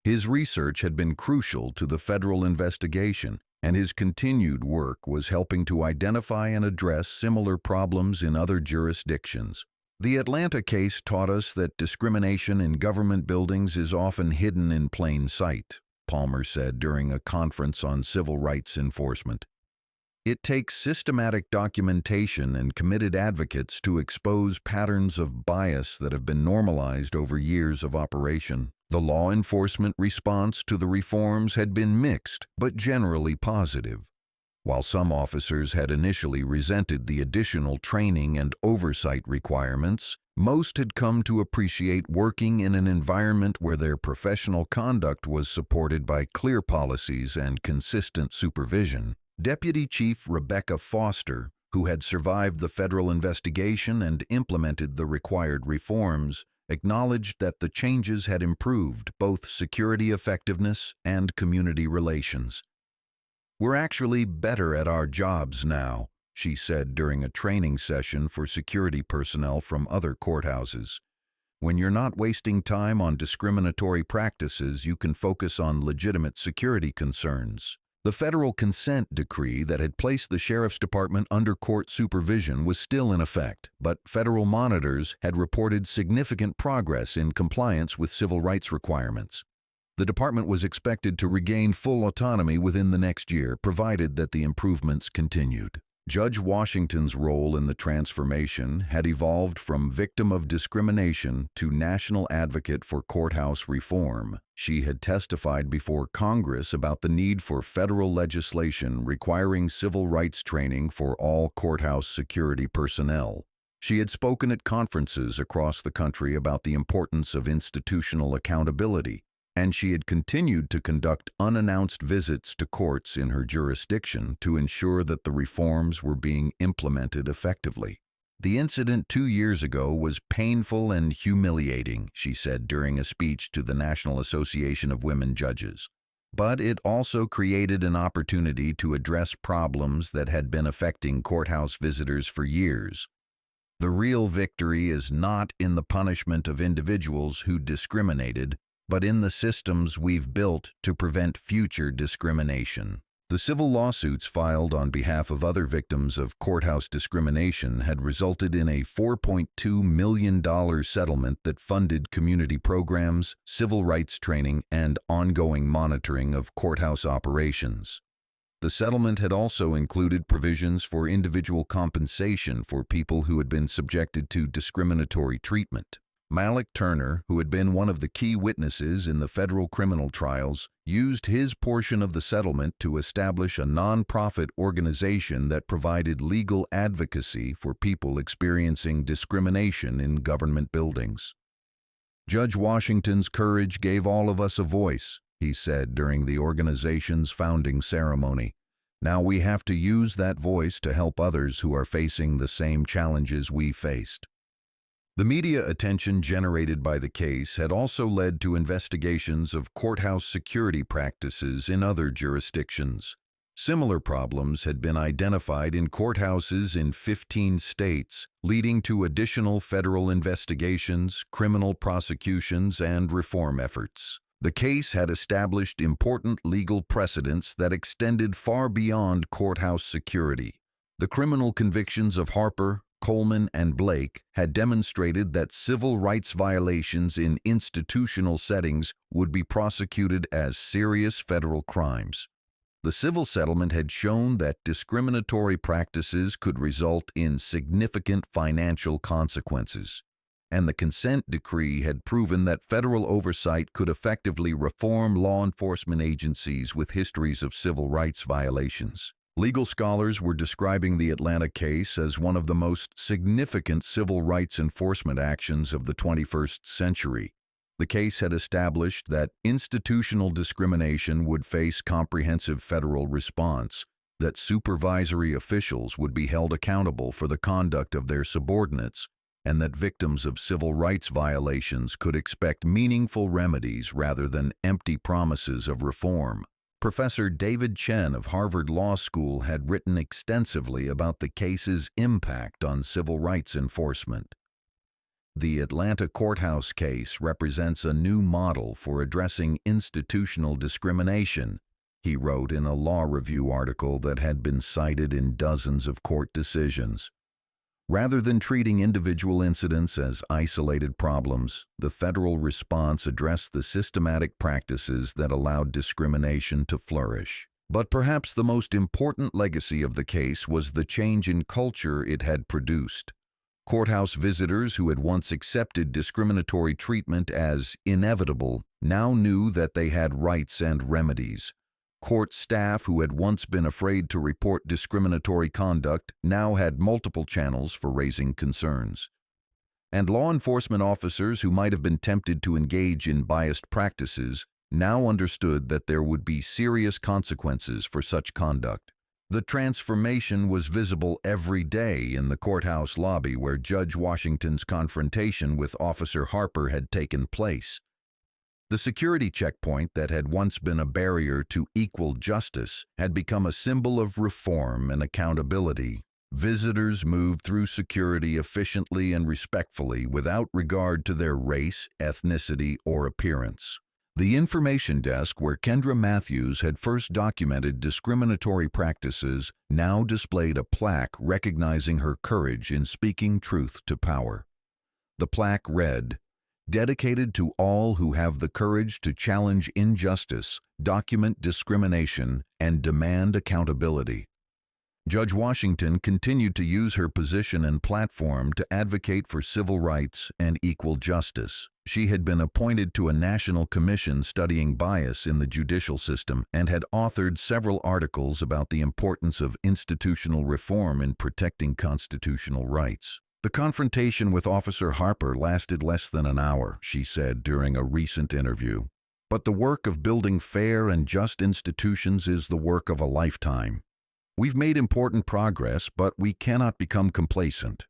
His research had been crucial to the federal investigation, and his continued work was helping to identify and address similar problems in other jurisdictions. The Atlanta case taught us that discrimination in government buildings is often hidden in plain sight, Palmer said during a conference on civil rights enforcement. It takes systematic documentation and committed advocates to expose patterns of bias that have been normalized over years of operation. The law enforcement response to the reforms had been mixed, but generally positive. While some officers had initially resented the additional training and oversight requirements, most had come to appreciate working in an environment where their professional conduct was supported by clear policies and consistent supervision. Deputy Chief Rebecca Foster, who had survived the federal investigation and implemented the required reforms, acknowledged that the changes had improved both security effectiveness and community relations. "We're actually better at our jobs now," she said during a training session for security personnel from other courthouses. "When you're not wasting time on discriminatory practices, you can focus on legitimate security concerns." The federal consent decree that had placed the Sheriff's Department under court supervision was still in effect, but federal monitors had reported significant progress in compliance with civil rights requirements. The department was expected to regain full autonomy within the next year, provided that the improvements continued. Judge Washington's role in the transformation had evolved from victim of discrimination to national advocate for courthouse reform. She had testified before Congress about the need for federal legislation requiring civil rights training for all courthouse security personnel. She had spoken at conferences across the country about the importance of institutional accountability, and she had continued to conduct unannounced visits to courts in her jurisdiction to ensure that the reforms were being implemented effectively. "The incident 2 years ago was painful and humiliating," she said during a speech to the National Association of Women Judges. "But it also created an opportunity to address problems that had been affecting courthouse visitors for years. The real victory is not in the punishment of individuals who discriminated, but in the systems we've built to prevent future discrimination. The civil lawsuits filed on behalf of other victims of courthouse discrimination had resulted in a $4.2 million settlement that funded community programs, civil rights training, and ongoing monitoring of courthouse operations. The settlement had also included provisions for individual compensation for people who had been subjected to discriminatory treatment. Malik Turner, who had been one of the key witnesses in the federal criminal trials, used his portion of the settlement to establish a nonprofit organization that provided legal advocacy for people experiencing discrimination in government buildings. "Judge Washington's courage gave all of us a voice," he said during the organization's founding ceremony. "Now we have to use that voice to help others who are facing the same challenges we faced." The media attention generated by the case had also led to investigations of courthouse security practices in other jurisdictions. Similar problems had been identified in courthouses in 15 states, leading to additional federal investigations, criminal prosecutions, and reform efforts. The case had established important legal precedents that extended far beyond courthouse security. The criminal convictions of Harper, Coleman, and Blake had demonstrated that civil rights violations in institutional settings would be prosecuted as serious federal crimes. The civil settlement had shown that discriminatory practices could result in significant financial consequences, and the consent decree had proven that federal oversight could effectively reform law enforcement agencies with histories of civil rights violations. Legal scholars were describing the Atlanta case as one of the most significant civil rights enforcement actions of the 21st century. The case had established that institutional discrimination would face comprehensive federal response, that supervisory officials would be held accountable for the conduct of their subordinates, and that victims of civil rights violations could expect meaningful remedies rather than empty promises of reform. Professor David Chen of Harvard Law School had written extensively about the case's impact on civil rights enforcement. "The Atlanta courthouse case represents a new model for addressing institutional discrimination," he wrote in a law review article that had been cited in dozens of court decisions. Rather than treating individual incidents as isolated problems, the federal response addressed the systematic practices that allowed discrimination to flourish. But perhaps the most important legacy of the case was the change in culture it had produced. Courthouse visitors who had once accepted discriminatory treatment as inevitable now knew that they had rights and remedies. Court staff who had once been afraid to report discriminatory conduct now had multiple channels for raising concerns. And law enforcement officers who might have been tempted to engage in biased practices now understood that there would be serious consequences for such conduct. The transformation was visible every day in the courthouse lobby where Judge Washington's confrontation with Officer Harper had taken place. The security checkpoint that had once been a barrier to equal justice had become a symbol of reform and accountability. Visitors moved through security efficiently and respectfully without regard to their race, ethnicity, or appearance. The information desk where Kendra Matthews had first documented discriminatory practices now displayed a plaque recognizing her courage in speaking truth to power. The plaque read, "Dedicated to all who have the courage to challenge injustice, document discrimination, and demand accountability." Judge Washington continued to use her position and platform to advocate for civil rights and equal justice. She had been appointed to a national commission studying bias in the judicial system and had authored several articles about the importance of institutional reform in protecting constitutional rights. "The confrontation with Officer Harper lasted less than an hour," she said during a recent interview. "But the work of building fair and just institutions is the work of a lifetime. We've made important progress, but we cannot become complacent.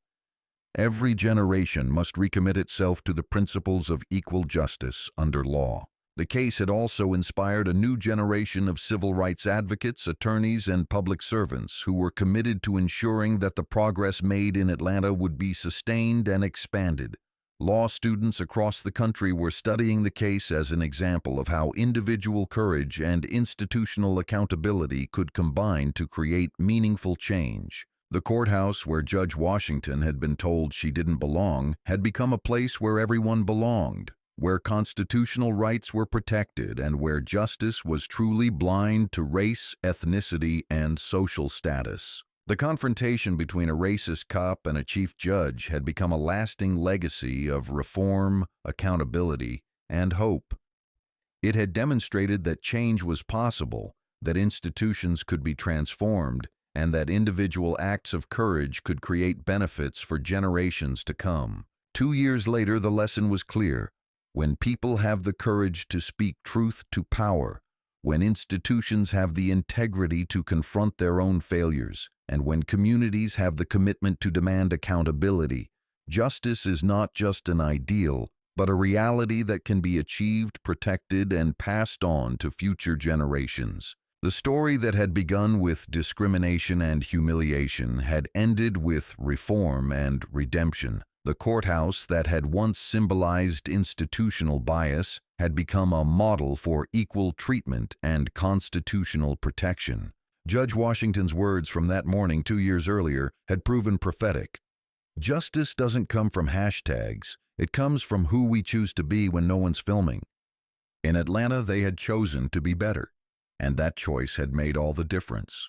Every generation must recommit itself to the principles of equal justice under law." The case had also inspired a new generation of civil rights advocates, attorneys, and public servants who were committed to ensuring that the progress made in Atlanta would be sustained and expanded. Law students across the country were studying the case as an example of how individual courage and institutional accountability could combine to create meaningful change. The courthouse where Judge Washington had been told she didn't belong had become a place where everyone belonged, where constitutional rights were protected, and where justice was truly blind to race, ethnicity, and social status. The confrontation between a racist cop and a chief judge had become a lasting legacy of reform, accountability, and hope. It had demonstrated that change was possible, that institutions could be transformed, and that individual acts of courage could create benefits for generations to come. 2 years later, the lesson was clear. When people have the courage to speak truth to power, when institutions have the integrity to confront their own failures, and when communities have the commitment to demand accountability, justice is not just an ideal, but a reality that can be achieved, protected, and passed on to future generations. The story that had begun with discrimination and humiliation had ended with reform and redemption. The courthouse that had once symbolized institutional bias had become a model for equal treatment and constitutional protection. Judge Washington's words from that morning 2 years earlier had proven prophetic. Justice doesn't come from hashtags. It comes from who we choose to be when no one's filming. In Atlanta, they had chosen to be better, and that choice had made all the difference.